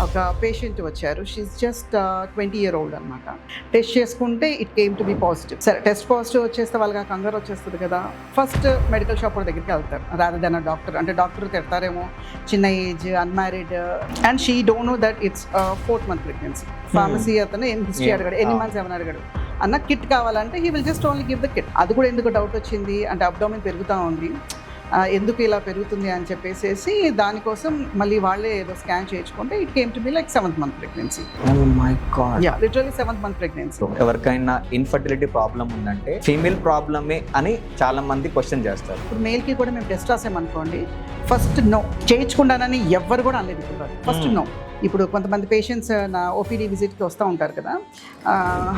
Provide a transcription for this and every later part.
ఒక పేషెంట్ వచ్చారు. She just 20-year-old అనమాట. టెస్ట్ చేసుకుంటే it came to be positive. సరే టెస్ట్ పాజిటివ్ వచ్చేస్తే వాళ్ళకి కంగారు వచ్చేస్తుంది కదా, ఫస్ట్ మెడికల్ షాప్ దగ్గరికి వెళ్తారు రాదర్ దెన్ డాక్టర్. అంటే డాక్టర్ తిడతారేమో, చిన్న age, unmarried, and she don't know that it's 4th month pregnancy. Pharmacy అతను ఏం హిస్టరీ అడిగాడు, ఎన్ని మంత్స్ ఏమని అడిగాడు. అన్న కిట్ కావాలంటే he will just only give the kit. అది కూడా ఎందుకు డౌట్ వచ్చింది అంటే అబ్డామిన్ పెరుగుతూ ఉంది, ఎందుకు ఇలా పెరుగుతుంది అని చెప్పేసి దానికోసం మళ్ళీ వాళ్ళే ఏదో స్కాన్ చేయించుకుంటే it came to be like 7th month pregnancy. Oh my God. Yeah, literally 7th month pregnancy. ఎవరికైనా ఇన్ఫర్టిలిటీ ప్రాబ్లం ఉందంటే ఫీమేల్ ప్రాబ్లమే అని చాలా మంది క్వశ్చన్ చేస్తారు. ఇప్పుడు మేల్కి కూడా మేము టెస్ట్ రాసామనుకోండి, ఫస్ట్ నో, చేయించుకుంటానని ఎవ్వరు కూడా అనలేదు ఇప్పుడు. First no. ఇప్పుడు కొంతమంది పేషెంట్స్ నా ఓపీడీ విజిట్కి వస్తూ ఉంటారు కదా,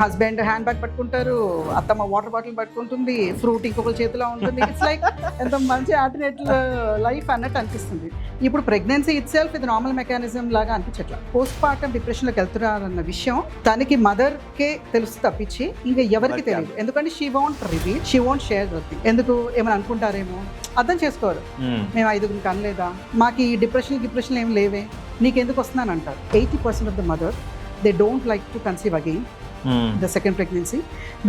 హస్బెండ్ హ్యాండ్ బ్యాగ్ పట్టుకుంటారు, అత్తమ్మ వాటర్ బాటిల్ పట్టుకుంటుంది, ఫ్రూట్ ఇంకొకరి చేతిలో ఉంటుంది. ఇట్స్ లైక్ ఎంత మంచి ఆల్టర్నేటివ్ లైఫ్ అన్నట్టు అనిపిస్తుంది. ఇప్పుడు ప్రెగ్నెన్సీ ఇట్ సెల్ఫ్ ఇది నార్మల్ మెకానిజం లాగా అనిపించట్లా. పోస్ట్ పార్టమ్ డిప్రెషన్లోకి వెళ్తున్నారన్న విషయం తనకి మదర్కే తెలుసు తప్పించి ఇంకా ఎవరికి తెలియదు. ఎందుకంటే she want reveal, she want share with. ఎందుకు ఏమైనా అనుకుంటారేమో, అర్థం చేసుకోరు. మేము 5 కనలేదా, మాకు ఈ డిప్రెషన్ ఏం లేవే, నీకెందుకు వస్తున్నాను అంటారు. 80% of the mother they don't like to conceive again the second pregnancy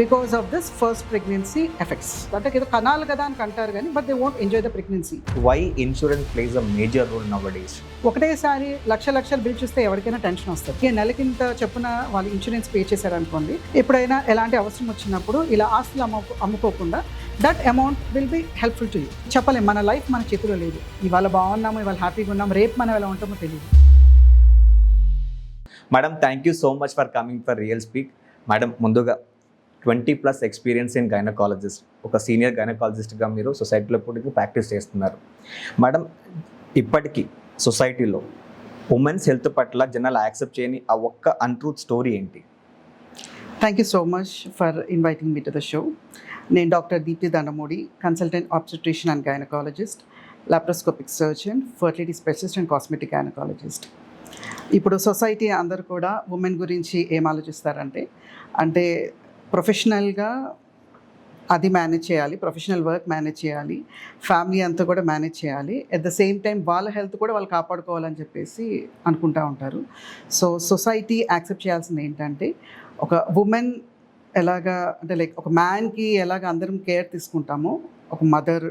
because of this first pregnancy effects. అంటే ఏదో కనాలి కదా అని అంటారు కానీ but they won't enjoy the pregnancy. Why insurance plays a major role nowadays? ఒకటేసారి లక్షలు bill చూస్తే ఎవరికైనా టెన్షన్ వస్తుంది. ఈ నెలకింత చెప్పున వాళ్ళు ఇన్సూరెన్స్ పే చేశారనుకోండి, ఎప్పుడైనా ఎలాంటి అవసరం వచ్చినప్పుడు ఇలా ఆస్తులు అమ్ముకోకుండా that amount will be helpful to you. చెప్పలేం, మన లైఫ్ మన చేతిలో లేదు. ఇవాళ బాగున్నాము, ఇవాళ హ్యాపీగా ఉన్నాము, రేపు మనం ఎలా ఉంటామో తెలియదు. Madam, thank you so much for coming for real speak. Madam, ముందుగా 20+ ఎక్స్పీరియన్స్ ఇన్ గైనకాలజిస్ట్, ఒక సీనియర్ గైనకాలజిస్ట్గా మీరు సొసైటీలో ఇప్పటికీ ప్రాక్టీస్ చేస్తున్నారు. మేడం, ఇప్పటికీ సొసైటీలో ఉమెన్స్ హెల్త్ పట్ల జనాలు యాక్సెప్ట్ చేయని ఆ ఒక్క అన్ట్రూత్ స్టోరీ ఏంటి? Thank you so much for inviting me to the show. నేను doctor Deepti Dandamudi, consultant obstetrician and gynaecologist, laparoscopic surgeon, fertility specialist and cosmetic gynaecologist. ఇప్పుడు సొసైటీ అందరూ కూడా ఉమెన్ గురించి ఏం ఆలోచిస్తారంటే, అంటే ప్రొఫెషనల్గా అది మేనేజ్ చేయాలి, ప్రొఫెషనల్ వర్క్ మేనేజ్ చేయాలి, ఫ్యామిలీ అంతా కూడా మేనేజ్ చేయాలి, అట్ ద సేమ్ టైం వాళ్ళ హెల్త్ కూడా వాళ్ళు కాపాడుకోవాలని చెప్పేసి అనుకుంటూ ఉంటారు. సో సొసైటీ యాక్సెప్ట్ చేయాల్సింది ఏంటంటే, ఒక ఉమెన్ ఎలాగా అంటే లైక్ ఒక మ్యాన్కి ఎలాగ అందరం కేర్ తీసుకుంటామో, ఒక మదర్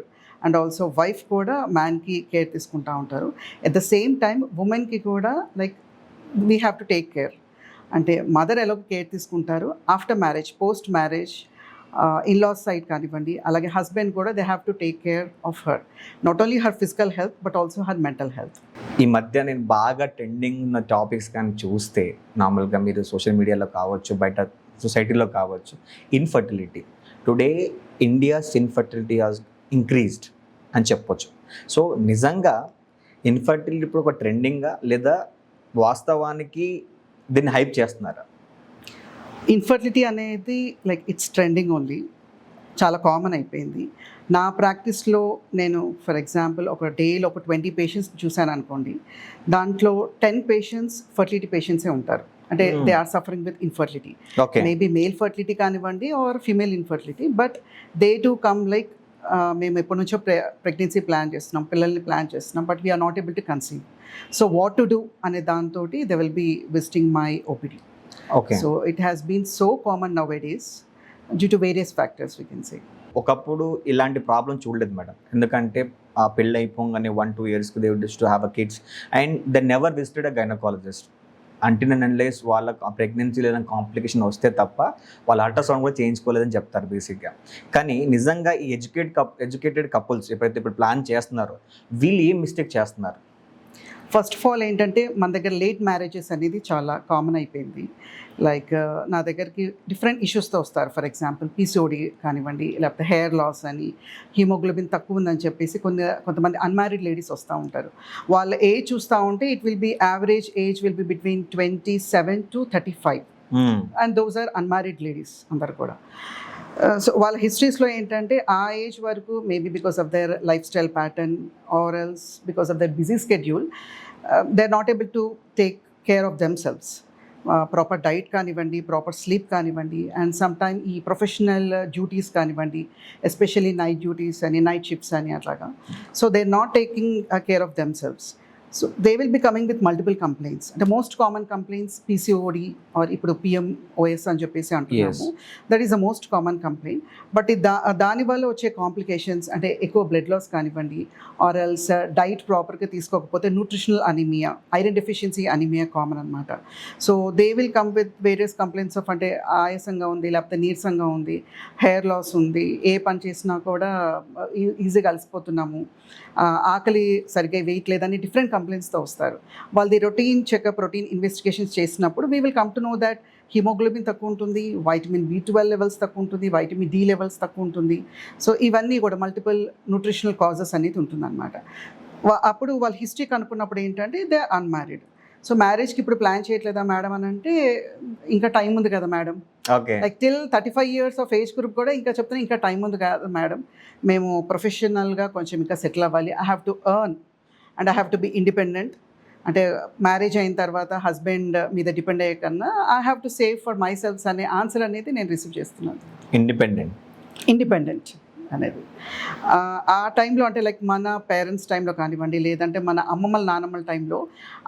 అండ్ ఆల్సో వైఫ్ కూడా మ్యాన్కి కేర్ తీసుకుంటూ ఉంటారు. ఎట్ ద సేమ్ టైం ఉమెన్కి కూడా like we have to take care. అంటే మదర్ ఎలాగో కేర్ తీసుకుంటారు, after marriage, post marriage, in laws side కానివ్వండి, అలాగే హస్బెండ్ కూడా they have to take care of her, not only her physical health but also her mental health. ఈ మధ్య నేను బాగా ట్రెండింగ్ ఉన్న టాపిక్స్ కానీ చూస్తే, నార్మల్గా మీరు సోషల్ మీడియాలో కావచ్చు, బయట సొసైటీలో కావచ్చు, infertility. Today India's infertility has increased అని చెప్పొచ్చు. సో నిజంగా ఇన్ఫర్టిలిటీ ఇప్పుడు ఒక ట్రెండింగా, లేదా వాస్తవానికి దీన్ని హైప్ చేస్తున్నారా? ఇన్ఫర్టిలిటీ అనేది లైక్ ఇట్స్ ట్రెండింగ్ ఓన్లీ, చాలా కామన్ అయిపోయింది. నా ప్రాక్టీస్లో నేను ఫర్ ఎగ్జాంపుల్ ఒక డేలో ఒక 20 పేషెంట్స్ చూశాను అనుకోండి, దాంట్లో 10 పేషెంట్స్ ఫర్టిలిటీ పేషెంట్సే ఉంటారు. అంటే they are suffering with infertility, maybe male fertility కానివ్వండి or female infertility, but they to come like మేము ఎప్పటి నుంచో ప్రెగ్నెన్సీ ప్లాన్ చేస్తున్నాం, పిల్లల్ని ప్లాన్ చేస్తున్నాం, but we are not able to conceive. So what to do అనే దాంతో they will be visiting my OPD. So it has been so common now days due to various factors we can say. ఒకప్పుడు ఇలాంటి problem చూడలేదు madam, ఎందుకంటే ఆ పెళ్ళి అయిపోగానే 1-2 yearsకి they would to have a kids and they never visited a gynaecologist until and unless వాళ్ళకు ఆ ప్రెగ్నెన్సీ లేదా కాంప్లికేషన్ వస్తే తప్ప వాళ్ళు అల్ట్రాసౌండ్ కూడా చేయించుకోలేదని చెప్తారు బేసిక్గా. కానీ నిజంగా ఈ ఎడ్యుకేటెడ్ కపుల్స్ ఎప్పుడైతే ఇప్పుడు ప్లాన్ చేస్తున్నారో వీళ్ళు ఏం మిస్టేక్ చేస్తున్నారు? ఫస్ట్ ఆఫ్ ఆల్ ఏంటంటే మన దగ్గర లేట్ మ్యారేజెస్ అనేది చాలా కామన్ అయిపోయింది. లైక్ నా దగ్గరికి డిఫరెంట్ ఇష్యూస్తో వస్తారు. ఫర్ ఎగ్జాంపుల్ పీసీఓడి కానివ్వండి, లేకపోతే హెయిర్ లాస్ అని, హిమోగ్లోబిన్ తక్కువ ఉందని చెప్పేసి కొంతమంది అన్మ్యారీడ్ లేడీస్ వస్తూ ఉంటారు. వాళ్ళ ఏజ్ చూస్తూ ఉంటే it will be average age will be between 27 to 35 and those are unmarried ladies అందరు కూడా. సో వాళ్ళ హిస్టరీస్లో ఏంటంటే ఆ ఏజ్ వరకు maybe because of their life style pattern or else because of their busy schedule they are not able to take care of themselves. Proper diet కానివ్వండి, proper sleep కానివ్వండి, and some time ఈ professional duties కానివ్వండి, especially night duties అని, night shifts అని అట్లాగా. So they are not taking care of themselves. So they will be coming with multiple complaints. అంటే most common complaints PCOD or ఇప్పుడు PMOS అని చెప్పేసి అంటున్నాము. That is the most common complaint. But దానివల్ల వచ్చే complications అంటే ఎక్కువ బ్లడ్ లాస్ కానివ్వండి, ఆర్ ఎల్స్ డైట్ ప్రాపర్గా తీసుకోకపోతే nutritional anaemia, iron deficiency anaemia common అనమాట. So they will come with various complaints of అంటే ఆయాసంగా ఉంది, లేకపోతే నీరసంగా ఉంది, హెయిర్ లాస్ ఉంది, ఏ పని చేసినా కూడా ఈజీగా అలసిపోతున్నాము, ఆకలి సరిగ్గా వెయిట్ లేదని డిఫరెంట్ కంప్లైంట్స్తో వస్తారు. వాళ్ళది రొటీన్ చెకప్, రొటీన్ ఇన్వెస్టిగేషన్స్ చేసినప్పుడు we will come to know that haemoglobin తక్కువ ఉంటుంది, వైటమిన్ B12 లెవెల్స్ తక్కువ ఉంటుంది, వైటమిన్ D లెవెల్స్ తక్కువ ఉంటుంది. సో ఇవన్నీ కూడా మల్టిపుల్ న్యూట్రిషనల్ కాజెస్ అనేది ఉంటుందన్నమాట. అప్పుడు వాళ్ళ హిస్టరీ కనుక్కున్నప్పుడు ఏంటంటే దే ఆర్ అన్మ్యారీడ్. సో మ్యారేజ్కి ఇప్పుడు ప్లాన్ చేయట్లేదా మేడం అని అంటే ఇంకా టైం ఉంది కదా madam, like till 35 years of age group కూడా ఇంకా చెప్తాను ఇంకా టైం ఉంది కదా మేడం, మేము ప్రొఫెషనల్గా కొంచెం ఇంకా సెటిల్ అవ్వాలి, I have to earn and I have to be independent. అంటే మ్యారేజ్ అయిన తర్వాత హస్బెండ్ మీద డిపెండ్ అయ్యే కన్నా I have to save for my self అనే ఆన్సర్ అనేది నేను రిసీవ్ చేస్తున్నాను. ఇండిపెండెంట్ అనేది ఆ టైంలో అంటే లైక్ మన పేరెంట్స్ టైంలో కానివ్వండి, లేదంటే మన అమ్మమ్మల నాన్నమ్మల టైంలో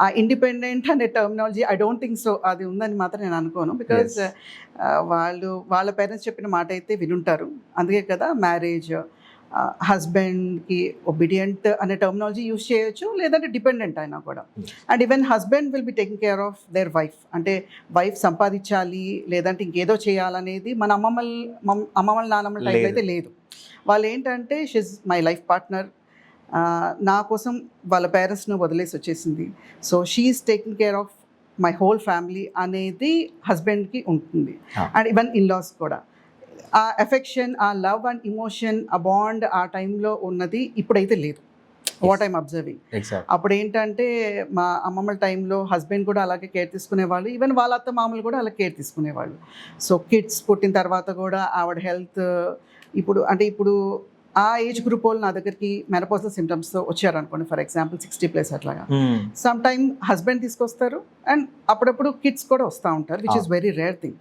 ఆ ఇండిపెండెంట్ అనే terminology I don't think so అది ఉందని మాత్రం నేను అనుకోను. బికాజ్ వాళ్ళ పేరెంట్స్ చెప్పిన మాట అయితే వినుంటారు. అందుకే కదా మ్యారేజ్ హస్బెండ్కి ఒబీడియంట్ అనే టర్మినాలజీ యూజ్ చేయొచ్చు, లేదంటే డిపెండెంట్ అయినా కూడా. And even husband will be taking care of their wife. అంటే వైఫ్ సంపాదించాలి లేదంటే ఇంకేదో చేయాలనేది మన అమ్మమ్మల నాన్నమ్మల టైంలో అయితే లేదు. వాళ్ళు ఏంటంటే షీజ్ మై లైఫ్ పార్ట్నర్, నా కోసం వాళ్ళ పేరెంట్స్ను వదిలేసి వచ్చేసింది, so she is taking care of my whole family అనేది హస్బెండ్కి ఉంటుంది. అండ్ ఈవెన్ ఇన్లాస్ కూడా ఆ ఎఫెక్షన్, ఆ లవ్ అండ్ ఇమోషన్, ఆ బాండ్ ఆ టైంలో ఉన్నది ఇప్పుడైతే లేదు. What I'm observing. అప్పుడు ఏంటంటే మా అమ్మమ్మల టైంలో హస్బెండ్ కూడా అలాగే కేర్ తీసుకునేవాళ్ళు, ఈవెన్ వాళ్ళ అత్త మామలు కూడా అలా కేర్ తీసుకునేవాళ్ళు. సో కిడ్స్ పుట్టిన తర్వాత కూడా ఆవిడ హెల్త్ ఇప్పుడు ఆ ఏజ్ గ్రూప్ వాళ్ళు నా దగ్గరికి మెనపోజల్ సిమ్టమ్స్తో వచ్చారనుకోండి, ఫర్ ఎగ్జాంపుల్ 60+ అట్లాగా, సమ్ టైమ్ హస్బెండ్ తీసుకొస్తారు అండ్ అప్పుడప్పుడు కిడ్స్ కూడా వస్తూ ఉంటారు, which is very rare thing.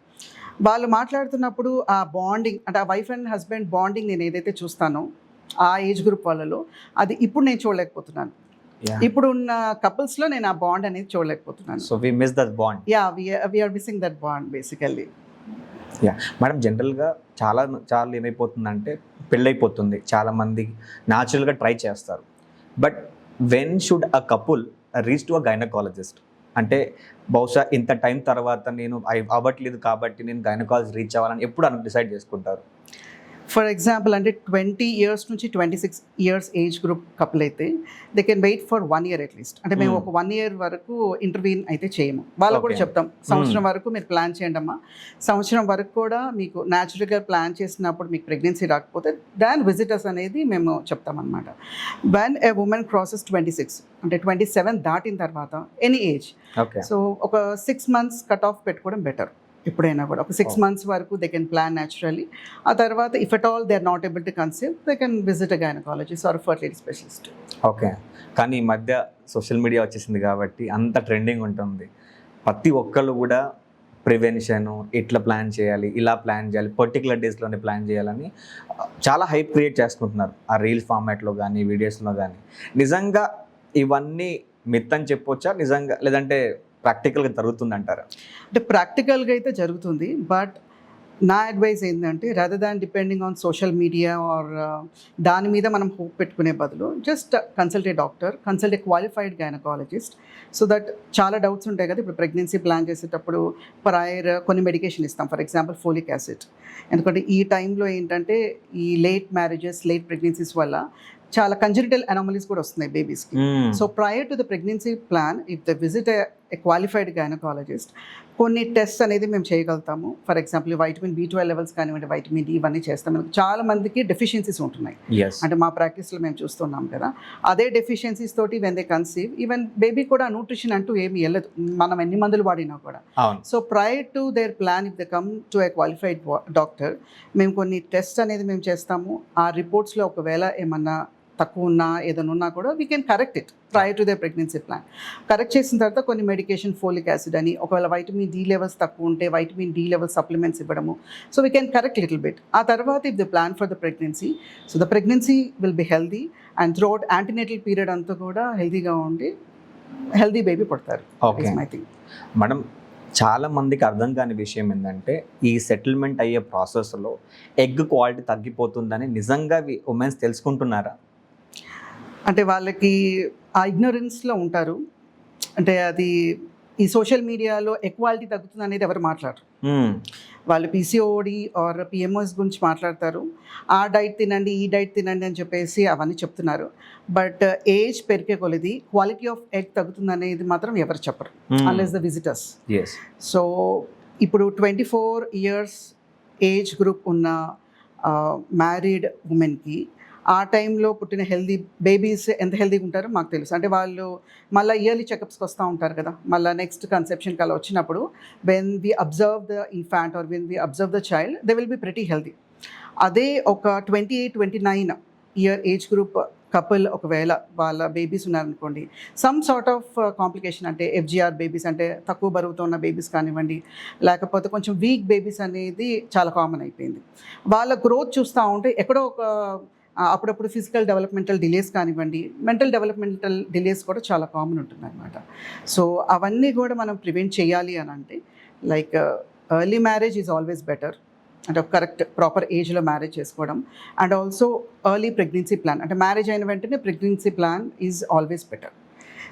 వాళ్ళు మాట్లాడుతున్నప్పుడు ఆ బాండింగ్ అంటే ఆ వైఫ్ అండ్ హస్బెండ్ బాండింగ్ నేను ఏదైతే చూస్తానో ఆ ఏజ్ గ్రూప్ వాళ్ళలో, అది ఇప్పుడు నేను చూడలేకపోతున్నాను. ఇప్పుడు ఉన్న కపుల్స్లో నేను ఆ బాండ్ అనేది చూడలేకపోతున్నాను. So we miss that bond. We are missing that bond basically. Madam జనరల్గా చాలా ఏమైపోతుందంటే పెళ్ళైపోతుంది, చాలామంది న్యాచురల్గా ట్రై చేస్తారు. But when should a couple reach to a gynaecologist? అంటే బహుశా ఇంత టైం తర్వాత నేను అవ్వట్లేదు కాబట్టి నేను గైనకాలజిస్ట్ రీచ్ అవ్వాలని ఎప్పుడు డిసైడ్ చేసుకుంటారు? ఫర్ ఎగ్జాంపుల్ అంటే 20 years నుంచి 26 years ఏజ్ గ్రూప్ కపుల్ అయితే they can wait for 1 year at least. అంటే మేము ఒక 1 year వరకు ఇంటర్వ్యూన్ అయితే చేయము, వాళ్ళకు కూడా చెప్తాం సంవత్సరం వరకు మీరు ప్లాన్ చేయండి అమ్మా, సంవత్సరం వరకు కూడా మీకు న్యాచురల్గా ప్లాన్ చేసినప్పుడు మీకు ప్రెగ్నెన్సీ రాకపోతే దాని విజిటర్స్ అనేది మేము చెప్తామన్నమాట. వెన్ ఎ ఉమెన్ క్రాసెస్ 26 అంటే 27 దాటిన తర్వాత ఎనీ ఏజ్, సో ఒక 6 months కట్ ఆఫ్ పెట్టుకోవడం బెటర్. ఎప్పుడైనా కూడా ఒక 6 months వరకు దే కెన్ ప్లాన్ న్యాచురల్లీ. ఆ తర్వాత if at all they are not able to conceive they can visit a gynaecologist or fertility specialist. Okay, కానీ ఈ మధ్య సోషల్ మీడియా వచ్చేసింది కాబట్టి అంత ట్రెండింగ్ ఉంటుంది, ప్రతి ఒక్కళ్ళు కూడా ప్రివెన్షన్, ఇట్లా ప్లాన్ చేయాలి, ఇలా ప్లాన్ చేయాలి, పర్టికులర్ డేస్లోనే ప్లాన్ చేయాలని చాలా హైప్ క్రియేట్ చేసుకుంటున్నారు ఆ రీల్స్ ఫార్మాట్లో కానీ వీడియోస్లో కానీ. నిజంగా ఇవన్నీ మిత్ అని చెప్పొచ్చా నిజంగా, లేదంటే ప్రాక్టికల్గా జరుగుతుంది అంటారా? అంటే ప్రాక్టికల్గా అయితే జరుగుతుంది, బట్ నా అడ్వైస్ ఏంటంటే rather than depending on social media or దాని మీద మనం హోప్ పెట్టుకునే బదులు just consult a doctor, consult a qualified gynaecologist, so that చాలా డౌట్స్ ఉంటాయి కదా. ఇప్పుడు ప్రెగ్నెన్సీ ప్లాన్ చేసేటప్పుడు ప్రయర్ కొన్ని మెడికేషన్ ఇస్తాం, ఫర్ ఎగ్జాంపుల్ ఫోలిక్ యాసిడ్. ఎందుకంటే ఈ టైంలో ఏంటంటే ఈ లేట్ మ్యారేజెస్, లేట్ ప్రెగ్నెన్సీస్ వల్ల చాలా కంజనిటల్ అనామలీస్ కూడా వస్తున్నాయి బేబీస్కి. So prior to the pregnancy plan if the visit a qualified gynaecologist, కొన్ని టెస్ట్ అనేది మేము చేయగలుగుతాము. For example vitamin B12 levels కానివ్వండి, వైటమిన్ D ఇవన్నీ చేస్తాం. చాలా మందికి డెఫిషియన్సీస్ ఉంటున్నాయి, అంటే మా ప్రాక్టీస్లో మేము చూస్తున్నాం కదా. అదే డెఫిషియన్సీస్ తోటి when they conceive, even baby కూడా న్యూట్రిషన్ అంటూ ఏమి వెళ్ళదు మనం ఎన్ని మందులు వాడినా కూడా. So prior to their plan if they come to A qualified doctor, మేము కొన్ని టెస్ట్ అనేది మేము చేస్తాము. ఆ రిపోర్ట్స్లో ఒకవేళ ఏమన్నా తక్కువ ఉన్నా ఏదైనా ఉన్నా కూడా we can correct it prior to the pregnancy plan. Correct చేసిన తర్వాత కొన్ని మెడికేషన్, ఫోలిక్ యాసిడ్ అని, ఒకవేళ వైటమిన్ D లెవెల్స్ తక్కువ ఉంటే వైటమిన్ D లెవెల్ సప్లిమెంట్స్ ఇవ్వడము. So we can correct little bit. ఆ తర్వాత if the plan for the pregnancy, so the pregnancy will be healthy and throughout antenatal period అంతా కూడా హెల్దీగా ఉండి హెల్దీ బేబీ పుడతారు. Okay my thing. మేడం, చాలా మందికి అర్థం కాని విషయం ఏంటంటే ఈ సెటిల్మెంట్ అయ్యే ప్రాసెస్లో ఎగ్ క్వాలిటీ తగ్గిపోతుందని నిజంగా ఉమెన్స్ తెలుసుకుంటున్నారా? అంటే వాళ్ళకి ఆ ఇగ్నోరెన్స్లో ఉంటారు. అంటే అది ఈ సోషల్ మీడియాలో ఎక్వాలిటీ తగ్గుతుంది అనేది ఎవరు మాట్లాడరు. వాళ్ళు పీసీఓడి ఆర్ పిఎంఓఎస్ గురించి మాట్లాడతారు. ఆ డైట్ తినండి, ఈ డైట్ తినండి అని చెప్పేసి అవన్నీ చెప్తున్నారు. బట్ ఏజ్ పెరిగే కొలది క్వాలిటీ ఆఫ్ ఎగ్ తగ్గుతుంది అనేది మాత్రం ఎవరు చెప్పరు, అన్లెస్ ద విజిటర్స్. సో ఇప్పుడు 24 years ఏజ్ గ్రూప్ ఉన్న మ్యారీడ్ ఉమెన్కి ఆ టైంలో పుట్టిన హెల్దీ బేబీస్ ఎంత హెల్దీగా ఉంటారో మాకు తెలుసు. అంటే వాళ్ళు మళ్ళీ ఇయర్లీ చెకప్స్కి వస్తూ ఉంటారు కదా, మళ్ళీ నెక్స్ట్ కన్సెప్షన్కి అలా వచ్చినప్పుడు when we observe the infant or when we observe the child they will be pretty healthy. అదే ఒక 28-29 year ఏజ్ గ్రూప్ కపుల్ ఒకవేళ వాళ్ళ బేబీస్ ఉన్నారనుకోండి, సమ్ సార్ట్ ఆఫ్ కాంప్లికేషన్, అంటే ఎఫ్జిఆర్ బేబీస్ అంటే తక్కువ బరువుతో ఉన్న బేబీస్ కానివ్వండి, లేకపోతే కొంచెం వీక్ బేబీస్ అనేది చాలా కామన్ అయిపోయింది. వాళ్ళ గ్రోత్ చూస్తూ ఉంటే ఎక్కడో ఒక అప్పుడప్పుడు ఫిజికల్ డెవలప్మెంటల్ డిలేస్ కానివ్వండి, మెంటల్ డెవలప్మెంటల్ డిలేస్ కూడా చాలా కామన్ ఉంటుంది అనమాట. సో అవన్నీ కూడా మనం ప్రివెంట్ చేయాలి అని అంటే like early marriage is always better. అంటే ఒక కరెక్ట్ ప్రాపర్ ఏజ్లో మ్యారేజ్ చేసుకోవడం, and also early pregnancy plan, అంటే మ్యారేజ్ అయిన వెంటనే pregnancy plan is always better.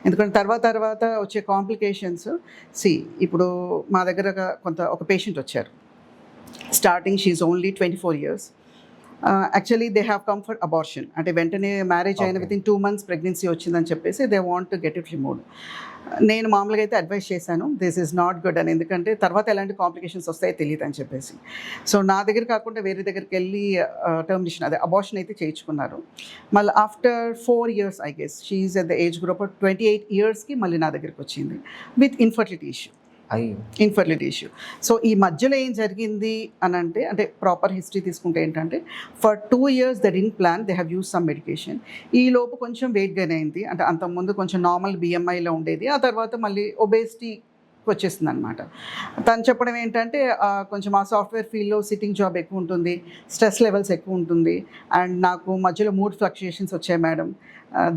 ఎందుకంటే తర్వాత వచ్చే కాంప్లికేషన్స్, ఇప్పుడు మా దగ్గర ఒక పేషెంట్ వచ్చారు. Starting she is only 24 years. Actually they have come for abortion. అంటే వెంటనే మ్యారేజ్ అయిన వితిన్ 2 months ప్రెగ్నెన్సీ వచ్చిందని చెప్పేసి they want to get it removed. నేను మామూలుగా అయితే అడ్వైస్ చేశాను, దిస్ ఈజ్ నాట్ గుడ్ అని, ఎందుకంటే తర్వాత ఎలాంటి కాంప్లికేషన్స్ వస్తాయో తెలియదు అని చెప్పేసి. సో నా దగ్గర కాకుండా వేరే దగ్గరికి వెళ్ళి టర్మినేషన్ అదే అబార్షన్ అయితే చేయించుకున్నారు. మళ్ళీ after 4 years I guess she is at the age group 28 yearsకి మళ్ళీ నా దగ్గరికి వచ్చింది విత్ ఇన్ఫర్టిలిటీ ఇష్యూ. సో ఈ మధ్యలో ఏం జరిగింది అని అంటే ప్రాపర్ హిస్టరీ తీసుకుంటే ఏంటంటే for 2 years they didn't plan, they have use some medication. ఈ లోపు కొంచెం వెయిట్ గెయిన్ అయింది. అంటే అంతకుముందు కొంచెం నార్మల్ బిఎంఐలో ఉండేది, ఆ తర్వాత మళ్ళీ ఒబేసిటీ వచ్చేస్తుంది అనమాట. తను చెప్పడం ఏంటంటే కొంచెం ఆ సాఫ్ట్వేర్ ఫీల్డ్లో సిట్టింగ్ జాబ్ ఎక్కువ ఉంటుంది, స్ట్రెస్ లెవెల్స్ ఎక్కువ ఉంటుంది, అండ్ నాకు మధ్యలో మూడ్ ఫ్లక్చుయేషన్స్ వచ్చాయి మేడం.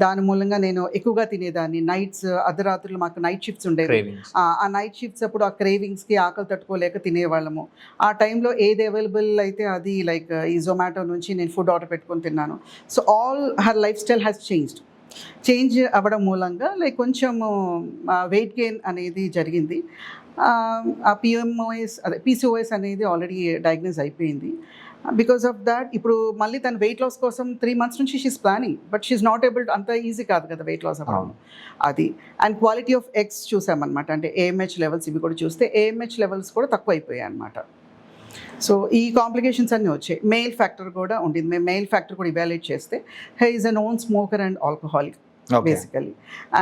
దాని మూలంగా నేను ఎక్కువగా తినేదాన్ని. నైట్స్, అర్ధరాత్రులు మాకు నైట్ షిఫ్ట్స్ ఉండేవి. ఆ నైట్ షిఫ్ట్స్ అప్పుడు ఆ క్రేవింగ్స్కి ఆకలి తట్టుకోలేక తినేవాళ్ళము. ఆ టైంలో ఏది అవైలబుల్ అయితే అది, లైక్ ఈ జొమాటో నుంచి నేను ఫుడ్ ఆర్డర్ పెట్టుకొని తిన్నాను. So all her life style has change అవ్వడం మూలంగా లైక్ కొంచెము వెయిట్ గెయిన్ అనేది జరిగింది. ఆ పీసీఓఎస్ అనేది ఆల్రెడీ డయాగ్నోస్ అయిపోయింది. బికాస్ ఆఫ్ దాట్ ఇప్పుడు మళ్ళీ తన వెయిట్ లాస్ కోసం 3 months నుంచి she's planning, but she's not able. అంత ఈజీ కాదు కదా వెయిట్ లాస్ అవ్వడం అది. అండ్ క్వాలిటీ ఆఫ్ ఎగ్స్ చూసామన్నమాట, అంటే ఏఎంహెచ్ లెవెల్స్ ఇవి కూడా చూస్తే ఏఎంహెచ్ లెవెల్స్ కూడా తక్కువ అయిపోయాయి అనమాట. సో ఈ కాంప్లికేషన్స్ అన్నీ వచ్చాయి. మెయిల్ ఫ్యాక్టర్ కూడా ఉండింది. మేము మెయిల్ ఫ్యాక్టర్ కూడా ఇవాల్యుయేట్ చేస్తే he is a known smoker and alcoholic basically.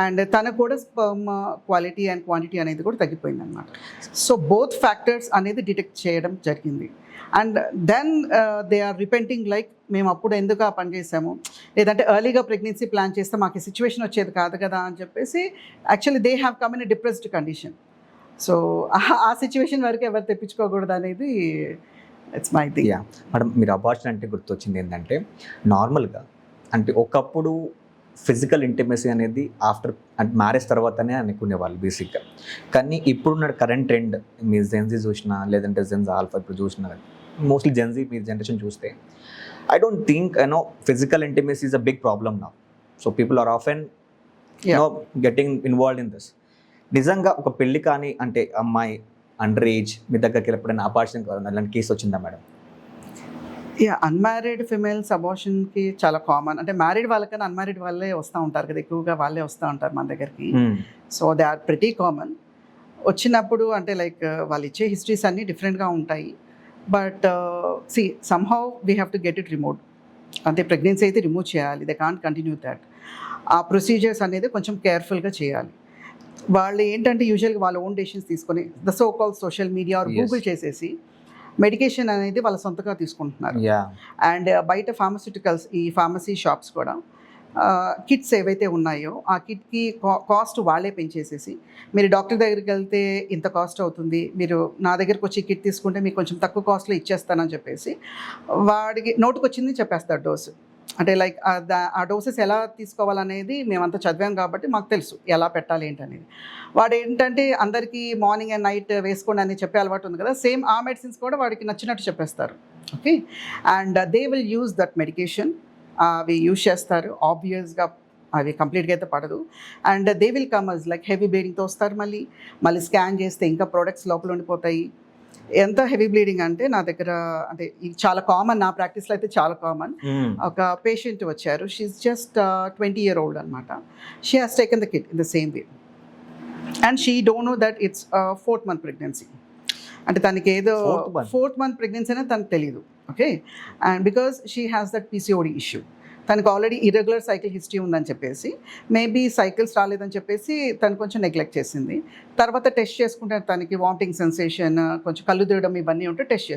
And తనకు కూడా స్పర్మ్ క్వాలిటీ అండ్ క్వాంటిటీ అనేది కూడా తగ్గిపోయింది అనమాట. సో బోత్ ఫ్యాక్టర్స్ అనేది డిటెక్ట్ చేయడం జరిగింది. And then they are repenting, like మేము అప్పుడు ఎందుకు ఆ పని చేసాము, లేదంటే ఎర్లీగా ప్రెగ్నెన్సీ ప్లాన్ చేస్తే మాకు ఈ సిచ్యువేషన్ వచ్చేది కాదు కదా అని చెప్పేసి actually they have come in a depressed condition. So ఆ సిచ్యువేషన్ వరకు ఎవరు తెప్పించుకోకూడదు అనేది ఇట్స్ మై థింగ్. మేడం, మీరు అబార్షన్ అంటే గుర్తొచ్చింది ఏంటంటే, నార్మల్గా అంటే ఒకప్పుడు ఫిజికల్ ఇంటిమసీ అనేది ఆఫ్టర్ అంటే మ్యారేజ్ తర్వాతనే అనుకునేవాళ్ళు బేసిక్గా. కానీ ఇప్పుడున్న కరెంట్ ట్రెండ్ మీరు జెన్జీ చూసినా, లేదంటే జెన్స్ ఆల్ఫా ఇప్పుడు చూసినా, మోస్ట్లీ జెన్జీ మీ జనరేషన్ చూస్తే, I don't think physical intimacy is a big problem now. So people are often getting involved in this. నిజంగా ఒక పెళ్లి కానీ అంటే అమ్మాయి అండర్ ఏజ్ మీ దగ్గరికి ఎప్పుడైనా అబార్షన్ కాదు అలాంటి కేసు వచ్చిందా మేడం? అన్మ్యారీడ్ ఫిమేల్స్ అబార్షన్కి చాలా కామన్. అంటే మ్యారీడ్ వాళ్ళకన్నా అన్మ్యారీడ్ వాళ్ళే వస్తూ ఉంటారు కదా, ఎక్కువగా వాళ్ళే వస్తూ ఉంటారు మన దగ్గరికి. So they are pretty common. వచ్చినప్పుడు అంటే లైక్ వాళ్ళు ఇచ్చే హిస్టరీస్ అన్నీ డిఫరెంట్గా ఉంటాయి. But somehow we have to get it remove. అంటే ప్రెగ్నెన్సీ అయితే రిమూవ్ చేయాలి, దే కాంట్ కంటిన్యూ దాట్. ఆ ప్రొసీజర్స్ అనేది కొంచెం కేర్ఫుల్గా చేయాలి. వాళ్ళు ఏంటంటే యూజువల్గా వాళ్ళ ఓన్ డెసిషన్స్ తీసుకొని the so call social media or Google చేసేసి మెడికేషన్ అనేది వాళ్ళ సొంతగా తీసుకుంటున్నారు. అండ్ బయట ఫార్మస్యూటికల్స్, ఈ ఫార్మసీ షాప్స్ కూడా కిట్స్ ఏవైతే ఉన్నాయో ఆ కిట్కి కాస్ట్ వాళ్ళే పెంచేసేసి, మీరు డాక్టర్ దగ్గరికి వెళ్తే ఇంత కాస్ట్ అవుతుంది, మీరు నా దగ్గరకు వచ్చి కిట్ తీసుకుంటే మీకు కొంచెం తక్కువ కాస్ట్లో ఇచ్చేస్తానని చెప్పేసి వాడికి నోటుకు వచ్చింది చెప్పేస్తాడు డోసు. అంటే లైక్ ఆ డోసెస్ ఎలా తీసుకోవాలనేది మేమంతా చదివాం కాబట్టి మాకు తెలుసు ఎలా పెట్టాలి ఏంటనేది. వాడు ఏంటంటే అందరికీ మార్నింగ్ అండ్ నైట్ వేసుకోండి అని చెప్పే అలవాటు ఉంది కదా, సేమ్ ఆ మెడిసిన్స్ కూడా వాడికి నచ్చినట్టు చెప్పేస్తారు. Okay, and they will use that medication. అవి యూజ్ చేస్తారు. ఆబ్వియస్గా అవి కంప్లీట్గా అయితే పడదు. And they will come us like heavy బ్లీడింగ్తో వస్తారు. మళ్ళీ స్కాన్ చేస్తే ఇంకా ప్రోడక్ట్స్ లోపల ఉండిపోతాయి. ఎంత హెవీ బ్లీడింగ్ అంటే నా దగ్గర, అంటే ఇది చాలా కామన్, నా ప్రాక్టీస్లో అయితే చాలా కామన్. ఒక పేషెంట్ వచ్చారు, షీఈస్ జస్ట్ 20-year-old అనమాట. She has taken the kit in the same way and she don't know that it's 4th month pregnancy. అంటే తనకి ఏదో 4th month ప్రెగ్నెన్సీ అనేది తనకు తెలియదు. Okay, and because she has that PCOD issue. తనకు already irregular cycle history ఉందని చెప్పేసి, maybe cycles రాలేదని చెప్పేసి తను కొంచెం నెగ్లెక్ట్ చేసింది. తర్వాత టెస్ట్ చేసుకుంటే తనకి వామిటింగ్ సెన్సేషన్, కొంచెం కళ్ళు తిరగడం ఇవన్నీ ఉంటే టెస్ట్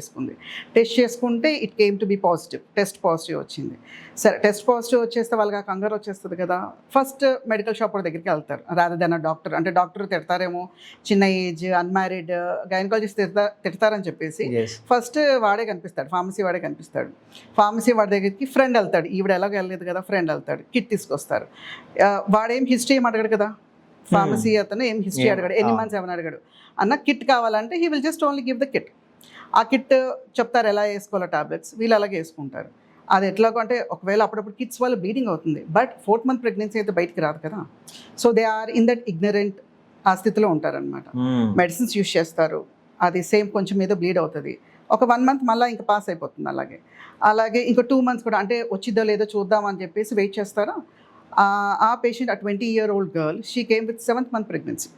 చేసుకుంటే it came to be positive. Test positive వచ్చింది. సరే, టెస్ట్ పాజిటివ్ వచ్చేస్తే వాళ్ళకి ఆ కంగారు వచ్చేస్తుంది కదా, ఫస్ట్ మెడికల్ షాప్ దగ్గరికి వెళ్తారు రాదర్ దెన్ డాక్టర్. అంటే డాక్టర్ తిడతారేమో, చిన్న ఏజ్, అన్మ్యారీడ్, గైనకాలజిస్ట్ తిడతారని చెప్పేసి ఫస్ట్ వాడే కనిపిస్తాడు, ఫార్మసీ వాడే కనిపిస్తాడు. ఫార్మసీ వాడి దగ్గరికి ఫ్రెండ్ వెళ్తాడు, ఈవిడ ఎలాగో వెళ్ళలేదు కదా, ఫ్రెండ్ వెళ్తాడు, కిట్ తీసుకొస్తారు. వాడేం హిస్టరీ ఏం అడగడు కదా, ఫార్మసీ అతను ఏం హిస్టరీ అడగడు, ఎన్ని మంత్స్ ఏమైనా అడగడు. అన్న కిట్ కావాలంటే he will just only give the kit. ఆ కిట్ చెప్తారు ఎలా వేసుకోవాలో టాబ్లెట్స్, వీళ్ళు అలాగే వేసుకుంటారు. అది ఎట్లాగో అంటే ఒకవేళ అప్పుడప్పుడు కిడ్స్ వల్ల బ్లీడింగ్ అవుతుంది, బట్ 4th month ప్రెగ్నెన్సీ అయితే బయటికి రాదు కదా. So they are in that ignorant, ఆ స్థితిలో ఉంటారనమాట. మెడిసిన్స్ యూస్ చేస్తారు, అది సేమ్ కొంచెం మీద బ్లీడ్ అవుతుంది. ఒక 1 month మళ్ళీ ఇంకా పాస్ అయిపోతుంది. అలాగే ఇంకో 2 months కూడా, అంటే వచ్చిద్దో లేదో చూద్దాం అని చెప్పేసి వెయిట్ చేస్తారా. ఆ పేషెంట్, ఆ 20-year-old girl, she came with 7th month pregnancy.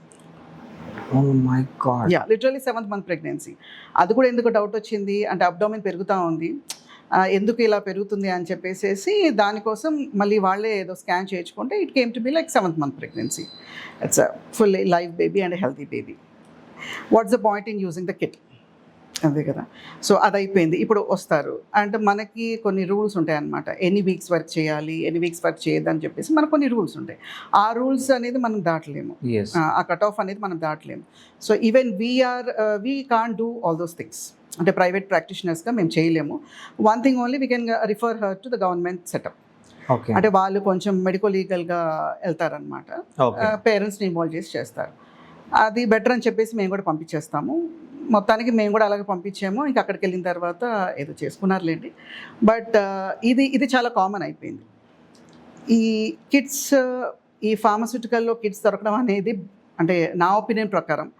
Oh my God. Yeah, literally 7th month pregnancy. అది కూడా ఎందుకు డౌట్ వచ్చింది అంటే, అబ్డామిన్ పెరుగుతూ ఉంది, ఎందుకు ఇలా పెరుగుతుంది అని చెప్పేసి దానికోసం మళ్ళీ వాళ్ళే ఏదో స్కాన్ చేయించుకుంటే it came to be like 7th month pregnancy. It's a full live baby and healthy baby. What's the point in using the kit? అంతే కదా. సో అది అయిపోయింది. ఇప్పుడు వస్తారు అంటే మనకి కొన్ని రూల్స్ ఉంటాయి అన్నమాట. ఎన్ని వీక్స్ వర్క్ చేయాలి, ఎన్ని వీక్స్ వర్క్ చేయొద్దని చెప్పేసి మనకు కొన్ని రూల్స్ ఉంటాయి. ఆ రూల్స్ అనేది మనం దాటలేము, ఆ కట్ ఆఫ్ అనేది మనం దాటలేము. So even we can't do all those things. అంటే ప్రైవేట్ ప్రాక్టీషనర్స్గా మేము చేయలేము. One thing only we can refer her to the government setup. అంటే వాళ్ళు కొంచెం మెడికో లీగల్గా వెళ్తారనమాట, పేరెంట్స్ని ఇన్వాల్వ్ చేసి చేస్తారు. అది బెటర్ అని చెప్పేసి మేము కూడా పంపించేస్తాము. మొత్తానికి మేము కూడా అలాగే పంపించాము. ఇంకా అక్కడికి వెళ్ళిన తర్వాత ఏదో చేసుకున్నారులేండి. బట్ ఇది చాలా కామన్ అయిపోయింది. ఈ కిట్స్, ఈ ఫార్మస్యూటికల్లో కిట్స్ దొరకడం అనేది, అంటే నా ఒపీనియన్ ప్రకారం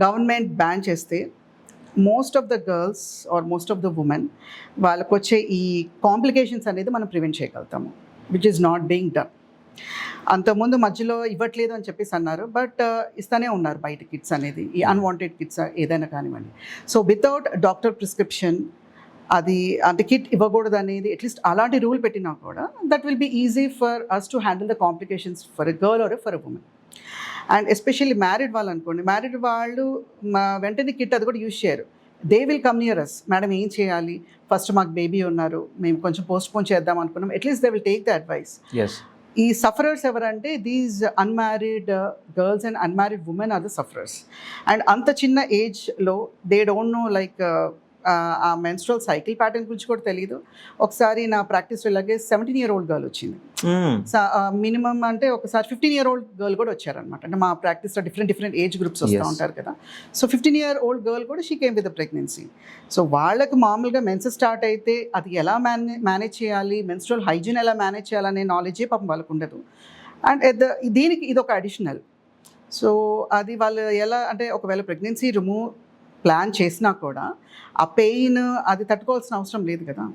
గవర్నమెంట్ బ్యాన్ చేస్తే most of the girls or most of the women వాళ్ళకు వచ్చే ఈ కాంప్లికేషన్స్ అనేది మనం ప్రివెంట్ చేయగలుగుతాము, which is not being done. అంతకుముందు మధ్యలో ఇవ్వట్లేదు అని చెప్పేసి అన్నారు, బట్ ఇస్తూనే ఉన్నారు బయట కిట్స్ అనేది, ఈ అన్వాంటెడ్ కిట్స్ ఏదైనా కానివ్వండి. సో వితౌట్ డాక్టర్ ప్రిస్క్రిప్షన్ అది అంటే కిట్ ఇవ్వకూడదు అనేది అట్లీస్ట్ అలాంటి రూల్ పెట్టినా కూడా that will be easy for us to handle the complications for a girl or for a women. And especially married వాళ్ళు అనుకోండి, మ్యారీడ్ వాళ్ళు వెంటనే కిట్ అది కూడా యూజ్ చేయరు. They will come near us, madam ఏం చేయాలి, ఫస్ట్ మాకు బేబీ ఉన్నారు, మేము కొంచెం పోస్ట్పోన్ చేద్దాం అనుకున్నాం, at least they will take the advice. ఈ సఫరర్స్ ఎవరంటే these unmarried girls and unmarried women are the sufferers. And అంత చిన్న ఏజ్లో దే డోంట్ నో లైక్ ఆ మెన్స్ట్రల్ సైకిల్ ప్యాటర్న్ గురించి కూడా తెలియదు. ఒకసారి నా ప్రాక్టీస్లో ఇలాగే 17-year-old గర్ల్ వచ్చింది. మినిమం అంటే ఒకసారి 15-year-old గర్ల్ కూడా వచ్చారనమాట. అంటే మా ప్రాక్టీస్లో డిఫరెంట్ ఏజ్ గ్రూప్స్ వస్తూ ఉంటారు కదా. సో 15-year-old గర్ల్ కూడా she came with pregnancy. So వాళ్ళకి మామూలుగా మెన్స్ స్టార్ట్ అయితే అది ఎలా మేనేజ్ చేయాలి, మెన్స్ట్రల్ హైజీన్ ఎలా మేనేజ్ చేయాలనే నాలెడ్జే పాపం వాళ్ళకు ఉండదు. అండ్ దీనికి ఇది ఒక అడిషనల్. సో అది వాళ్ళు ఎలా అంటే ఒకవేళ ప్రెగ్నెన్సీ రిమూవ్ ప్లాన్ చేసినా కూడా ఆ పెయిన్ అది తట్టుకోవాల్సిన అవసరం లేదు కదా.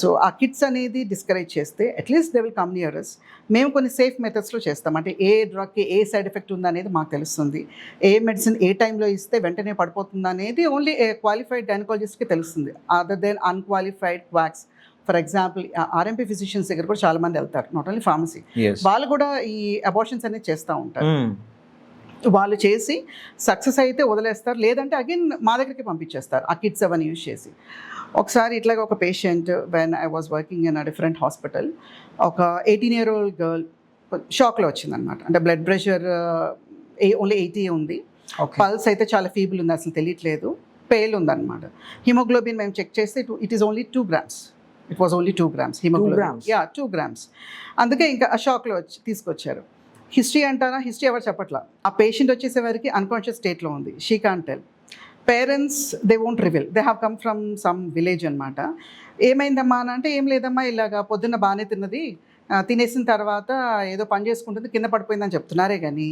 సో ఆ కిట్స్ అనేది డిస్కరేజ్ చేస్తే at least they will come near us. మేము కొన్ని సేఫ్ మెథడ్స్లో చేస్తాం. అంటే ఏ డ్రగ్కి ఏ సైడ్ ఎఫెక్ట్ ఉందనేది మాకు తెలుస్తుంది, ఏ మెడిసిన్ ఏ టైంలో ఇస్తే వెంటనే పడిపోతుంది అనేది ఓన్లీ క్వాలిఫైడ్ గైనకాలజిస్ట్కి తెలుస్తుంది, other than unqualified quacks. For example RMP physicians దగ్గర కూడా చాలా మంది వెళ్తారు, నాట్ ఓన్లీ ఫార్మసీ, వాళ్ళు కూడా ఈ అబార్షన్స్ అనేది చేస్తూ ఉంటారు. వాళ్ళు చేసి సక్సెస్ అయితే వదిలేస్తారు, లేదంటే అగైన్ మా దగ్గరికి పంపించేస్తారు ఆ కిట్స్ అవన్నీ యూజ్ చేసి. ఒకసారి ఇట్లాగ ఒక patient, when I was working in a different hospital, ఒక 18-year-old గర్ల్ షాక్లో వచ్చిందనమాట. అంటే బ్లడ్ ప్రెషర్ ఓన్లీ 80 ఉంది, పల్స్ అయితే చాలా ఫీబుల్ ఉంది, అసలు తెలియట్లేదు, పేల్ ఉందన్నమాట. హిమోగ్లోబిన్ మేము చెక్ చేస్తే it is only 2 grams. It was only 2 grams hemoglobin. grams? Yeah 2 grams. అందుకే ఇంకా ఆ షాక్లో వచ్చి తీసుకొచ్చారు. హిస్టరీ అంటారా, హిస్టరీ ఎవరు చెప్పట్లా. ఆ పేషెంట్ వచ్చేసేవారికి అన్కాన్షియస్ స్టేట్లో ఉంది, she can't tell. Parents they won't reveal, they have come from some village అనమాట. ఏమైందమ్మా అని అంటే, ఏం లేదమ్మా ఇలాగా పొద్దున్న బాగానే తిన్నది, తినేసిన తర్వాత ఏదో పని చేసుకుంటుంది, కింద పడిపోయిందని చెప్తున్నారే కానీ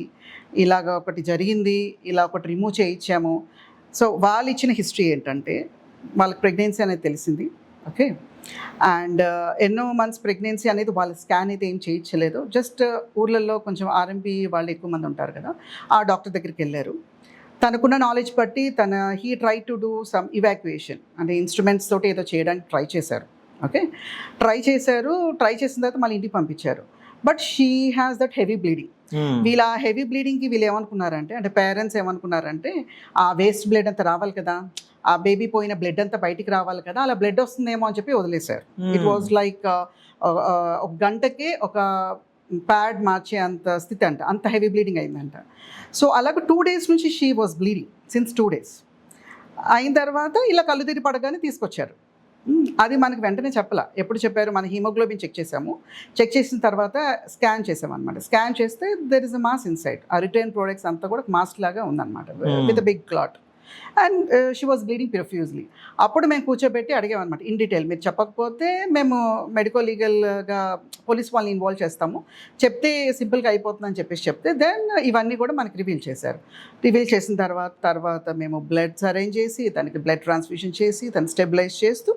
ఇలాగ ఒకటి జరిగింది, ఇలా ఒకటి రిమూవ్ చేయించాము. సో వాళ్ళు ఇచ్చిన హిస్టరీ ఏంటంటే, వాళ్ళకి ప్రెగ్నెన్సీ అనేది తెలిసింది, ఓకే, అండ్ ఎన్నో మంత్స్ ప్రెగ్నెన్సీ అనేది వాళ్ళ స్కాన్ అయితే ఏం చేయించలేదు. జస్ట్ ఊర్లలో కొంచెం ఆర్ఎంపీ వాళ్ళు ఎక్కువ మంది ఉంటారు కదా, ఆ డాక్టర్ దగ్గరికి వెళ్ళారు. తనకున్న నాలెడ్జ్ బట్టి he try to do some evacuation, అంటే ఇన్స్ట్రుమెంట్స్ తోటి ఏదో చేయడానికి ట్రై చేశారు, ఓకే. ట్రై చేసిన తర్వాత మళ్ళీ ఇంటికి పంపించారు. But she has that heavy bleeding. వీళ్ళు ఆ హెవీ బ్లీడింగ్కి వీళ్ళు ఏమనుకున్నారంటే, అంటే పేరెంట్స్ ఏమనుకున్నారంటే, ఆ వేస్ట్ బ్లడ్ అంతా రావాలి కదా, ఆ బేబీ పోయిన బ్లడ్ అంతా బయటికి రావాలి కదా, అలా బ్లడ్ వస్తుందేమో అని చెప్పి వదిలేశారు. ఇట్ వాజ్ లైక్ ఒక గంటకే ఒక ప్యాడ్ మార్చే అంత స్థితి అంట, అంత హెవీ బ్లీడింగ్ అయిందంట. సో అలాగ 2 days నుంచి she was bleeding since 2 days. అయిన తర్వాత ఇలా కళ్ళు తిరిగి పడగానే తీసుకొచ్చారు. అది మనకు వెంటనే చెప్పాల. ఎప్పుడు చెప్పారు, మన హీమోగ్లోబిన్ చెక్ చేసాము, చెక్ చేసిన తర్వాత స్కాన్ చేసామన్నమాట. స్కాన్ చేస్తే there is a mass inside, ఆ రిటర్న్ ప్రోడక్ట్స్ అంతా కూడా మాస్ లాగా ఉందన్నమాట, with big clot. And she was bleeding profusely. అప్పుడు మేము కూర్చోబెట్టి అడిగామన్నమాట ఇన్ డీటెయిల్, మీరు చెప్పకపోతే మేము మెడికో లీగల్గా పోలీస్ వాళ్ళని ఇన్వాల్వ్ చేస్తాము, చెప్తే సింపుల్గా అయిపోతుందని చెప్పేసి చెప్తే దెన్ ఇవన్నీ కూడా మనకి రివీల్ చేశారు. రివీల్ చేసిన తర్వాత మేము బ్లడ్స్ అరేంజ్ చేసి, తనకి బ్లడ్ ట్రాన్స్ఫ్యూషన్ చేసి, తను స్టెబిలైజ్ చేస్తూ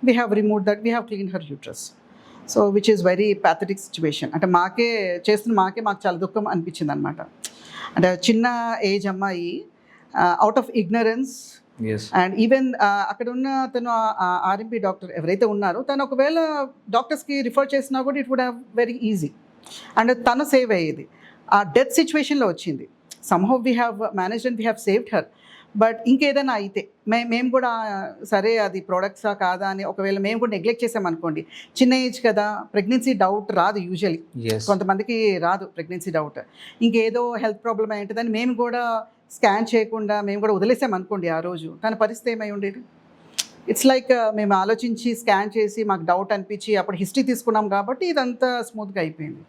we have remove that, we have clean her uterus. So which is very pathetic situation. అంటే మాకు చాలా దుఃఖం అనిపించింది అనమాట. అంటే చిన్న ఏజ్ అమ్మాయి, out of ignorance. And even అక్కడ ఉన్న తను ఆర్ఎంపీ డాక్టర్ ఎవరైతే ఉన్నారో, తను ఒకవేళ డాక్టర్స్కి రిఫర్ చేసినా కూడా it would have very easy, and తను సేవ్ అయ్యేది. ఆ డెత్ సిచ్యువేషన్లో వచ్చింది. Somehow we have managed and we have saved her. But ఇంకేదైనా అయితే మేము కూడా సరే అది ప్రోడక్ట్సా కాదా అని ఒకవేళ మేము కూడా నెగ్లెక్ట్ చేసామనుకోండి, చిన్న ఏజ్ కదా, ప్రెగ్నెన్సీ డౌట్ రాదు యూజువలీ, కొంతమందికి రాదు ప్రెగ్నెన్సీ డౌట్, ఇంకేదో హెల్త్ ప్రాబ్లమ్ అయి ఉంటుందని మేము కూడా స్కాన్ చేయకుండా మేము కూడా వదిలేసామనుకోండి, ఆ రోజు తన పరిస్థితి ఏమై ఉండేది. ఇట్స్ లైక్ మేము ఆలోచించి స్కాన్ చేసి మాకు డౌట్ అనిపించి అప్పుడు హిస్టరీ తీసుకున్నాం కాబట్టి ఇదంతా స్మూత్గా అయిపోయింది.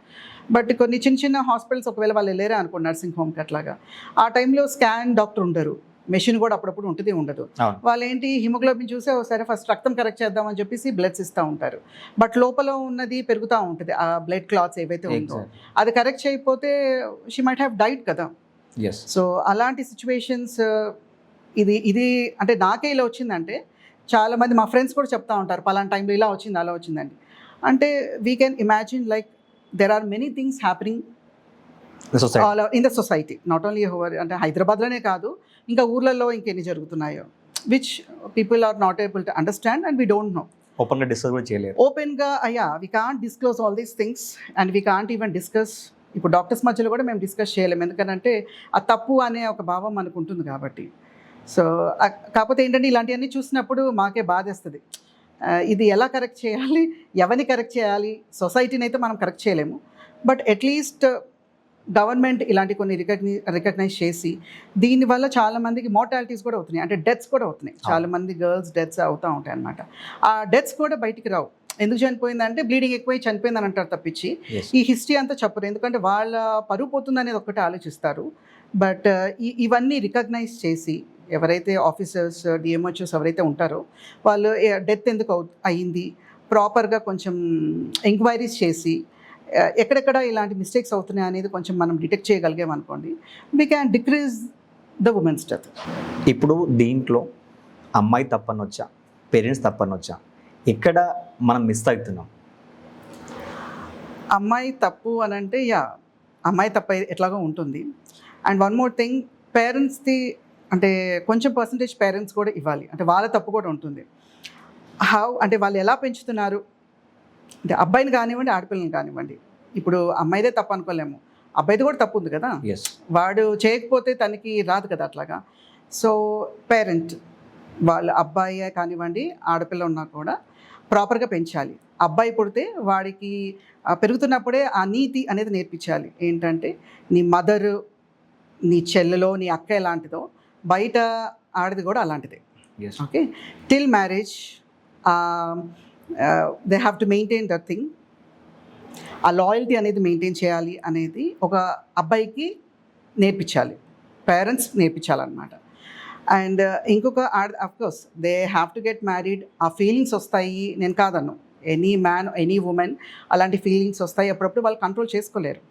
బట్ కొన్ని చిన్న హాస్పిటల్స్ ఒకవేళ వాళ్ళు వెళ్ళారా అనుకోండి, నర్సింగ్ హోమ్కి అట్లాగా, ఆ టైంలో స్కాన్ డాక్టర్ ఉండరు, మెషిన్ కూడా అప్పుడప్పుడు ఉంటుంది ఉండదు. వాళ్ళు ఏంటి, హిమోగ్లోబిన్ చూసి సరే ఫస్ట్ రక్తం కరెక్ట్ చేద్దామని చెప్పేసి బ్లడ్స్ ఇస్తూ ఉంటారు. బట్ లోపల ఉన్నది పెరుగుతూ ఉంటుంది, ఆ బ్లడ్ క్లాట్స్ ఏవైతే ఉందో అది కరెక్ట్ చేయకపోతే షీ మైట్ హ్యావ్ డైడ్ కదా. సో అలాంటి సిచ్యువేషన్స్ ఇది అంటే నాకే ఇలా వచ్చిందంటే, చాలామంది మా ఫ్రెండ్స్ కూడా చెప్తా ఉంటారు పలానా టైంలో ఇలా వచ్చింది అలా వచ్చిందండి. అంటే we can imagine like there are many things happening all in the society, not only అంటే హైదరాబాద్లోనే కాదు, ఇంకా ఊర్లలో ఇంకెన్ని జరుగుతున్నాయో, which people are not able to understand and we don't know. ఓపెన్గా డిస్కస్ కూడా చేయలేరు. ఓపెన్గా we can't disclose all these things and we can't even discuss. ఇప్పుడు డాక్టర్స్ మధ్యలో కూడా మేము డిస్కస్ చేయలేము, ఎందుకంటే ఆ తప్పు అనే ఒక భావం మనకు ఉంటుంది కాబట్టి. సో కాకపోతే ఏంటంటే ఇలాంటివన్నీ చూసినప్పుడు మాకే బాధేస్తుంది. ఇది ఎలా కరెక్ట్ చేయాలి, ఎవరిని కరెక్ట్ చేయాలి, సొసైటీని అయితే మనం కరెక్ట్ చేయలేము, బట్ అట్లీస్ట్ గవర్నమెంట్ ఇలాంటి కొన్ని రికగ్నైజ్ చేసి, దీనివల్ల చాలామందికి మోర్టాలిటీస్ కూడా అవుతున్నాయి, అంటే డెత్స్ కూడా అవుతున్నాయి. చాలామంది గర్ల్స్ డెత్స్ అవుతూ ఉంటాయి అన్నమాట. ఆ డెత్స్ కూడా బయటికి రావు. ఎందుకు చనిపోయిందంటే బ్లీడింగ్ ఎక్కువై చనిపోయిందని అంటారు తప్పించి ఈ హిస్టరీ అంతా చెప్పరు, ఎందుకంటే వాళ్ళ పరువు పోతుంది అనేది ఒక్కటే ఆలోచిస్తారు. బట్ ఇవన్నీ రికగ్నైజ్ చేసి ఎవరైతే ఆఫీసర్స్, డిఎంహెచ్ఓస్ ఎవరైతే ఉంటారో వాళ్ళు డెత్ ఎందుకు అయింది ప్రాపర్గా కొంచెం ఎంక్వైరీస్ చేసి ఎక్కడెక్కడ ఇలాంటి మిస్టేక్స్ అవుతున్నాయి అనేది కొంచెం మనం డిటెక్ట్ చేయగలిగామనుకోండి, we can decrease the women's death. ఇప్పుడు దీంట్లో అమ్మాయి తప్పనొచ్చా, పేరెంట్స్ తప్పనొచ్చా, ఎక్కడ మనం మిస్ అవుతున్నాం? అమ్మాయి తప్పు అని అంటే అమ్మాయి తప్పు ఎట్లాగో ఉంటుంది. అండ్ వన్ మోర్ థింగ్, పేరెంట్స్ది అంటే కొంచెం పర్సంటేజ్ పేరెంట్స్ కూడా ఇవ్వాలి, అంటే వాళ్ళ తప్పు కూడా ఉంటుంది. అంటే వాళ్ళు ఎలా పెంచుతున్నారు, అంటే అబ్బాయిని కానివ్వండి ఆడపిల్లని కానివ్వండి. ఇప్పుడు అమ్మాయిదే తప్పు అనుకోలేము, అబ్బాయిది కూడా తప్పు ఉంది కదా, వాడు చేయకపోతే తనకి రాదు కదా అట్లాగా. సో పేరెంట్ వాళ్ళ అబ్బాయి కానివ్వండి ఆడపిల్ల ఉన్నా కూడా ప్రాపర్గా పెంచాలి. అబ్బాయి పుడితే వాడికి పెరుగుతున్నప్పుడే ఆ నీతి అనేది నేర్పించాలి. ఏంటంటే నీ మదరు, నీ చెల్లెలో, నీ అక్క ఎలాంటిదో బయట ఆడది కూడా అలాంటిదే. Okay, till marriage they have to maintain that thing. ఆ లాయల్టీ అనేది మెయింటైన్ చేయాలి అనేది ఒక అబ్బాయికి నేర్పించాలి, పేరెంట్స్ నేర్పించాలన్నమాట. అండ్ ఇంకొక of course they have to get married. ఆ ఫీలింగ్స్ వస్తాయి, నేను కాదన్ను, ఎనీ మ్యాన్ ఎనీ ఉమెన్ అలాంటి ఫీలింగ్స్ వస్తాయి, అప్పుడప్పుడు వాళ్ళు కంట్రోల్ చేసుకోలేరు.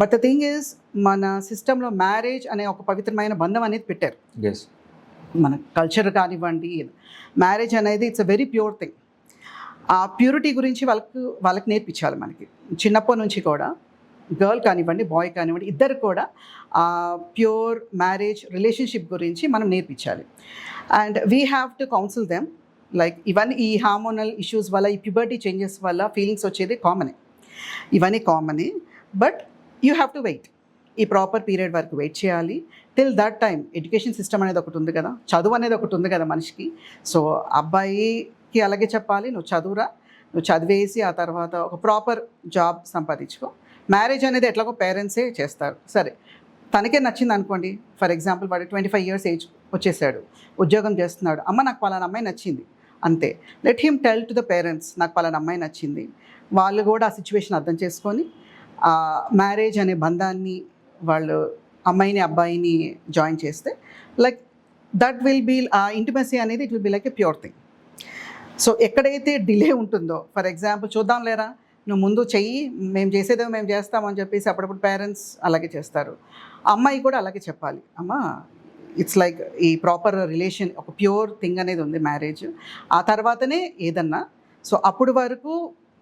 బట్ ద థింగ్ ఈజ్, మన సిస్టంలో మ్యారేజ్ అనే ఒక పవిత్రమైన బంధం అనేది పెట్టారు. ఎస్. మన కల్చర్ కానివ్వండి, మ్యారేజ్ అనేది it's a very pure thing. ఆ ప్యూరిటీ గురించి వాళ్ళకి నేర్పించాలి మనకి చిన్నప్పటి నుంచి కూడా. గర్ల్ కానివ్వండి, బాయ్ కానివ్వండి, ఇద్దరు కూడా ఆ ప్యూర్ మ్యారేజ్ రిలేషన్షిప్ గురించి మనం నేర్పించాలి. And we have to counsel them. Like ఇవన్నీ ఈ హార్మోనల్ ఇష్యూస్ వల్ల, ఈ ప్యూబర్టీ చేంజెస్ వల్ల ఫీలింగ్స్ వచ్చేది కామనే, ఇవన్నీ కామనే. But you have to wait, ఈ ప్రాపర్ పీరియడ్ వరకు వెయిట్ చేయాలి. Till that time education system అనేది ఒకటి ఉంది కదా, చదువు అనేది ఒకటి ఉంది కదా మనిషికి. సో అబ్బాయికి అలాగే చెప్పాలి, నువ్వు చదువురా, నువ్వు చదివేసి ఆ తర్వాత ఒక ప్రాపర్ జాబ్ సంపాదించుకో. మ్యారేజ్ అనేది ఎట్లాగో పేరెంట్సే చేస్తారు. సరే, తనకే నచ్చింది అనుకోండి, ఫర్ ఎగ్జాంపుల్ వాడు 25 years ఏజ్ వచ్చేసాడు, ఉద్యోగం చేస్తున్నాడు, అమ్మ నాకు పలానా అమ్మాయి నచ్చింది, అంతే. Let him tell to the parents, నాకు పలానా అమ్మాయి నచ్చింది. వాళ్ళు కూడా ఆ సిచ్యువేషన్ అర్థం చేసుకొని మ్యారేజ్ అనే బంధాన్ని, వాళ్ళు అమ్మాయిని అబ్బాయిని జాయిన్ చేస్తే లైక్ దట్ విల్ బీ, ఆ ఇంటిమసీ అనేది it will be like a pure thing. So ఎక్కడైతే డిలే ఉంటుందో, ఫర్ ఎగ్జాంపుల్ చూద్దాం లేరా, నువ్వు ముందు చెయ్యి, మేము చేసేదేమో మేము చేస్తామని చెప్పేసి అప్పుడప్పుడు పేరెంట్స్ అలాగే చేస్తారు. అమ్మాయి కూడా అలాగే చెప్పాలి, అమ్మ ఇట్స్ లైక్ ఈ ప్రాపర్ రిలేషన్, ఒక ప్యూర్ థింగ్ అనేది ఉంది మ్యారేజ్, ఆ తర్వాతనే ఏదన్నా. సో అప్పుడు వరకు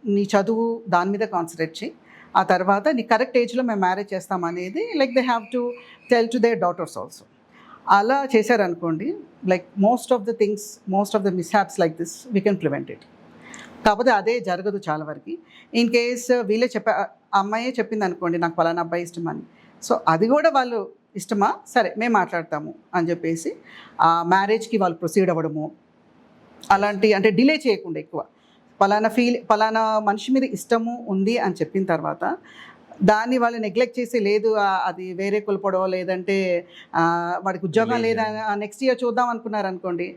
నీ చదువు దాని మీద కాన్సన్ట్రేట్ చేయి, ఆ తర్వాత నీ కరెక్ట్ ఏజ్లో మేము మ్యారేజ్ చేస్తామనేది like they have to tell to their daughters also. అలా చేశారనుకోండి, like most of the mishaps like this we can prevent it. కాకపోతే అదే జరగదు చాలా వరకు. ఇన్ కేస్ వీళ్ళే అమ్మాయే చెప్పింది అనుకోండి, నాకు పలానా అబ్బాయి ఇష్టం అని, సో అది కూడా వాళ్ళు ఇష్టమా, సరే మేము మాట్లాడతాము అని చెప్పేసి ఆ మ్యారేజ్కి వాళ్ళు ప్రొసీడ్ అవ్వడము, అలాంటి అంటే డిలే చేయకుండా ఎక్కువ. పలానా మనిషి మీద ఇష్టము ఉంది అని చెప్పిన తర్వాత దాన్ని వాళ్ళు నెగ్లెక్ట్ చేసి, లేదు అది వేరే కులపడో లేదంటే వాడికి ఉద్యోగం లేదా నెక్స్ట్ ఇయర్ చూద్దాం అనుకున్నారు అనుకోండి.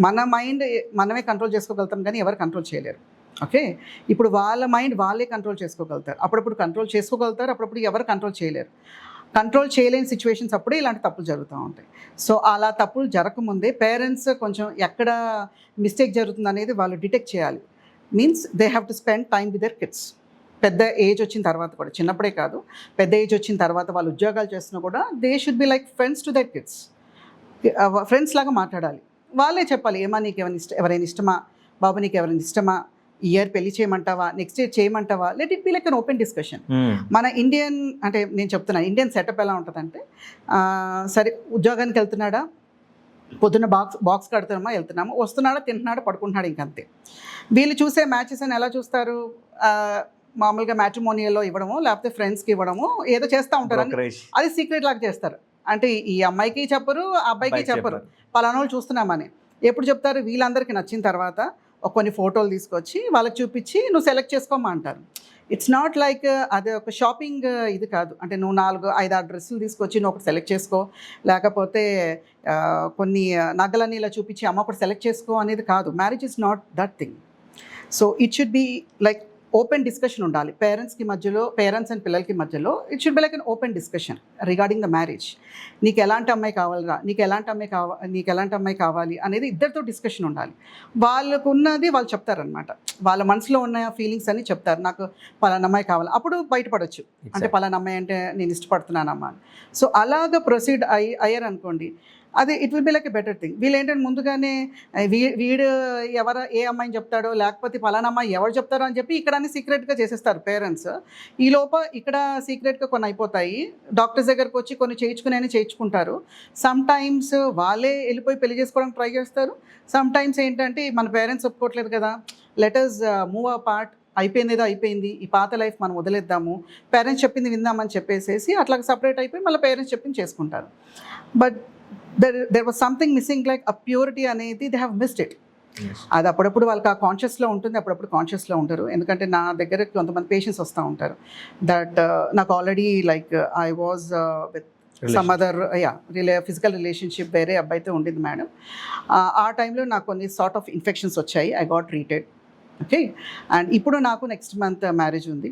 మన మైండ్ మనమే కంట్రోల్ చేసుకోగలుగుతాం, కానీ ఎవరు కంట్రోల్ చేయలేరు. ఓకే, ఇప్పుడు వాళ్ళ మైండ్ వాళ్ళే కంట్రోల్ చేసుకోగలుగుతారు, అప్పుడప్పుడు కంట్రోల్ చేసుకోగలుగుతారు, అప్పుడప్పుడు ఎవరు కంట్రోల్ చేయలేరు. కంట్రోల్ చేయలేని సిచ్యువేషన్స్ అప్పుడే ఇలాంటి తప్పులు జరుగుతూ ఉంటాయి. సో అలా తప్పులు జరగకముందే పేరెంట్స్ కొంచెం ఎక్కడ మిస్టేక్ జరుగుతుంది అనేది వాళ్ళు డిటెక్ట్ చేయాలి. Means they have to spend time with their kids. పెద్ద ఏజ్ వచ్చిన తర్వాత కూడా, చిన్నప్పుడే కాదు, పెద్ద ఏజ్ వచ్చిన తర్వాత వాళ్ళు ఉద్యోగాలు చేస్తున్నా కూడా they should be like friends to their kids. Friends లాగా మాట్లాడాలి, వాళ్ళే చెప్పాలి, ఏమా నీకు ఎవరైనా ఇష్టమా, బాబు నీకు ఎవరైనా ఇష్టమా, ఈ ఇయర్ పెళ్లి చేయమంటావా, నెక్స్ట్ ఇయర్ చేయమంటావా, let it be like an open discussion. మన ఇండియన్, అంటే నేను చెప్తున్నాను, ఇండియన్ సెటప్ ఎలా ఉంటుందంటే, సరే ఉద్యోగానికి వెళ్తున్నాడా, పొద్దున్న బాక్స్ కడుతున్నామా, వెళ్తున్నామా, వస్తున్నాడా, తింటున్నాడా, పడుకుంటున్నాడు, ఇంకంతే. వీళ్ళు చూసే మ్యాచెస్ అని ఎలా చూస్తారు, మామూలుగా మ్యాట్రిమోనియల్లో ఇవ్వడము, లేకపోతే ఫ్రెండ్స్కి ఇవ్వడము, ఏదో చేస్తూ ఉంటారు, అది సీక్రెట్ లాగా చేస్తారు. అంటే ఈ అమ్మాయికి చెప్పరు, ఆ అబ్బాయికి చెప్పరు, పలానా వాళ్ళు చూస్తున్నామని. ఎప్పుడు చెప్తారు, వీళ్ళందరికీ నచ్చిన తర్వాత కొన్ని ఫోటోలు తీసుకొచ్చి వాళ్ళకి చూపించి నువ్వు సెలెక్ట్ చేసుకోమా అంటారు. ఇట్స్ నాట్ లైక్ అది ఒక షాపింగ్ ఇది కాదు. అంటే నువ్వు 4-5-6 డ్రెస్సులు తీసుకొచ్చి నువ్వు ఒకటి సెలెక్ట్ చేసుకో, లేకపోతే కొన్ని నగలన్నీ ఇలా చూపించి అమ్మ ఒకటి సెలెక్ట్ చేసుకో అనేది కాదు. Marriage is not that thing. So it should be like open discussion ఉండాలి పేరెంట్స్కి మధ్యలో, పేరెంట్స్ అండ్ పిల్లలకి మధ్యలో. It should be like an open discussion regarding the marriage. నీకు ఎలాంటి అమ్మాయి కావాలిరా, నీకు ఎలాంటి అమ్మాయి కావాలి అనేది ఇద్దరితో డిస్కషన్ ఉండాలి. వాళ్ళకు ఉన్నది వాళ్ళు చెప్తారనమాట, వాళ్ళ మనసులో ఉన్న ఫీలింగ్స్ అన్ని చెప్తారు, నాకు పలానా అమ్మాయి కావాలి. అప్పుడు బయటపడవచ్చు, అంటే పలానా అమ్మాయి అంటే నేను ఇష్టపడుతున్నానమ్మా అని. సో అలాగ ప్రొసీడ్ అయ్యారనుకోండి, అది it will be like a better thing. వీళ్ళు ఏంటంటే ముందుగానే వీడు ఏ అమ్మాయిని చెప్తాడో, లేకపోతే పలానా అమ్మాయి ఎవరు చెప్తారో అని చెప్పి ఇక్కడ అన్ని సీక్రెట్గా చేసేస్తారు పేరెంట్స్. ఈ లోప ఇక్కడ సీక్రెట్గా కొన్ని అయిపోతాయి, డాక్టర్స్ దగ్గరకు వచ్చి కొన్ని చేయించుకుంటారు. సమ్ టైమ్స్ వాళ్ళే వెళ్ళిపోయి పెళ్లి చేసుకోవడానికి ట్రై చేస్తారు. సమ్ టైమ్స్ ఏంటంటే మన పేరెంట్స్ ఒప్పుకోవట్లేదు కదా, let us move a part, అయిపోయింది, ఈ పాత లైఫ్ మనం వదిలేద్దాము, పేరెంట్స్ చెప్పింది విందామని చెప్పేసి అట్లా సపరేట్ అయిపోయి మళ్ళీ పేరెంట్స్ చెప్పింది చేసుకుంటారు. But there was something missing, like a purity అనేది they have missed it. అది అప్పుడప్పుడు వాళ్ళకి ఆ కాన్షియస్లో ఉంటుంది, అప్పుడప్పుడు కాన్షియస్లో ఉంటారు. ఎందుకంటే నా దగ్గర కొంతమంది పేషెంట్స్ వస్తూ ఉంటారు దట్ నాకు already like I was with some other physical relationship వేరే అబ్బాయితో ఉండింది మేడం. ఆ టైంలో నాకు కొన్ని సార్ట్ ఆఫ్ ఇన్ఫెక్షన్స్ వచ్చాయి. I got treated. Okay, and ఇప్పుడు నాకు నెక్స్ట్ మంత్ మ్యారేజ్ ఉంది.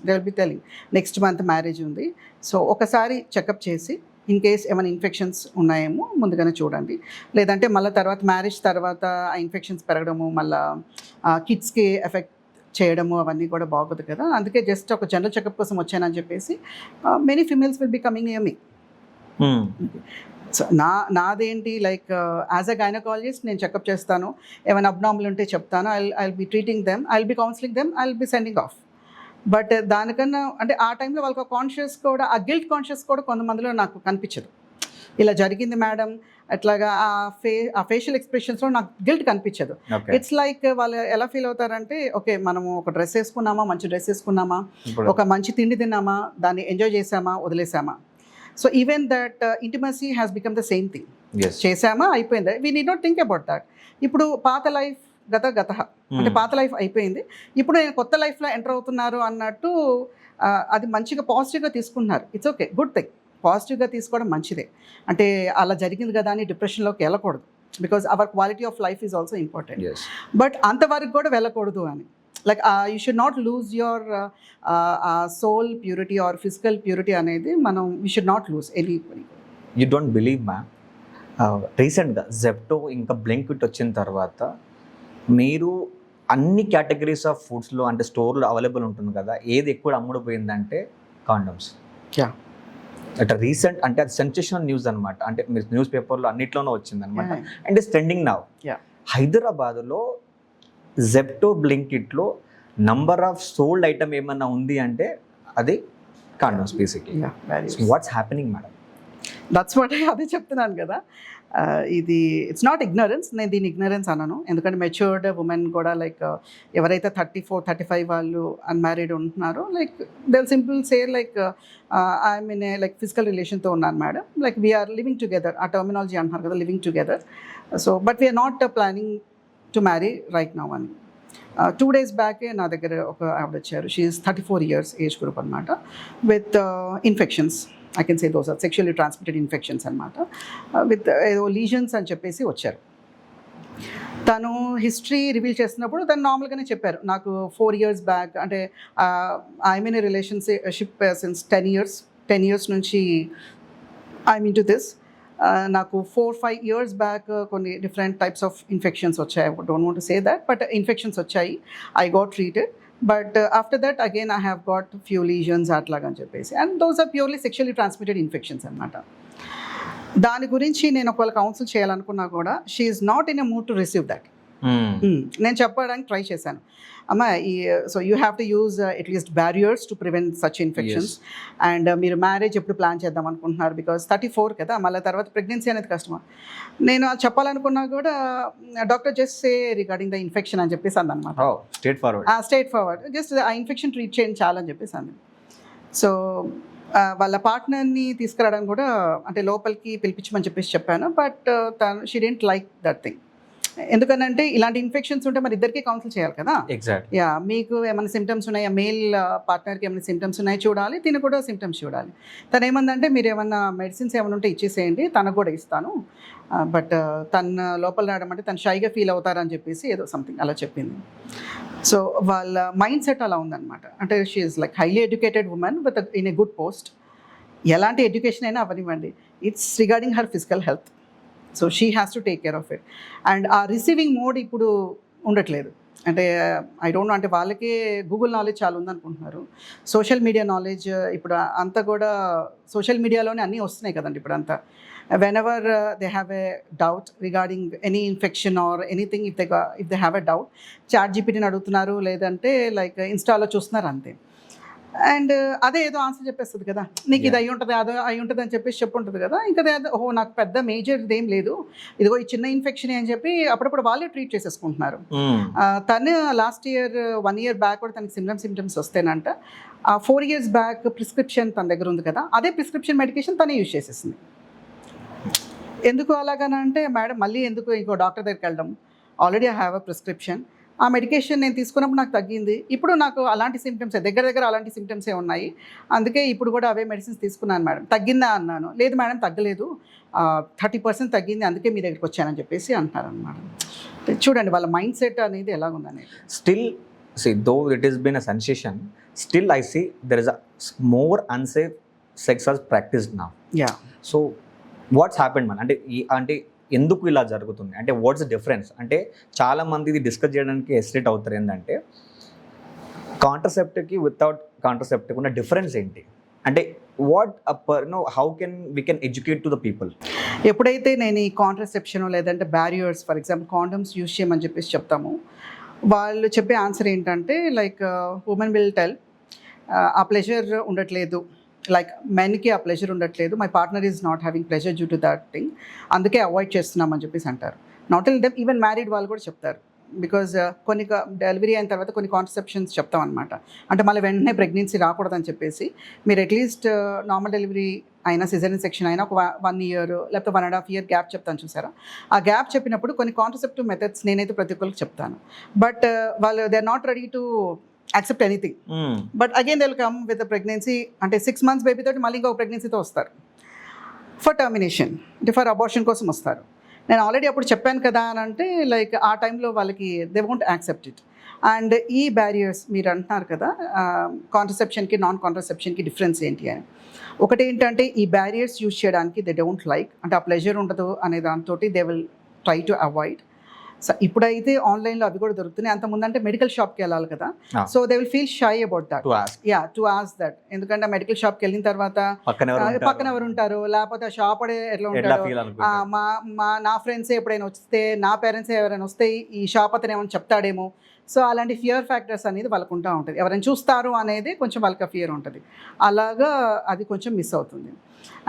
They will be telling next month marriage ఉంది. సో ఒకసారి చెకప్ చేసి ఇన్ కేస్ ఏమైనా ఇన్ఫెక్షన్స్ ఉన్నాయేమో ముందుగానే చూడండి. లేదంటే మళ్ళీ తర్వాత మ్యారేజ్ తర్వాత ఆ ఇన్ఫెక్షన్స్ పెరగడము, మళ్ళీ కిడ్స్కి ఎఫెక్ట్ చేయడము అవన్నీ కూడా బాగోదు కదా. అందుకే జస్ట్ ఒక జనరల్ చెకప్ కోసం వచ్చానని చెప్పేసి many females will be coming near me. So నాదేంటి లైక్ యాజ్ అ గైనకాలజిస్ట్ నేను చెకప్ చేస్తాను, ఏమైనా అబ్నార్మల్ ఉంటే చెప్తాను, I will be treating them, I will be counselling them, I will be sending off. But దానికన్నా అంటే ఆ టైంలో వాళ్ళకి కాన్షియస్ కూడా, ఆ గిల్ట్ కాన్షియస్ కూడా కొంతమందిలో నాకు కనిపించదు. ఇలా జరిగింది మేడం అట్లాగా ఆ ఫేషియల్ ఎక్స్ప్రెషన్స్లో నాకు గిల్ట్ కనిపించదు. ఇట్స్ లైక్ వాళ్ళు ఎలా ఫీల్ అవుతారంటే, ఓకే మనము ఒక డ్రెస్ వేసుకున్నామా, మంచి డ్రెస్ వేసుకున్నామా, ఒక మంచి తిండి తిన్నామా, దాన్ని ఎంజాయ్ చేసామా, వదిలేసామా. So even that intimacy has become the same thing. చేసామా అయిపోయింది, we need not think about that. ఇప్పుడు పాత లైఫ్ గత అంటే పాత లైఫ్ అయిపోయింది, ఇప్పుడు నేను కొత్త లైఫ్లో ఎంటర్ అవుతున్నారు అన్నట్టు అది మంచిగా పాజిటివ్గా తీసుకుంటున్నారు. It's okay, good thing. పాజిటివ్గా తీసుకోవడం మంచిదే. అంటే అలా జరిగింది కదా అని డిప్రెషన్లోకి వెళ్ళకూడదు, because our quality of life is also important. But అంతవరకు కూడా వెళ్ళకూడదు అని, like you should not lose your soul purity or physical purity అనేది మనం you should not lose any. You don't believe ma'am, రీసెంట్గా జెప్టో ఇంకా బ్లింకిట్ వచ్చిన తర్వాత మీరు అన్ని కేటగిరీస్ ఆఫ్ ఫుడ్స్లో అంటే స్టోర్లో అవైలబుల్ ఉంటుంది కదా, ఏది ఎక్కువ అమ్ముడుపోయిందంటే కాండమ్స్. అంటే రీసెంట్ అంటే అది సెన్సేషనల్ న్యూస్ అనమాట. అంటే మీరు న్యూస్ పేపర్లో అన్నిట్లోనూ వచ్చింది అనమాట. And it's trending now. హైదరాబాద్లో జెప్టో బ్లింకిట్లో నంబర్ ఆఫ్ సోల్డ్ ఐటమ్ ఏమన్నా ఉంది అంటే అది condoms basically. What's happening madam? That's what అదే చెప్తున్నాను కదా. ఇది ఇట్స్ నాట్ ఇగ్నరెన్స్, నేను దీని ఇగ్నరెన్స్ అనను. ఎందుకంటే మెచ్యూర్డ్ ఉమెన్ కూడా లైక్ ఎవరైతే 34-35 వాళ్ళు అన్మ్యారీడ్ ఉంటున్నారో, like they simple say like I mean like physical రిలేషన్తో ఉన్నాను madam, like we are living together, ఆ టర్మినాలజీ అంటున్నారు కదా, living together. So but we are not planning to marry right now అని. 2 days బ్యాకే నా దగ్గర ఒక ఆవిడ వచ్చారు. She is 34 years age group అనమాట, with infections. I can say those are sexually transmitted infections అనమాట, విత్ ఏదో లీజన్స్ అని చెప్పేసి వచ్చారు. తను హిస్టరీ రివీల్ చేస్తున్నప్పుడు తను నార్మల్గానే చెప్పారు, నాకు 4 years బ్యాక్ అంటే I mean relationship since 10 years నుంచి ఐ మీన్ టు దిస్. నాకు 4-5 years బ్యాక్ కొన్ని డిఫరెంట్ టైప్స్ ఆఫ్ ఇన్ఫెక్షన్స్ వచ్చాయి. I don't want to say that, but infections వచ్చాయి. I got treated. But after that again I have got few lesions అట్లాగని చెప్పేసి, and those are purely sexually transmitted infections అనమాట. దాని గురించి నేను ఒకవేళ counsel చేయాలనుకున్నా కూడా she is not in a mood to receive that. నేను చెప్పడానికి ట్రై చేశాను, అమ్మ so you have to use at least barriers to prevent such infections. And మీరు మ్యారేజ్ ఎప్పుడు ప్లాన్ చేద్దాం అనుకుంటున్నారు, బికాజ్ 34 కదా, మళ్ళీ తర్వాత ప్రెగ్నెన్సీ అనేది కష్టం. నేను అది చెప్పాలనుకున్నా కూడా doctor just say regarding the infection అని చెప్పేసి అందనమాట. స్ట్రైట్ ఫార్వర్డ్ జస్ట్ ఆ ఇన్ఫెక్షన్ ట్రీట్ చేయండి చాలా అని చెప్పేసి అంది. సో వాళ్ళ పార్ట్నర్ని తీసుకురావడానికి కూడా అంటే లోపలికి పిలిపించమని చెప్పేసి చెప్పాను. But she didn't like that thing. ఎందుకనంటే ఇలాంటి ఇన్ఫెక్షన్స్ ఉంటే మరి ఇద్దరికి కౌన్సిల్ చేయాలి కదా. యా, మీకు ఏమైనా సిమ్టమ్స్ ఉన్నాయా, మేల్ పార్ట్నర్కి ఏమైనా సిమ్టమ్స్ ఉన్నాయో చూడాలి, తిను కూడా సిమ్టమ్స్ చూడాలి. తను ఏమందంటే మీరు ఏమన్నా మెడిసిన్స్ ఏమైనా ఉంటే ఇచ్చేసేయండి, తనకు కూడా ఇస్తాను, బట్ తన లోపల రావడం అంటే తను షైగా ఫీల్ అవుతారని చెప్పేసి ఏదో సంథింగ్ అలా చెప్పింది. సో వాళ్ళ మైండ్ సెట్ అలా ఉందన్నమాట. అంటే she is like highly educated women with in a good post. ఎలాంటి ఎడ్యుకేషన్ అయినా అవనివ్వండి, it's regarding her physical health. So she has to take care of it. And ఆ రిసీవింగ్ మోడ్ ఇప్పుడు ఉండట్లేదు. అంటే ఐ డోంట్ నో, అంటే వాళ్ళకే Google knowledge చాలా ఉందనుకుంటున్నారు. సోషల్ మీడియా నాలెడ్జ్ ఇప్పుడు అంతా కూడా సోషల్ మీడియాలోనే అన్నీ వస్తున్నాయి కదండి ఇప్పుడు అంతా. Whenever they have a doubt regarding any infection or anything, if they have a doubt చాట్‌జీపీటీని అడుగుతున్నారు, లేదంటే లైక్ ఇన్స్టాలో చూస్తున్నారు అంతే. అండ్ అదే ఏదో ఆన్సర్ చెప్పేస్తుంది కదా, నీకు ఇది అయి ఉంటుంది అదో అయి ఉంటుంది అని చెప్పేసి చెప్పుంటుంది కదా. ఇంకా ఓహో నాకు పెద్ద మేజర్ ఇదేం లేదు, ఇదిగో ఈ చిన్న ఇన్ఫెక్షన్ అని చెప్పి అప్పుడప్పుడు వాళ్ళే ట్రీట్ చేసేసుకుంటున్నారు. తను లాస్ట్ ఇయర్ 1 year బ్యాక్ కూడా తనకి సిమ్టమ్స్ వస్తేనంట 4 years బ్యాక్ ప్రిస్క్రిప్షన్ తన దగ్గర ఉంది కదా, అదే ప్రిస్క్రిప్షన్ మెడికేషన్ తనే యూజ్ చేసేసింది. ఎందుకు అలాగనంటే, మేడం మళ్ళీ ఎందుకు ఇంకో డాక్టర్ దగ్గరికి వెళ్ళడం, already I have a prescription, ఆ మెడికేషన్ నేను తీసుకున్నప్పుడు నాకు తగ్గింది. ఇప్పుడు నాకు అలాంటి సిమ్టమ్సే దగ్గర అలాంటి సిమ్టమ్సే ఉన్నాయి. అందుకే ఇప్పుడు కూడా అవే మెడిసిన్స్ తీసుకున్నాను మేడం. తగ్గిందా అన్నాను. లేదు మేడం తగ్గలేదు. 30% తగ్గింది. అందుకే మీ దగ్గరికి వచ్చానని చెప్పేసి అంటున్నారనమాట. చూడండి వాళ్ళ మైండ్ సెట్ అనేది ఎలాగుందనేది. Still, see, though it has been a sensation, still I see there is a more unsafe sex was practiced now. Yeah. So what's happened మన అంటే ఎందుకు ఇలా జరుగుతుంది అంటే వాట్స్ డిఫరెన్స్ అంటే చాలా మంది ఇది డిస్కస్ చేయడానికి హెసిటేట్ అవుతారు. ఏంటంటే కాంట్రసెప్టివ్కి వితౌట్ కాంట్రసెప్టివ్ ఉన్న డిఫరెన్స్ ఏంటి అంటే what how can we can educate to the people. ఎప్పుడైతే నేను ఈ కాంట్రసెప్షన్ లేదంటే barriers for example condoms use చేయమని చెప్పేసి చెప్తాము, వాళ్ళు చెప్పే ఆన్సర్ ఏంటంటే లైక్ ఉమెన్ విల్ టెల్ ఆ ప్లెజర్ ఉండట్లేదు, లైక్ మెన్కి ఆ ప్లెజర్ ఉండట్లేదు, my partner is not having pleasure due to that thing, అందుకే అవాయిడ్ చేస్తున్నామని చెప్పేసి అంటారు. Not only them, even married వాళ్ళు కూడా చెప్తారు. బికాజ్ కొన్ని డెలివరీ అయిన తర్వాత కొన్ని కాన్సెప్షన్స్ చెప్తాం అనమాట. అంటే మళ్ళీ వెంటనే ప్రెగ్నెన్సీ రాకూడదని చెప్పేసి మీరు అట్లీస్ట్ నార్మల్ డెలివరీ అయినా సిజేరియన్ సెక్షన్ అయినా ఒక 1 year లేకపోతే 1.5 year గ్యాప్ చెప్తాను చూసారా. ఆ గ్యాప్ చెప్పినప్పుడు కొన్ని కాంట్రసెప్టివ్ మెథడ్స్ నేనైతే ప్రతి ఒక్కరికి చెప్తాను. బట్ వాళ్ళు they are not ready to accept anything. But again they will come with pregnancy, అంటే 6 months బేబీ తోటి మళ్ళీ ఇంకొక ప్రెగ్నెన్సీతో వస్తారు ఫర్ టర్మినేషన్, అంటే ఫర్ అబార్షన్ కోసం వస్తారు. నేను ఆల్రెడీ అప్పుడు చెప్పాను కదా అని అంటే లైక్ ఆ టైంలో వాళ్ళకి they won't accept it. And ఈ బ్యారియర్స్ మీరు అంటున్నారు కదా కాంట్రసెప్షన్కి నాన్ కాంట్రసెప్షన్కి డిఫరెన్స్ ఏంటి అని. ఒకటి ఏంటంటే ఈ బ్యారియర్స్ యూజ్ చేయడానికి దే డోంట్ లైక్, అంటే ఆ ప్లెజర్ ఉండదు అనే దాంతో they will try to avoid. So ఇప్పుడైతే ఆన్లైన్లో అవి కూడా దొరుకుతున్నాయి. అంతకుముందు అంటే మెడికల్ షాప్కి వెళ్ళాలి కదా, so they will feel shy about that. To ask that, ఎందుకంటే మెడికల్ షాప్కి వెళ్ళిన తర్వాత పక్కన ఎవరు ఉంటారు, లేకపోతే షాప్ అడే ఎట్లా ఉంటారు, నా ఫ్రెండ్సే ఎప్పుడైనా వస్తే, నా పేరెంట్సే ఎవరైనా వస్తే ఈ షాప్ అతను ఏమైనా చెప్తాడేమో. సో అలాంటి ఫియర్ ఫ్యాక్టర్స్ అనేది వాళ్ళకు ఉంటా ఉంటుంది. ఎవరైనా చూస్తారు అనేది కొంచెం వాళ్ళకి ఫియర్ ఉంటుంది. అలాగా అది కొంచెం మిస్ అవుతుంది.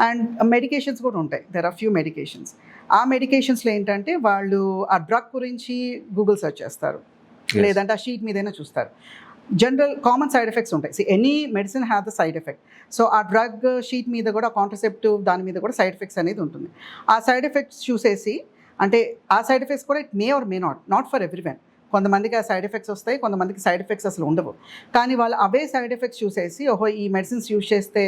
అండ్ మెడికేషన్స్ కూడా ఉంటాయి, దెర్ ఆర్ ఫ్యూ మెడికేషన్స్. ఆ మెడికేషన్స్లో ఏంటంటే వాళ్ళు ఆ డ్రగ్ గురించి గూగుల్ సెర్చ్ చేస్తారు, లేదంటే ఆ షీట్ మీదైనా చూస్తారు. జనరల్ కామన్ సైడ్ ఎఫెక్ట్స్ ఉంటాయి. Any medicine have the side effect. So ఆ డ్రగ్ షీట్ మీద కూడా కాంట్రసెప్టివ్ దాని మీద కూడా సైడ్ ఎఫెక్ట్స్ అనేది ఉంటుంది. ఆ సైడ్ ఎఫెక్ట్స్ చూసేసి, అంటే ఆ సైడ్ ఎఫెక్ట్స్ కూడా it may or may not for everyone. కొంతమందికి ఆ సైడ్ ఎఫెక్ట్స్ వస్తాయి, కొంతమందికి సైడ్ ఎఫెక్ట్స్ అసలు ఉండవు. కానీ వాళ్ళు అవే సైడ్ ఎఫెక్ట్స్ చూసేసి ఓహో ఈ మెడిసిన్స్ యూజ్ చేస్తే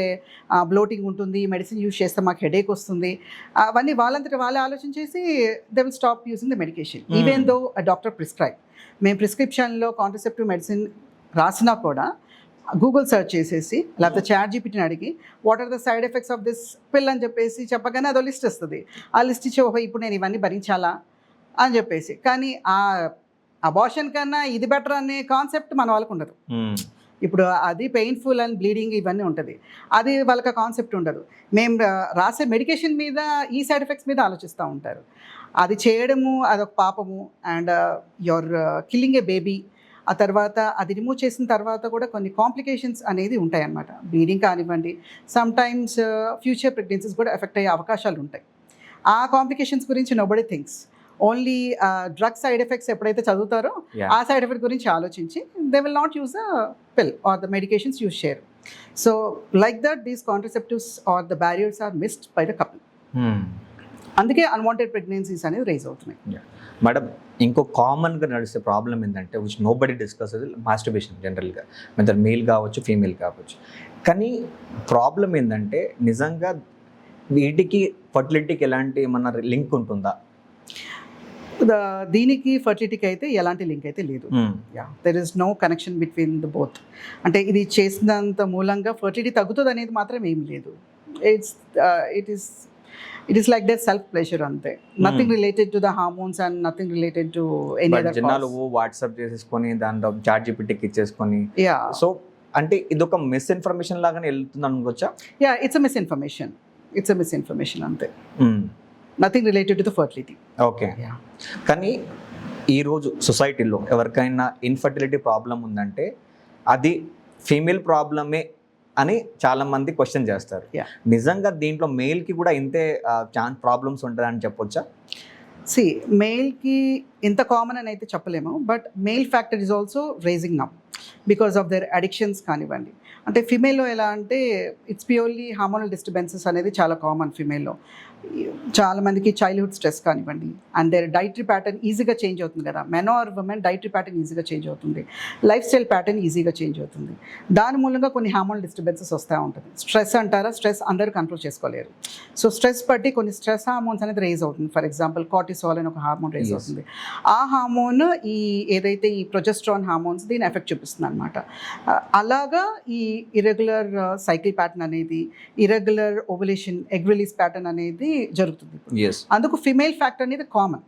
బ్లోటింగ్ ఉంటుంది, ఈ మెడిసిన్ యూజ్ చేస్తే మాకు హెడేక్ వస్తుంది, అవన్నీ వాళ్ళంతటి వాళ్ళే ఆలోచించేసి they will stop using the medication even though a doctor prescribe. మేము ప్రిస్క్రిప్షన్లో కాంట్రసెప్టివ్ మెడిసిన్ రాసినా కూడా గూగుల్ సెర్చ్ చేసేసి లేకపోతే చాట్ జీపీటీని అడిగి what are the side effects of this pill అని చెప్పేసి చెప్పగానే అదో లిస్ట్ వస్తుంది. ఆ లిస్ట్ ఇచ్చి ఓహో ఇప్పుడు నేను ఇవన్నీ భరించాలా అని చెప్పేసి. కానీ ఆ అబార్షన్ కన్నా ఇది బెటర్ అనే కాన్సెప్ట్ మన వాళ్ళకు ఉండదు. ఇప్పుడు అది పెయిన్ఫుల్ అండ్ బ్లీడింగ్ ఇవన్నీ ఉంటుంది, అది వాళ్ళకి కాన్సెప్ట్ ఉండదు. మేము రాసే మెడికేషన్ మీద ఈ సైడ్ ఎఫెక్ట్స్ మీద ఆలోచిస్తూ ఉంటారు. అది చేయడము అదొక పాపము. And your killing A baby. ఆ తర్వాత అది రిమూవ్ చేసిన తర్వాత కూడా కొన్ని కాంప్లికేషన్స్ అనేది ఉంటాయన్నమాట. బ్లీడింగ్ కానివ్వండి, సమ్ టైమ్స్ ఫ్యూచర్ ప్రెగ్నెన్సీస్ కూడా ఎఫెక్ట్ అయ్యే అవకాశాలు ఉంటాయి. ఆ కాంప్లికేషన్స్ గురించి nobody thinks. Only drug side effects ఎప్పుడైతే చదువుతారో ఆ సైడ్ ఎఫెక్ట్ గురించి ఆలోచించి they will not use the pill or the medications use చేయరు. So like that these contraceptives or the barriers are missed by the couple. అందుకే unwanted pregnancies అనేది rise అవుతున్నాయి. Madam, ఇంకో కామన్గా నడిచే ప్రాబ్లం ఏంటంటే which nobody discuss masturbation. జనరల్గా మెదర్ male కావచ్చు, ఫీమేల్ కావచ్చు. కానీ ప్రాబ్లం ఏంటంటే నిజంగా వీటికి ఫర్టిలిటీకి ఎలాంటి ఏమన్నా లింక్ ఉంటుందా? దీనికి ఫర్టిలిటీకి అయితే ఎలాంటి లింక్ అయితే లేదు. There is no connection between the both. అంటే ఇది చేసినంత మూలంగా ఫర్టిలిటీ తగ్గుతుంది అనేది మాత్రం ఏం లేదు. It is like that self pleasure అంతే. Nothing related to the hormones and nothing related to any other. జనాలు వాట్సాప్ చేసేసుకొని దాంట్లో చాట్ జీపీటీకి ఇచ్చేసుకొని, సో అంటే ఇదొక మిస్ఇన్ఫర్మేషన్ లాగానే వెళ్తుంది అనుకోవచ్చా? ఇట్స్ ఎ మిస్ఇన్ఫర్మేషన్ అంతే. Nothing related to the fertility. Okay. కానీ ఈరోజు సొసైటీలో ఎవరికైనా ఇన్ఫర్టిలిటీ ప్రాబ్లం ఉందంటే అది ఫీమేల్ ప్రాబ్లమే అని చాలామంది క్వశ్చన్ చేస్తారు. నిజంగా దీంట్లో మేల్కి కూడా ఇంతే ప్రాబ్లమ్స్ ఉంటుందని చెప్పొచ్చా? మేల్కి ఇంత కామన్ అని అయితే చెప్పలేము, but male factor is also raising now because of their addictions కానివ్వండి. అంటే ఫిమేల్లో ఎలా అంటే ఇట్స్ ప్యూర్లీ హార్మోనల్ డిస్టర్బెన్సెస్ అనేది చాలా కామన్ ఫిమేల్లో. చాలా మందికి చైల్డ్హుడ్ స్ట్రెస్ కానివ్వండి, అండ్ దేర్ డైటరీ ప్యాటర్న్ ఈజీగా చేంజ్ అవుతుంది కదా, men or women dietary pattern ఈజీగా చేంజ్ అవుతుంది, లైఫ్ స్టైల్ ప్యాటర్న్ ఈజీగా చేంజ్ అవుతుంది. దాని మూలంగా కొన్ని హార్మోనల్ డిస్టర్బెన్సెస్ వస్తూ ఉంటుంది. స్ట్రెస్ అంటారా, స్ట్రెస్ అందరూ కంట్రోల్ చేసుకోలేరు. సో స్ట్రెస్ బట్టి కొన్ని స్ట్రెస్ హార్మోన్స్ అనేది రేజ్ అవుతుంది. ఫర్ ఎగ్జాంపుల్ కార్టిసాల్ అని ఒక హార్మోన్ రేజ్ అవుతుంది. ఆ హార్మోన్ ఏదైతే ఈ ప్రొజెస్ట్రాన్ హార్మోన్స్ దీన్ని ఎఫెక్ట్ చూపిస్తుంది అనమాట. అలాగా ఈ ఇర్రెగ్యులర్ సైకిల్ ప్యాటర్న్ అనేది, irregular ovulation, egg release pattern అనేది జరుగుతుంది. అందుకు ఫిమేల్ ఫ్యాక్టర్ అనేది కామన్,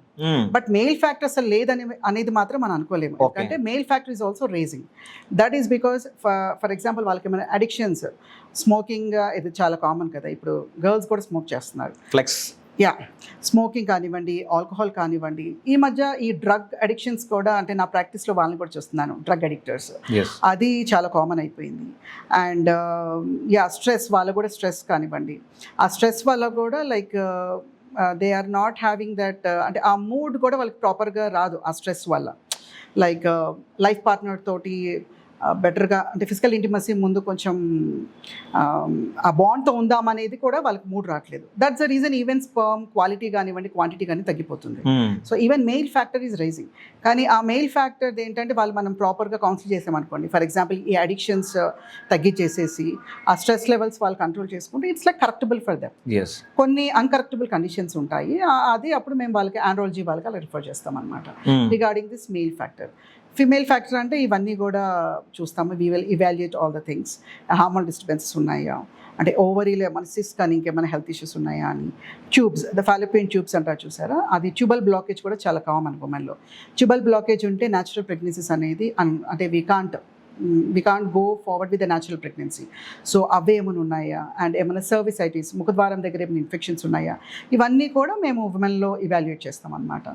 బట్ మేల్ ఫ్యాక్టర్ అసలు లేదని అనేది మాత్రం మనం అనుకోలేము. ఎందుకంటే male factor is also raising. That is because for example వాళ్ళకి ఏమైనా అడిక్షన్స్, స్మోకింగ్ ఇది చాలా కామన్ కదా, ఇప్పుడు గర్ల్స్ కూడా స్మోక్ చేస్తున్నారు. ఫ్లెక్స్ స్మోకింగ్ కానివ్వండి, ఆల్కహాల్ కానివ్వండి, ఈ మధ్య ఈ డ్రగ్ అడిక్షన్స్ కూడా, అంటే నా ప్రాక్టీస్లో వాళ్ళని కూడా చూస్తున్నాను, డ్రగ్ అడిక్టర్స్, అది చాలా కామన్ అయిపోయింది. అండ్ స్ట్రెస్, వాళ్ళకు కూడా స్ట్రెస్ కానివ్వండి, ఆ స్ట్రెస్ వల్ల కూడా like they are not having that, అంటే ఆ మూడ్ కూడా వాళ్ళకి ప్రాపర్గా రాదు ఆ స్ట్రెస్ వల్ల. లైక్ లైఫ్ పార్ట్నర్ తోటి బెటర్గా, అంటే ఫిజికల్ ఇంటిమసీ ముందు కొంచెం ఆ బాండ్తో ఉందామనేది కూడా వాళ్ళకి మూడ్ రావట్లేదు. That's the reason even sperm quality కానివ్వండి, క్వాంటిటీ కానీ తగ్గిపోతుంది. So even male factor is rising. కానీ ఆ మెయిల్ ఫ్యాక్టర్ ఏంటంటే వాళ్ళు మనం ప్రాపర్గా కౌన్సిల్ చేసామనుకోండి, ఫర్ ఎగ్జాంపుల్ ఈ అడిక్షన్స్ తగ్గించేసేసి ఆ స్ట్రెస్ లెవెల్స్ వాళ్ళు కంట్రోల్ చేసుకుంటే it's like correctable for them. కొన్ని అన్కరెక్టబుల్ కండిషన్స్ ఉంటాయి, అది అప్పుడు మేము వాళ్ళకి ఆండ్రాలజీ వాళ్ళకి అలా రిఫర్ చేస్తాం అనమాట regarding this mail factor. Female factor అంటే ఇవన్నీ కూడా చూస్తాము. We will evaluate all the things. Hormonal disturbances ఉన్నాయా, అంటే ఓవరీలో మన సిస్ కానీ ఇంకేమైనా హెల్త్ ఇష్యూస్ ఉన్నాయా అని. ట్యూబ్స్, ద ఫాలోపియన్ ట్యూబ్స్ అంటారు చూసారా, అది ట్యూబల్ బ్లాకేజ్ కూడా చాలా కామన్ ఉమెన్లో. ట్యూబల్ బ్లాకేజ్ ఉంటే న్యాచురల్ ప్రెగ్నెన్సీస్ అనేది అంటే we can't go forward with the natural pregnancy. So అవే ఏమైనా ఉన్నాయా, అండ్ ఏమైనా సర్విసైటిస్, ముఖద్వారం దగ్గర ఏమైనా ఇన్ఫెక్షన్స్ ఉన్నాయా, ఇవన్నీ కూడా మేము ఉమెన్లో ఇవాల్యుయేట్ చేస్తాం అన్నమాట.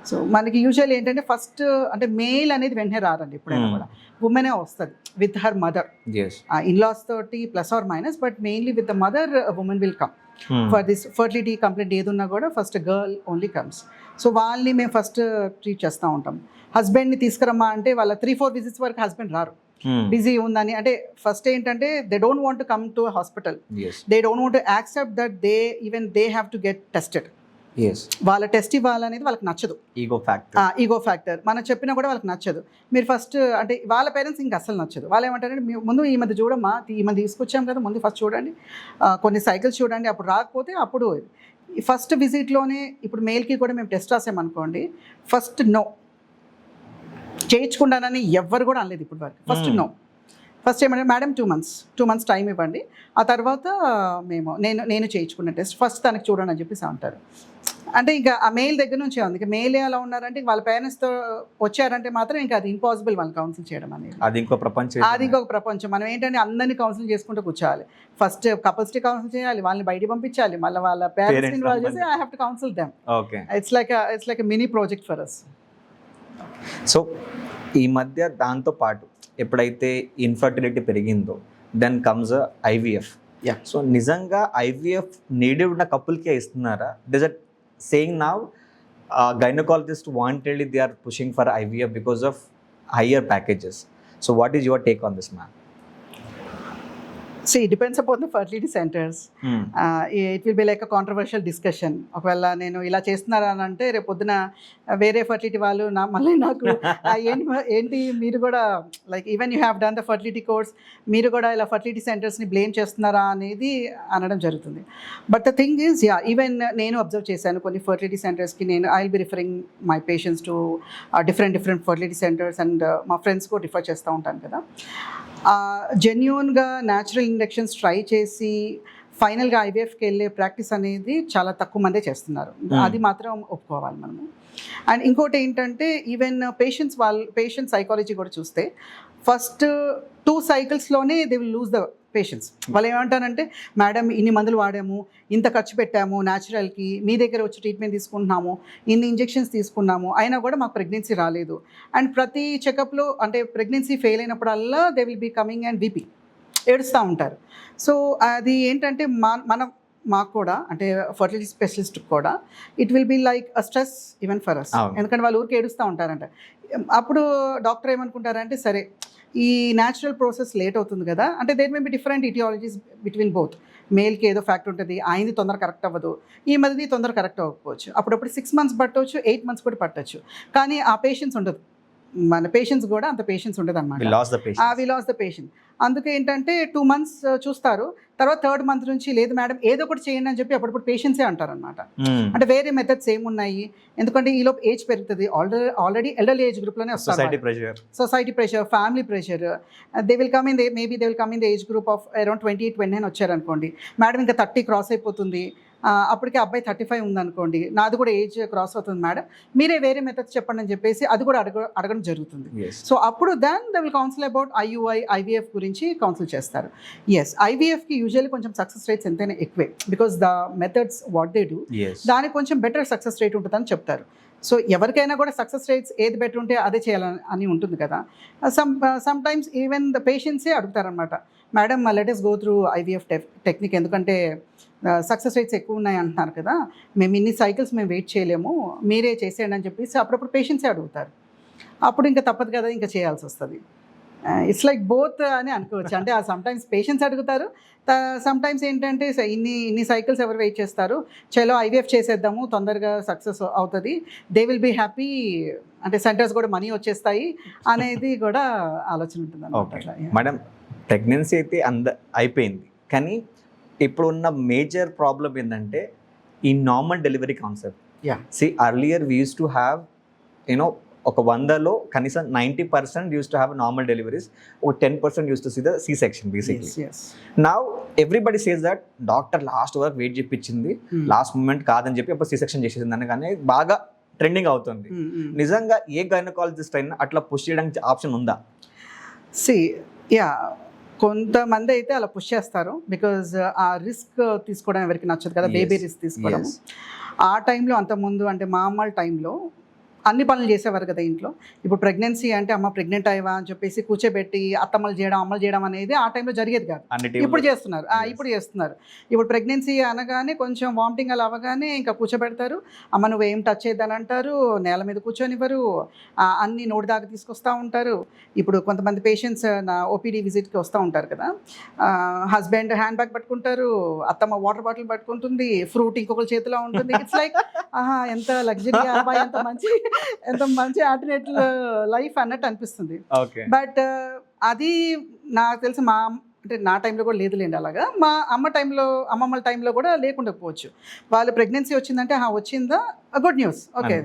సో మనకి యూజువల్ ఏంటంటే ఫస్ట్ అంటే మేల్ అనేది వెంటనే రారండి ఎప్పుడైనా కూడా, ఉమెనే వస్తుంది విత్ హర్ మదర్, ఇన్లాస్ తోటి plus or minus, but mainly with the mother women will come for this fertility complaint ఏదున్నా కూడా first girl only comes. So వాళ్ళని మేము ఫస్ట్ ట్రీట్ చేస్తూ ఉంటాం. హస్బెండ్ని తీసుకురమ్మా అంటే వాళ్ళ 3-4 విజిట్స్ వరకు హస్బెండ్ రారు, బిజీ ఉందని. అంటే ఫస్ట్ ఏంటంటే they don't want to come to hospital, they don't want to accept that they have to get tested. వాళ్ళ టెస్ట్ ఇవ్వాలనేది వాళ్ళకి నచ్చదు, ఈగో ఫ్యాక్టర్. మనం చెప్పినా కూడా వాళ్ళకి నచ్చదు. మీరు ఫస్ట్ అంటే వాళ్ళ పేరెంట్స్ ఇంకా అసలు నచ్చదు. వాళ్ళు ఏమంటారంటే ముందు ఈ మధ్య చూడమ్మా, ఈ మధ్య తీసుకొచ్చాం కదా, ముందు ఫస్ట్ చూడండి, కొన్ని సైకిల్స్ చూడండి, అప్పుడు రాకపోతే అప్పుడు ఫస్ట్ విజిట్లోనే. ఇప్పుడు మేల్కి కూడా మేము టెస్ట్ రాసామనుకోండి, ఫస్ట్ నో చేయించుకుంటానని ఎవ్వరు కూడా అనలేదు ఇప్పుడు వరకు. ఫస్ట్ నో, ఫస్ట్ ఏమంటే మేడం 2 months టైం ఇవ్వండి, ఆ తర్వాత నేను చేయించుకున్న టెస్ట్ ఫస్ట్ తనకి చూడండి అని చెప్పేసి అంటారు. అంటే ఇంకా ఆ మెయిల్ దగ్గర నుంచే ఉంది. ఇంకా మెయిల్ ఎలా ఉన్నారంటే వాళ్ళ పేరెంట్స్తో వచ్చారంటే మాత్రం ఇంకా అది ఇంపాసిబుల్ వాళ్ళని కౌన్సిల్ చేయడం అనేది. అది ఇంకొక ప్రపంచం. మనం ఏంటంటే అందరినీ కౌన్సిల్ చేసుకుంటూ కూర్చోవాలి. ఫస్ట్ కపుల్స్ని కౌన్సిల్ చేయాలి, వాళ్ళని బయటికి పంపించాలి, మళ్ళీ వాళ్ళ పేరెంట్స్ని ఇన్వాల్వ్ చేసి I have to counsel them. It's like a mini project for us. So ఈ మధ్య దాంతో పాటు ఎప్పుడైతే ఇన్ఫర్టిలిటీ పెరిగిందో దెన్ కమ్స్ IVF. సో నిజంగా IVF నీడెడ్ ఉన్న కపుల్కే ఇస్తున్నారా? This at saying now gynaecologist wantedly they are pushing for IVF because of higher packages. So what is your take on this ma'am? See, it depends upon the fertility centers. It will be like a controversial discussion. ఒకవేళ నేను ఇలా చేస్తున్నారా అని అంటే రేపు పొద్దున వేరే fertility వాళ్ళు మళ్ళీ నాకు ఏంటి మీరు కూడా like even you have done the fertility course, మీరు కూడా ఇలా ఫర్టిలిటీ సెంటర్స్ని బ్లేమ్ చేస్తున్నారా అనేది అనడం జరుగుతుంది. But the thing is even నేను అబ్జర్వ్ చేశాను కొన్ని ఫర్టిలిటీ సెంటర్స్కి. I will be referring my patients to different fertility centres, and మా ఫ్రెండ్స్ కూడా రిఫర్ చేస్తూ ఉంటాను కదా. జెన్యూన్గా న్యాచురల్ ఇంజెక్షన్స్ ట్రై చేసి ఫైనల్గా IVFకి వెళ్ళే ప్రాక్టీస్ అనేది చాలా తక్కువ మందే చేస్తున్నారు. అది మాత్రం ఒప్పుకోవాలి మనము. అండ్ ఇంకోటి ఏంటంటే ఈవెన్ పేషెంట్ సైకాలజీ కూడా చూస్తే ఫస్ట్ 2 cyclesలోనే they will lose the patients. వాళ్ళు ఏమంటారంటే మేడం ఇన్ని మందులు వాడాము, ఇంత ఖర్చు పెట్టాము న్యాచురల్కి, మీ దగ్గర వచ్చి ట్రీట్మెంట్ తీసుకుంటున్నాము, ఇన్ని ఇంజెక్షన్స్ తీసుకున్నాము, అయినా కూడా మాకు ప్రెగ్నెన్సీ రాలేదు. అండ్ ప్రతి చెకప్లో అంటే ప్రెగ్నెన్సీ ఫెయిల్ అయినప్పుడల్లా they will be coming and వీపీ ఏడుస్తూ ఉంటారు. సో అది ఏంటంటే మాకు కూడా అంటే ఫర్టిలిటీ స్పెషలిస్ట్ కూడా it will be like a stress even for us. ఎందుకంటే వాళ్ళు ఊరికి ఏడుస్తూ ఉంటారంట. అప్పుడు డాక్టర్ ఏమనుకుంటారంటే సరే ఈ న్యాచురల్ ప్రాసెస్ లేట్ అవుతుంది కదా, అంటే there may be different aetiologies between both. మేల్కి ఏదో ఫ్యాక్ట్ ఉంటుంది, ఆయనది తొందర కరెక్ట్ అవ్వదు, ఈ మధ్యది తొందర కరెక్ట్ అవ్వకపోవచ్చు, అప్పుడప్పుడు 6 months పట్టవచ్చు, 8 months కూడా పట్టవచ్చు, కానీ ఆ పేషెన్స్ ఉండదు, మన పేషెన్స్ కూడా అంత పేషెన్స్ ఉండదు అనమాట. వి లాస్ ద పేషెంట్. అందుకే ఏంటంటే 2 months చూస్తారు, తర్వాత 3rd month నుంచి లేదు మేడం ఏదో ఒకటి చేయండి అని చెప్పి అప్పుడప్పుడు పేషెన్సే అంటారనమాట. అంటే వేరే మెథడ్స్ ఏమున్నాయి, ఎందుకంటే ఈలోపు ఏజ్ పెరుగుతుంది, ఆల్రెడీ ఎల్డర్లీ ఏజ్ గ్రూప్లోనే వస్తారు, society pressure, family pressure, they will come in the age group of around 28-29 వచ్చారనుకోండి, మేడం ఇంకా 30 క్రాస్ అయిపోతుంది, అప్పటికే అబ్బాయి 35 ఉందనుకోండి, నాది కూడా ఏజ్ క్రాస్ అవుతుంది మేడం, మీరే వేరే మెథడ్స్ చెప్పండి అని చెప్పేసి అది కూడా అడగడం జరుగుతుంది. సో అప్పుడు then they will counsel about IUI, IVF గురించి కౌన్సిల్ చేస్తారు. ఎస్, IVFకి యూజువల్లీ కొంచెం సక్సెస్ రేట్స్ ఎంతైనా ఎక్కువే, because the methods what they do దానికి కొంచెం బెటర్ సక్సెస్ రేట్ ఉంటుందని చెప్తారు. సో ఎవరికైనా కూడా సక్సెస్ రేట్స్ ఏది బెటర్ ఉంటే అదే చేయాలని ఉంటుంది కదా. సమ్ టైమ్స్ ఈవెన్ ద పేషెంట్సే అడుగుతారనమాట, madam let us go through IVF technique, ఎందుకంటే సక్సెస్ రేట్స్ ఎక్కువ ఉన్నాయి అంటున్నారు కదా, మేము ఇన్ని సైకిల్స్ మేము వెయిట్ చేయలేము, మీరే చేసేయండి అని చెప్పేసి అప్పుడప్పుడు పేషెంట్సే అడుగుతారు. అప్పుడు ఇంకా తప్పదు కదా, ఇంకా చేయాల్సి వస్తుంది. ఇట్స్ లైక్ బోత్ అని అనుకోవచ్చు. అంటే ఆ సమ్టైమ్స్ పేషెంట్స్ అడుగుతారు, సమ్టైమ్స్ ఏంటంటే ఇన్ని సైకిల్స్ ఎవరు వెయిట్ చేస్తారు, చలో IVF చేసేద్దాము తొందరగా సక్సెస్ అవుతుంది, దే విల్ బీ హ్యాపీ, అంటే సెంటర్స్ కూడా మనీ వచ్చేస్తాయి అనేది కూడా ఆలోచన ఉంటుంది అన్నమాట. మేడం ప్రెగ్నెన్సీ అయితే అయిపోయింది, కానీ ఇప్పుడున్న మేజర్ ప్రాబ్లం ఏంటంటే ఈ normal delivery concept. Earlier we use to have ఒక 100లో కనీసం 90% use to have normal deliveries, ఒక 10% use to see the C-section basically. Now everybody says that doctor last వరకు వెయిట్ చేయించింది, లాస్ట్ మూమెంట్ కాదని చెప్పి అప్పుడు C-section చేసేసింది అనగానే బాగా ట్రెండింగ్ అవుతుంది. నిజంగా ఏ గైనకాలజిస్ట్ అయినా అట్లా పుష్ చేయడానికి ఆప్షన్ ఉందా? కొంతమంది అయితే అలా పుష్ చేస్తారు, బికాజ్ ఆ రిస్క్ తీసుకోవడం ఎవరికి నచ్చదు కదా, బేబీ రిస్క్ తీసుకోవడం. ఆ టైంలో అంతకుముందు అంటే మా అమ్మ టైంలో అన్ని పనులు చేసేవారు కదా ఇంట్లో. ఇప్పుడు ప్రెగ్నెన్సీ అంటే అమ్మ ప్రెగ్నెంట్ అయ్యవా అని చెప్పేసి కూర్చోబెట్టి అత్తమ్మలు చేయడం, అమ్మలు చేయడం అనేది ఆ టైంలో జరిగేది కాదు. ఇప్పుడు చేస్తున్నారు. ఇప్పుడు ప్రెగ్నెన్సీ అనగానే కొంచెం వామిటింగ్ అలా అవ్వగానే ఇంకా కూర్చోబెడతారు, అమ్మ నువ్వు ఏం టచ్ చేద్దని అంటారు, నేల మీద కూర్చొనివ్వరు, అన్ని నోటి దాకా తీసుకొస్తూ ఉంటారు. ఇప్పుడు కొంతమంది పేషెంట్స్ నా OPD విజిట్కి వస్తూ ఉంటారు కదా, హస్బెండ్ హ్యాండ్ బ్యాగ్ పట్టుకుంటారు, అత్తమ్మ వాటర్ బాటిల్ పట్టుకుంటుంది, ఫ్రూట్ ఇంకొకరి చేతిలో ఉంటుంది. ఇట్స్ లైక్ ఎంత లగ్జరీ అబ్బాయి, ఎంత మంచి ఆల్టర్నేట్ లైఫ్ అన్నట్టు అనిపిస్తుంది. బట్ అది నాకు తెలిసి అంటే నా టైంలో కూడా లేదులేండి అలాగా, మా అమ్మమ్మల టైంలో కూడా లేకుండకపోవచ్చు. వాళ్ళు ప్రెగ్నెన్సీ వచ్చిందంటే వచ్చిందా గుడ్ న్యూస్, ఓకే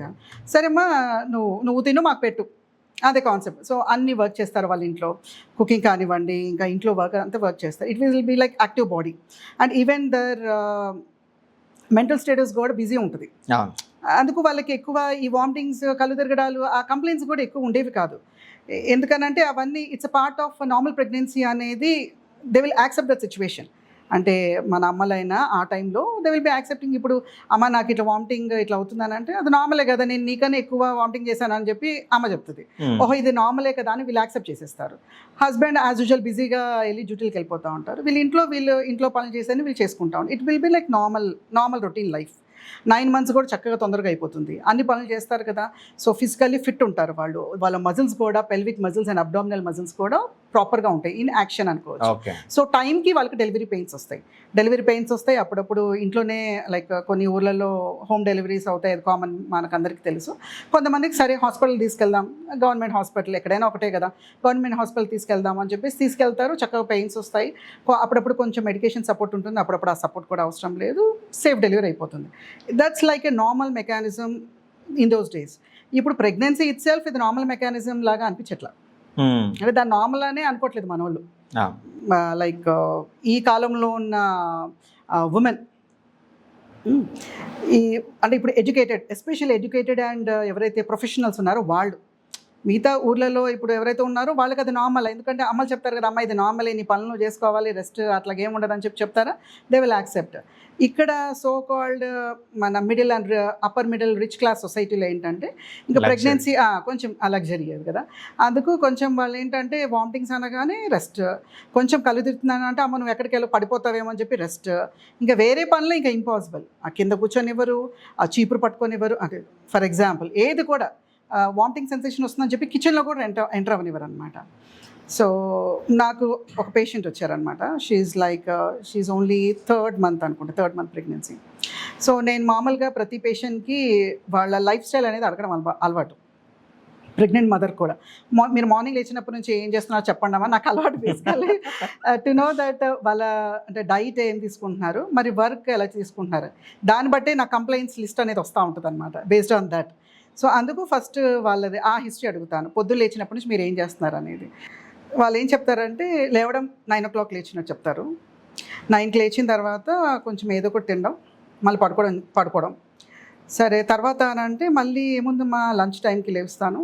సరేమ్మా నువ్వు తిను మాకు పెట్టు, అదే కాన్సెప్ట్. సో అన్ని వర్క్ చేస్తారు వాళ్ళ ఇంట్లో, కుకింగ్ కానివ్వండి, ఇంకా ఇంట్లో వర్క్ అంతా వర్క్ చేస్తారు. It will be like active body, and even their mental status కూడా బిజీ ఉంటుంది. అందుకు వాళ్ళకి ఎక్కువ ఈ వామిటింగ్స్, కళ్ళు తిరగడాలు, ఆ కంప్లైంట్స్ కూడా ఎక్కువ ఉండేవి కాదు. ఎందుకనంటే అవన్నీ it's a part of normal pregnancy అనేది, they will accept that situation. అంటే మన అమ్మలైనా ఆ టైంలో దే విల్ బి యాక్సెప్టింగ్. ఇప్పుడు అమ్మ నాకు ఇట్లా వామిటింగ్ ఇట్లా అవుతుందని అంటే అది నార్మలే కదా, నేను నీకన్నా ఎక్కువ వామిటింగ్ చేశాను అని చెప్పి అమ్మ చెప్తుంది. ఓహో ఇది నార్మలే కదా అని వీళ్ళు యాక్సెప్ట్ చేసేస్తారు. హస్బెండ్ యాజ్ యూజువల్ బిజీగా వెళ్ళి డ్యూటీలకు వెళ్ళిపోతూ ఉంటారు, వీళ్ళు ఇంట్లో పనులు చేసేది వీళ్ళు చేసుకుంటా ఉంటారు. It will be like normal routine life. 9 months కూడా చక్కగా తొందరగా అయిపోతుంది, అన్ని పనులు చేస్తారు కదా. సో ఫిజికల్లీ ఫిట్ ఉంటారు వాళ్ళ మజిల్స్ కూడా, pelvic muscles and abdominal muscles కూడా ప్రాపర్గా ఉంటాయి, ఇన్ యాక్షన్ అనుకోవచ్చు. సో టైంకి వాళ్ళకి డెలివరీ పెయిన్స్ వస్తాయి. అప్పుడప్పుడు ఇంట్లోనే లైక్ కొన్ని ఊర్లలో హోమ్ డెలివరీస్ అవుతాయి, అది కామన్ మనకందరికీ తెలుసు. కొంతమందికి సరే హాస్పిటల్ తీసుకెళ్దాం, గవర్నమెంట్ హాస్పిటల్ ఎక్కడైనా ఒకటే కదా, గవర్నమెంట్ హాస్పిటల్ తీసుకెళ్దాం అని చెప్పేసి తీసుకెళ్తారు, చక్కగా పెయిన్స్ వస్తాయి. అప్పుడప్పుడు కొంచెం మెడికేషన్ సపోర్ట్ ఉంటుంది, అప్పుడప్పుడు ఆ సపోర్ట్ కూడా అవసరం లేదు, సేఫ్ డెలివరీ అయిపోతుంది. That's like a normal mechanism in those days. ఇప్పుడు ప్రెగ్నెన్సీ ఇట్ సెల్ఫ్ ఇది నార్మల్ మెకానిజం లాగా అనిపించట్లా, అంటే దాన్ని నార్మల్ అనే అనుకోవట్లేదు మన వాళ్ళు. లైక్ ఈ కాలంలో ఉన్న ఉమెన్ అంటే ఇప్పుడు ఎస్పెషల్లీ ఎడ్యుకేటెడ్ అండ్ ఎవరైతే ప్రొఫెషనల్స్ ఉన్నారో వాళ్ళు, మిగతా ఊర్లలో ఇప్పుడు ఎవరైతే ఉన్నారో వాళ్ళకి అది నార్మల్. ఎందుకంటే అమ్మలు చెప్తారు కదా, అమ్మ ఇది నార్మలే, నీ పనులు చేసుకోవాలి, రెస్ట్ అట్లాగేం ఉండదు అని చెప్తారా, దే విల్ యాక్సెప్ట్. ఇక్కడ సో కాల్డ్ మన middle and upper middle rich class సొసైటీలో ఏంటంటే ఇంకా ప్రెగ్నెన్సీ కొంచెం లగ్జరీ అది కదా, అందుకు కొంచెం వాళ్ళు ఏంటంటే వామిటింగ్స్ అనగానే రెస్ట్, కొంచెం కళ్ళు తిరుగుతున్నాను అంటే అమ్మ నువ్వు ఎక్కడికి వెళ్ళి పడిపోతావేమో అని చెప్పి రెస్ట్, ఇంకా వేరే పనులు ఇంకా ఇంపాసిబుల్. ఆ కింద కూర్చొనివ్వరు, ఆ చీపురు పట్టుకొనివ్వరు. అంటే ఫర్ ఎగ్జాంపుల్ ఏది కూడా వామిటింగ్ సెన్సేషన్ వస్తుందని చెప్పి కిచెన్లో కూడా ఎంటర్ అవ్వనివ్వరు అనమాట. సో నాకు ఒక పేషెంట్ వచ్చారనమాట. She's only third month pregnancy. So నేను మామూలుగా ప్రతి పేషెంట్కి వాళ్ళ లైఫ్ స్టైల్ అనేది అడగడం అలవాటు. ప్రెగ్నెంట్ మదర్ కూడా మీరు మార్నింగ్ లేచినప్పటి నుంచి ఏం చేస్తున్నారో చెప్పండి అమ్మా, నాకు అలవాటు బేసికల్లీ టు నో దట్ వాళ్ళ అంటే డైట్ ఏం తీసుకుంటున్నారు, మరి వర్క్ ఎలా తీసుకుంటున్నారు, దాన్ని బట్టే నా కంప్లైంట్స్ లిస్ట్ అనేది వస్తూ ఉంటుంది అనమాట, బేస్డ్ ఆన్ దట్. సో అందుకు ఫస్ట్ వాళ్ళది ఆ హిస్టరీ అడుగుతాను, పొద్దున్న లేచినప్పటి నుంచి మీరు ఏం చేస్తున్నారు అనేది. వాళ్ళు ఏం చెప్తారంటే లేవడం 9 o'clock లేచినట్టు చెప్తారు. 9కి లేచిన తర్వాత కొంచెం ఏదో ఒకటి తినడం, మళ్ళీ పడుకోవడం. సరే తర్వాత అని అంటే మళ్ళీ ఏముంది మా లంచ్ టైంకి లేస్తాను,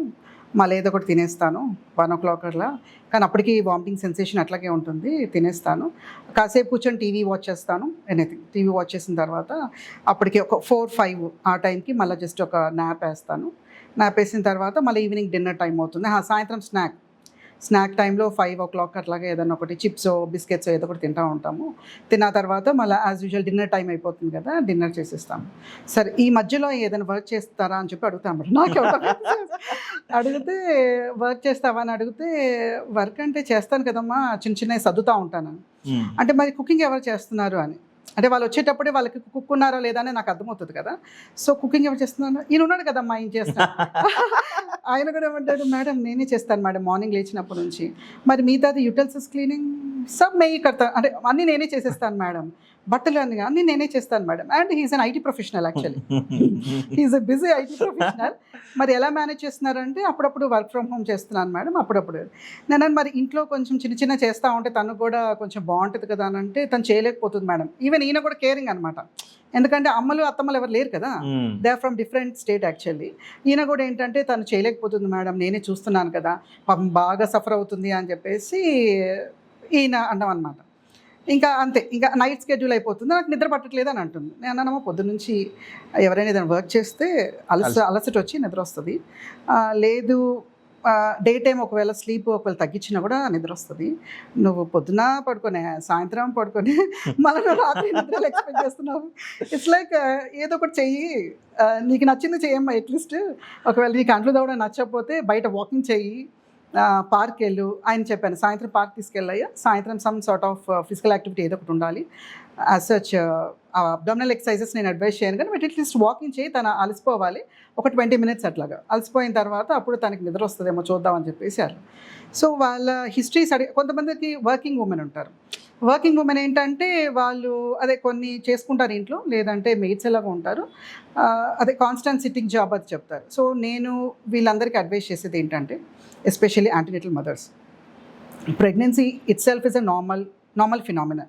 మళ్ళీ ఏదో ఒకటి తినేస్తాను 1 o'clock అట్లా. కానీ అప్పటికి వామిటింగ్ సెన్సేషన్ అట్లాగే ఉంటుంది, తినేస్తాను. కాసేపు కూర్చొని టీవీ వాచ్ చేస్తాను, ఎనీథింగ్. టీవీ వాచ్ చేసిన తర్వాత అప్పటికి ఒక 4-5 ఆ టైంకి మళ్ళీ జస్ట్ ఒక న్యాప్ వేస్తాను. న్యాప్ వేసిన తర్వాత మళ్ళీ ఈవినింగ్ డిన్నర్ టైం అవుతుంది. సాయంత్రం స్నాక్ టైంలో 5 o'clock అట్లాగే ఏదైనా ఒకటి చిప్సో బిస్కెట్స్ ఏదో ఒకటి తింటూ ఉంటాము. తిన్న తర్వాత మళ్ళీ యాజ్ యూజువల్ డిన్నర్ టైం అయిపోతుంది కదా, డిన్నర్ చేసేస్తాము. సరే ఈ మధ్యలో ఏదైనా వర్క్ చేస్తారా అని చెప్పి అడుగుతాము. నాకు అడిగితే వర్క్ చేస్తావా అని అడిగితే వర్క్ అంటే చేస్తాను కదమ్మా, చిన్నవి సర్దుతూ ఉంటాను. అంటే మరి కుకింగ్ ఎవరు చేస్తున్నారు అని, అంటే వాళ్ళు వచ్చేటప్పుడే వాళ్ళకి కుక్ ఉన్నారా లేదా అని నాకు అర్థమవుతుంది కదా. సో కుకింగ్ ఎవరు చేస్తున్నారు, ఈయన ఉన్నాడు కదమ్మా ఆయన చేస్తాను. ఆయన కూడా ఏమంటాడు, మేడం నేనే చేస్తాను మేడం మార్నింగ్ లేచినప్పటి నుంచి. మరి మిగతాది యూటెన్సిల్స్ క్లీనింగ్ సబ్ మెయి కడతా, అంటే అన్నీ నేనే చేసేస్తాను మేడం, బట్టలు అన్నీ నేనే చేస్తాను madam. And he's an IT professional, actually he's a busy IT professional. మరి ఎలా మేనేజ్ చేస్తున్నారంటే అప్పుడప్పుడు వర్క్ ఫ్రమ్ హోమ్ చేస్తున్నాను మేడం, అప్పుడప్పుడు. నేను మరి ఇంట్లో కొంచెం చిన్న చేస్తూ ఉంటే తను కూడా కొంచెం బాగుంటుంది కదా అని అంటే తను చేయలేకపోతుంది మేడం. ఈవెన్ ఈయన కూడా కేరింగ్ అనమాట, ఎందుకంటే అత్తమ్మలు ఎవరు లేరు కదా, they are from different state actually. ఈయన కూడా ఏంటంటే తను చేయలేకపోతుంది మేడం, నేనే చూస్తున్నాను కదా, పాపం బాగా సఫర్ అవుతుంది అని చెప్పేసి ఈయన అంటాం అనమాట. ఇంకా అంతే, ఇంకా నైట్ స్కెడ్యూల్ అయిపోతుంది, నాకు నిద్ర పట్టట్లేదు అని అంటుంది. నేను అన్నానమ్మా పొద్దున్నుంచి ఎవరైనా ఏదైనా వర్క్ చేస్తే అలసట వచ్చి నిద్ర వస్తుంది, లేదు డే టైం ఒకవేళ తగ్గించినా కూడా నిద్ర వస్తుంది. నువ్వు పొద్దున పడుకొని సాయంత్రం పడుకొని మళ్ళీ నువ్వు రాత్రి నిద్రలు ఎక్స్పెక్ట్ చేస్తున్నావు. ఇట్స్ లైక్ ఏదో ఒకటి చెయ్యి, నీకు నచ్చింది చెయ్యమ్మా. అట్లీస్ట్ ఒకవేళ నీకు అంట్లు తవ్వడం నచ్చకపోతే బయట వాకింగ్ చెయ్యి, పార్క్ వెళ్ళు ఆయన చెప్పాను. సాయంత్రం పార్క్ తీసుకెళ్ళయ్యా, సాయంత్రం some sort of physical activity ఏదో ఒకటి ఉండాలి. యాజ్ సచ్ అబ్డామినల్ ఎక్సర్సైజెస్ నేను అడ్వైస్ చేయను, కానీ బట్ అట్లీస్ట్ వాకింగ్ చేయి, తను అలసిపోవాలి ఒక 20 minutes అట్లాగా. అలసిపోయిన తర్వాత అప్పుడు తనకి నిద్ర వస్తుందేమో చూద్దామని చెప్పేసి అలా. సో వాళ్ళ హిస్టరీస్ కొంతమందికి వర్కింగ్ ఉమెన్ ఉంటారు. వర్కింగ్ ఉమెన్ ఏంటంటే వాళ్ళు అదే కొన్ని చేసుకుంటారు ఇంట్లో, లేదంటే మెయిడ్స్ ఎలాగా ఉంటారు, అదే కాన్స్టెంట్ సిట్టింగ్ జాబ్ అది చెప్తారు. సో నేను వీళ్ళందరికీ అడ్వైస్ చేసేది ఏంటంటే especially antenatal mothers, pregnancy itself is a normal phenomena.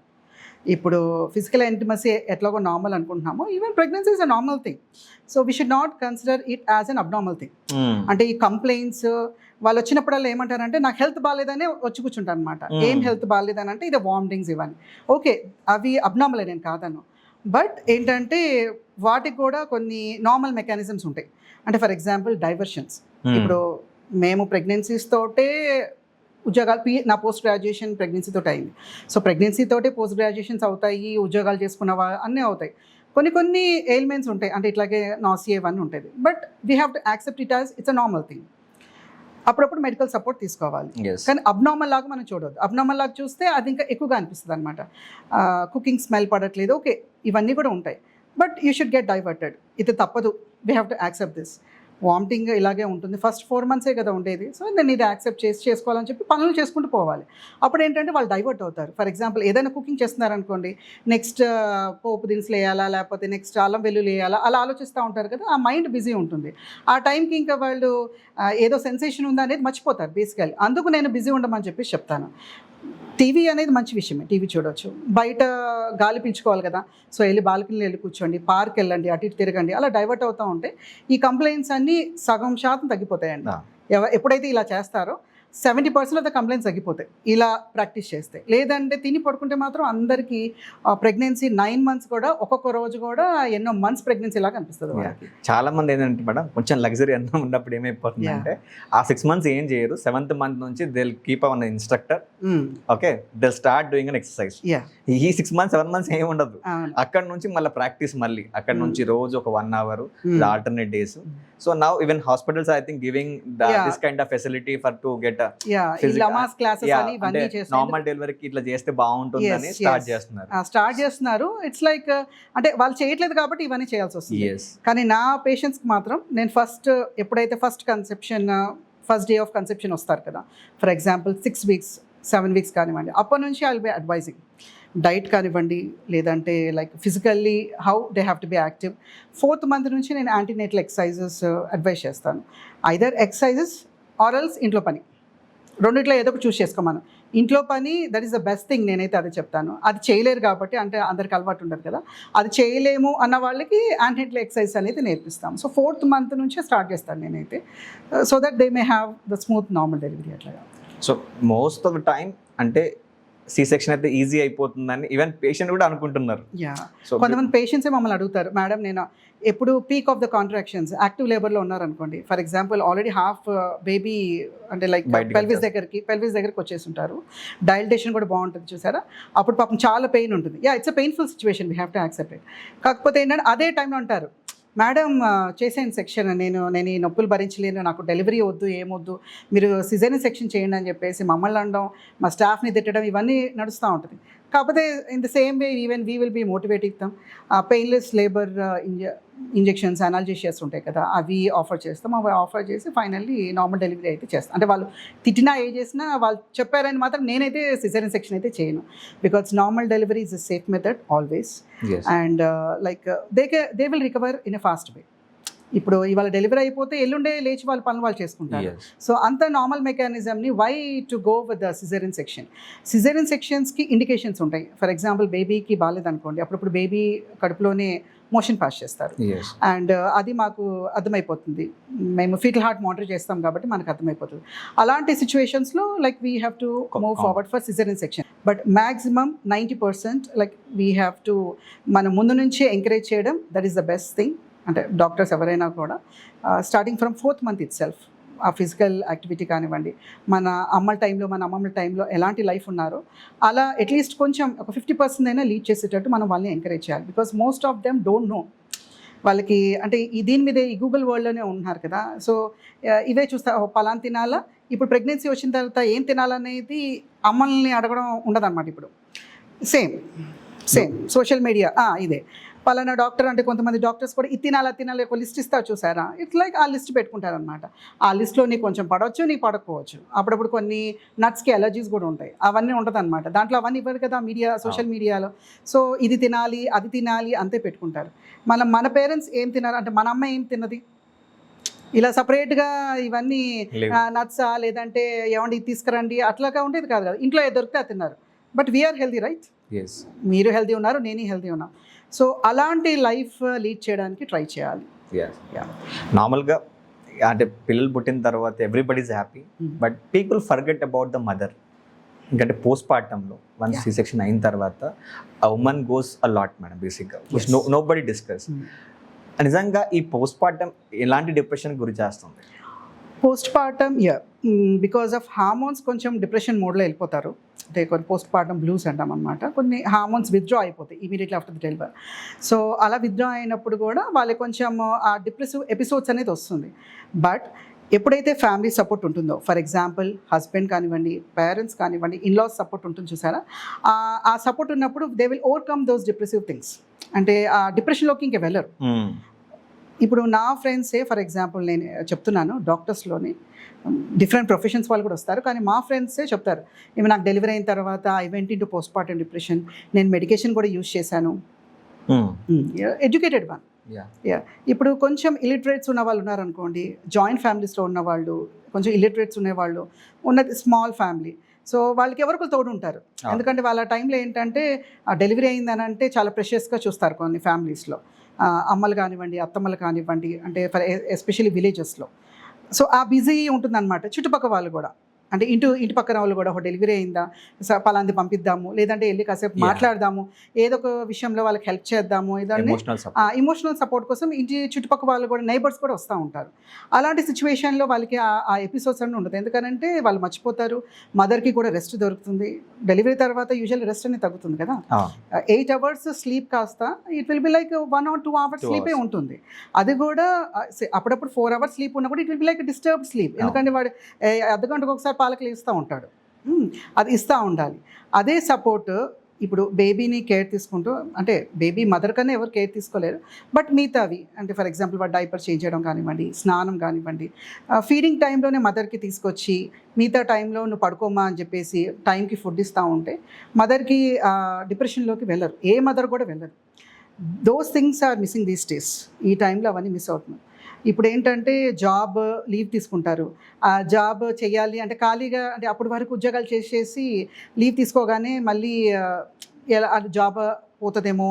ఇప్పుడు ఫిజికల్ ఇంటిమసీ ఎట్లాగో నార్మల్ అనుకుంటున్నామో, even pregnancy is a normal thing. So we should not consider it as an abnormal thing. అంటే ఈ complaints వాళ్ళు వచ్చినప్పుడల్లా ఏమంటారంటే నాకు హెల్త్ బాగాలేదనే వచ్చి కూర్చుంటాను అనమాట. ఏం హెల్త్ బాగాలేదని అంటే ఇది వామిటింగ్స్ ఇవన్నీ ఓకే, అవి అబ్నార్మల్ నేను కాదను. బట్ ఏంటంటే వాటికి కూడా కొన్ని నార్మల్ మెకానిజమ్స్ ఉంటాయి. అంటే ఫర్ ఎగ్జాంపుల్ డైవర్షన్స్. ఇప్పుడు మేము ప్రెగ్నెన్సీస్ తోటే ఉద్యోగాలు, పోస్ట్ గ్రాడ్యుయేషన్ ప్రెగ్నెన్సీతో అయింది. సో ప్రెగ్నెన్సీతోటే పోస్ట్ గ్రాడ్యుయేషన్స్ అవుతాయి, ఉద్యోగాలు చేసుకున్న అన్నీ అవుతాయి. కొన్ని ఎయిల్మెంట్స్ ఉంటాయి, అంటే ఇట్లాగే నాసియా ఇవన్నీ ఉంటుంది. But we have to accept it as it's a normal thing. అప్పుడప్పుడు మెడికల్ సపోర్ట్ తీసుకోవాలి, కానీ అబ్నార్మల్ లాగా మనం చూడవద్దు. అబ్నార్మల్ లాగా చూస్తే అది ఇంకా ఎక్కువగా అనిపిస్తుంది అనమాట. కుకింగ్ స్మెల్ పడట్లేదు, ఓకే ఇవన్నీ కూడా ఉంటాయి, but you should get diverted. ఇది తప్పదు, we have to accept this. Vomiting ఇలాగే ఉంటుంది, ఫస్ట్ 4 months కదా ఉండేది. సో నేను ఇది యాక్సెప్ట్ చేసుకోవాలని చెప్పి పనులు చేసుకుంటూ పోవాలి. అప్పుడు ఏంటంటే వాళ్ళు డైవర్ట్ అవుతారు. ఫర్ ఎగ్జాంపుల్ ఏదైనా కుకింగ్ చేస్తున్నారనుకోండి, నెక్స్ట్ పోపు దినుసులు వేయాలా, లేకపోతే నెక్స్ట్ అల్లం వెల్లుల్లి వేయాలా, అలా ఆలోచిస్తూ ఉంటారు కదా, ఆ మైండ్ బిజీ ఉంటుంది. ఆ టైంకి ఇంకా వాళ్ళు ఏదో సెన్సేషన్ ఉందా అనేది మర్చిపోతారు బేసికల్లీ. అందుకు నేను బిజీ ఉండమని చెప్పేసి చెప్తాను. టీవీ అనేది మంచి విషయమే, టీవీ చూడవచ్చు, బయట గాలి పీల్చుకోవాలి కదా. సో వెళ్ళి బాల్కనీలో వెళ్ళి కూర్చోండి, పార్క్ వెళ్ళండి, అటు ఇటు తిరగండి, అలా డైవర్ట్ అవుతూ ఉంటే ఈ కంప్లైంట్స్ అన్నీ సగం శాతం తగ్గిపోతాయండి. ఎప్పుడైతే ఇలా చేస్తారో 70% ఆఫ్ ద కంప్లైంట్స్ తగ్గిపోతాయి ఇలా ప్రాక్టీస్ చేస్తే. లేదంటే తిని పడుకుంటే మాత్రం అందరికీ ప్రెగ్నెన్సీ 9 months కూడా ఒక్కొక్క రోజు కూడా ఎన్నో మంత్స్ ప్రెగ్నెన్సీ లాగా అనిపిస్తుంది వాళ్ళకి. చాలా మంది ఏంటంటే మేడం కొంచెం లగ్జరీ అన్న ఉన్నప్పుడు ఏమైపోతుందంటే ఆ 6 months ఏం చేయరు, 7th month నుంచి they keep a one instructor, okay they start doing an exercise. ఈ 6 months 7 months ఏమి ఉండదు, అక్కడ నుంచి మళ్ళీ ప్రాక్టీస్, మళ్ళీ అక్కడ నుంచి రోజు ఒక 1 hour alternate days. So now even hospitals I think giving this kind of facility for to get బయట యా ఈ లమాస్ క్లాసెస్ అని ఇవన్నీ చేస్తున్నారు. నార్మల్ డెలివరీకి ఇట్లా చేస్తే బాగుంటుందని స్టార్ట్ చేస్తున్నారు. ఇట్స్ లైక్ అంటే వాళ్ళు చేయట్లేదు కాబట్టి ఇవన్నీ చేయాల్సి వస్తుంది. Yes. కానీ నా పేషెంట్స్కి మాత్రం నేను ఎప్పుడైతే ఫస్ట్ డే ఆఫ్ కన్సెప్షన్ వస్తారు కదా, ఫర్ ఎగ్జాంపుల్ 6 weeks 7 weeks కానివ్వండి, అప్పటి నుంచి I will B advising diet కానివ్వండి, లేదంటే like physically how they have to be active. 4th month నుంచి నేను యాంటీనేటల్ ఎక్సర్సైజెస్ అడ్వైస్ చేస్తాను. ఐదర్ ఎక్సర్సైజెస్ ఆర్ ఎల్స్ ఇంట్లో పని, రెండిట్లో ఏదో ఒక చూస్ చేసుకోమను. ఇంట్లో పని that is the best thing, నేనైతే అదే చెప్తాను. అది చేయలేరు కాబట్టి, అంటే అందరికి అలవాటు ఉండదు కదా, అది చేయలేము అన్న వాళ్ళకి యాంటీనేటల్ ఎక్సర్సైజ్ అనేది నేర్పిస్తాం. సో 4th month నుంచే స్టార్ట్ చేస్తాను నేనైతే, so that they may have the smooth normal delivery అట్లాగా. So most of the time అంటే సి సెక్షన్ అయితే ఈజీ అయిపోతుందని ఈవెన్ పేషెంట్ కూడా అనుకుంటున్నారు. యా, కొంతమంది పేషెంట్సే మమ్మల్ని అడుగుతారు, మేడం నేను ఎప్పుడు peak of the contractions active లేబర్లో ఉన్నారనుకోండి, for example already half baby అంటే లైక్ పెల్విస్ దగ్గరికి వచ్చేసి ఉంటారు, డైల్టేషన్ కూడా బాగుంటుంది చూసారా, అప్పుడు పాపం చాలా పెయిన్ ఉంటుంది. Yeah, it's a painful situation, we have to accept it. కాకపోతే ఏంటంటే అదే టైంలో అంటారు, మేడం చేసేయండి సెక్షన్, నేను ఈ నొప్పులు భరించలేను, నాకు డెలివరీ వద్దు, ఏమొద్దు, మీరు సిజేరియన్ సెక్షన్ చేయండి అని చెప్పేసి మమ్మల్ని అనడం, మా స్టాఫ్ని తిట్టడం, ఇవన్నీ నడుస్తూ ఉంటుంది. కాకపోతే in the same way even we will be motivating them. Painless labour injections analgesias ఉంటాయి కదా, అవి ఆఫర్ చేస్తాం. అవి ఆఫర్ చేసి ఫైనల్లీ నార్మల్ డెలివరీ అయితే చేస్తాం. అంటే వాళ్ళు తిట్టినా ఏ చేసినా వాళ్ళు చెప్పారని మాత్రం నేనైతే సిజేరియన్ సెక్షన్ అయితే చేయను, because normal delivery is a safe method always. And like they will recover in a fast way. ఇప్పుడు ఇవాళ డెలివరీ అయిపోతే ఎల్లుండే లేచి వాళ్ళ పనులు వాళ్ళు చేసుకుంటారు. సో అంత నార్మల్ మెకానిజంని why to go with the caesarean section. Caesarean సెక్షన్స్కి ఇండికేషన్స్ ఉంటాయి. ఫర్ ఎగ్జాంపుల్ బేబీకి బాగాలేదనుకోండి, అప్పుడప్పుడు బేబీ కడుపులోనే మోషన్ పాస్ చేస్తారు, అండ్ అది మాకు అర్థమైపోతుంది. మేము ఫీటల్ హార్ట్ మానిటర్ చేస్తాం కాబట్టి మనకు అర్థమైపోతుంది. అలాంటి సిచ్యువేషన్స్లో like we have to move forward for caesarean section. But maximum 90% like we have to మనం ముందు నుంచే ఎంకరేజ్ చేయడం, that is the best thing. అంటే డాక్టర్స్ ఎవరైనా కూడా starting from 4th month it self ఆ ఫిజికల్ యాక్టివిటీ కానివ్వండి, మన అమ్మమ్మల టైంలో ఎలాంటి లైఫ్ ఉన్నారో అలా అట్లీస్ట్ కొంచెం ఒక 50% అయినా లీడ్ చేసేటట్టు మనం వాళ్ళని ఎంకరేజ్ చేయాలి. Because most of them don't know, వాళ్ళకి అంటే దీని మీదే ఈ గూగుల్ వరల్డ్లోనే ఉంటున్నారు కదా, సో ఇవే చూస్తా పలానా తినాలా, ఇప్పుడు ప్రెగ్నెన్సీ వచ్చిన తర్వాత ఏం తినాలనేది అమ్మల్ని అడగడం ఉండదన్నమాట. ఇప్పుడు సేమ్ సోషల్ మీడియా ఇదే పలానా డాక్టర్ అంటే కొంతమంది డాక్టర్స్ కూడా ఇది తినాలి ఒక లిస్ట్ ఇస్తారు చూసారా, ఇట్స్ లైక్ ఆ లిస్ట్ పెట్టుకుంటారనమాట. ఆ లిస్ట్లో నీకు కొంచెం పడవచ్చు, నీకు పడకపోవచ్చు. అప్పుడప్పుడు కొన్ని నట్స్కి అలర్జీస్ కూడా ఉంటాయి, అవన్నీ ఉంటుంది అనమాట. దాంట్లో అవన్నీ ఇవ్వరు కదా సోషల్ మీడియాలో. సో ఇది తినాలి అది తినాలి అంతే పెట్టుకుంటారు. మన పేరెంట్స్ ఏం తినారు అంటే మన అమ్మ ఏం తిన్నది, ఇలా సపరేట్గా ఇవన్నీ నట్సా లేదంటే ఏమండి ఇది తీసుకురండి అట్లాగా ఉండేది కాదు కదా. ఇంట్లో ఏ దొరికితే అది తిన్నారు. బట్ వీఆర్ హెల్దీ రైట్, మీరు హెల్దీ ఉన్నారు, నేను హెల్దీ ఉన్నాను. సో అలాంటి లైఫ్ లీడ్ చేయడానికి ట్రై చేయాలి. నార్మల్గా అంటే పిల్లలు పుట్టిన తర్వాత everybody is happy, but people forget about the mother. ఎందుకంటే పోస్ట్ పార్టంలో వన్ సి సెక్షన్ అయిన తర్వాత ఆ women goes a lot madam, బేసిక్గా నో బడీ డిస్కస్. నిజంగా ఈ పోస్ట్ పార్టం ఎలాంటి డిప్రెషన్ గురి చేస్తుంది? Post partum because of hormones కొంచెం డిప్రెషన్ మోడ్లో వెళ్ళిపోతారు. అంటే కొన్ని పోస్ట్ పార్టం బ్లూస్ అంటాం అనమాట. కొన్ని హార్మోన్స్ విత్డ్రా అయిపోతాయి immediately after the delivery. So అలా విత్డ్రా అయినప్పుడు కూడా వాళ్ళకి కొంచెం ఆ డిప్రెసివ్ ఎపిసోడ్స్ అనేది వస్తుంది. బట్ ఎప్పుడైతే ఫ్యామిలీ సపోర్ట్ ఉంటుందో, ఫర్ ఎగ్జాంపుల్ హస్బెండ్ కానివ్వండి, పేరెంట్స్ కానివ్వండి, ఇన్లాస్ సపోర్ట్ ఉంటుంది చూసారా, ఆ సపోర్ట్ ఉన్నప్పుడు they will overcome those depressive things. అంటే ఆ డిప్రెషన్లోకి ఇంకా వెళ్ళరు. ఇప్పుడు నా ఫ్రెండ్సే ఫర్ ఎగ్జాంపుల్ నేను చెప్తున్నాను, డాక్టర్స్లోని డిఫరెంట్ ప్రొఫెషన్స్ వాళ్ళు కూడా వస్తారు, కానీ మా ఫ్రెండ్సే చెప్తారు, ఇవి నాకు డెలివరీ అయిన తర్వాత I went in to post partum depression, నేను మెడికేషన్ కూడా యూజ్ చేశాను. Educated one. ఇప్పుడు కొంచెం ఇలిటరేట్స్ ఉన్న వాళ్ళు ఉన్నారనుకోండి, జాయింట్ ఫ్యామిలీస్లో ఉన్నవాళ్ళు, కొంచెం ఇలిటరేట్స్ ఉండేవాళ్ళు, ఉన్నది స్మాల్ ఫ్యామిలీ, సో వాళ్ళకి ఎవరికి తోడు ఉంటారు. ఎందుకంటే వాళ్ళ టైంలో ఏంటంటే డెలివరీ అయిందని అంటే చాలా ప్రెషియస్గా చూస్తారు కొన్ని ఫ్యామిలీస్లో, అమ్మలు కానివ్వండి, అత్తమ్మలు కానివ్వండి, అంటే ఎస్పెషల్లీ విలేజెస్లో. సో ఆ బిజీ ఉంటుందన్నమాట. చుట్టుపక్కల వాళ్ళు కూడా, అంటే ఇంటి పక్కన వాళ్ళు కూడా ఒక డెలివరీ అయిందా, పలాంది పంపిద్దాము, లేదంటే వెళ్ళి కాసేపు మాట్లాడదాము, ఏదో ఒక విషయంలో వాళ్ళకి హెల్ప్ చేద్దాము, ఏదైనా ఇమోషనల్ సపోర్ట్ కోసం ఇంటి చుట్టుపక్కల వాళ్ళు కూడా, నైబర్స్ కూడా వస్తూ ఉంటారు. అలాంటి సిచ్యువేషన్లో వాళ్ళకి ఆ ఎపిసోడ్స్ అన్నీ ఉండదు. ఎందుకంటే వాళ్ళు మర్చిపోతారు, మదర్కి కూడా రెస్ట్ దొరుకుతుంది. డెలివరీ తర్వాత యూజువల్ రెస్ట్ అనేది తగ్గుతుంది కదా, 8 hours స్లీప్ కాస్త it will be like 1 or 2 hours స్లీపే ఉంటుంది. అది కూడా అప్పుడప్పుడు 4 hours స్లీప్ ఉన్నప్పుడు it will be like disturbed sleep. ఎందుకంటే వాడు అర్ధగంటకు ఒకసారి పాలకులు ఇస్తూ ఉంటాడు. అది ఇస్తూ ఉండాలి. అదే సపోర్ట్ ఇప్పుడు బేబీని కేర్ తీసుకుంటూ, అంటే బేబీ మదర్ కన్నా ఎవరు కేర్ తీసుకోలేరు, బట్ మిగతావి అంటే ఫర్ ఎగ్జాంపుల్ వాడు డైపర్ చేంజ్ చేయడం కానివ్వండి, స్నానం కానివ్వండి, ఫీడింగ్ టైంలోనే మదర్కి తీసుకొచ్చి మిగతా టైంలో నువ్వు పడుకోమా అని చెప్పేసి టైంకి ఫుడ్ ఇస్తూ ఉంటే మదర్కి డిప్రెషన్లోకి వెళ్ళరు, ఏ మదర్ కూడా వెళ్ళరు. Those things are missing these days. ఈ టైంలో అవన్నీ మిస్ అవుతున్నాయి. ఇప్పుడు ఏంటంటే జాబ్ లీవ్ తీసుకుంటారు, ఆ జాబ్ చేయాలి అంటే ఖాళీగా, అంటే అప్పటి వరకు ఉద్యోగాలు చేసేసి లీవ్ తీసుకోగానే మళ్ళీ ఎలా అది జాబ్ పోతుందేమో,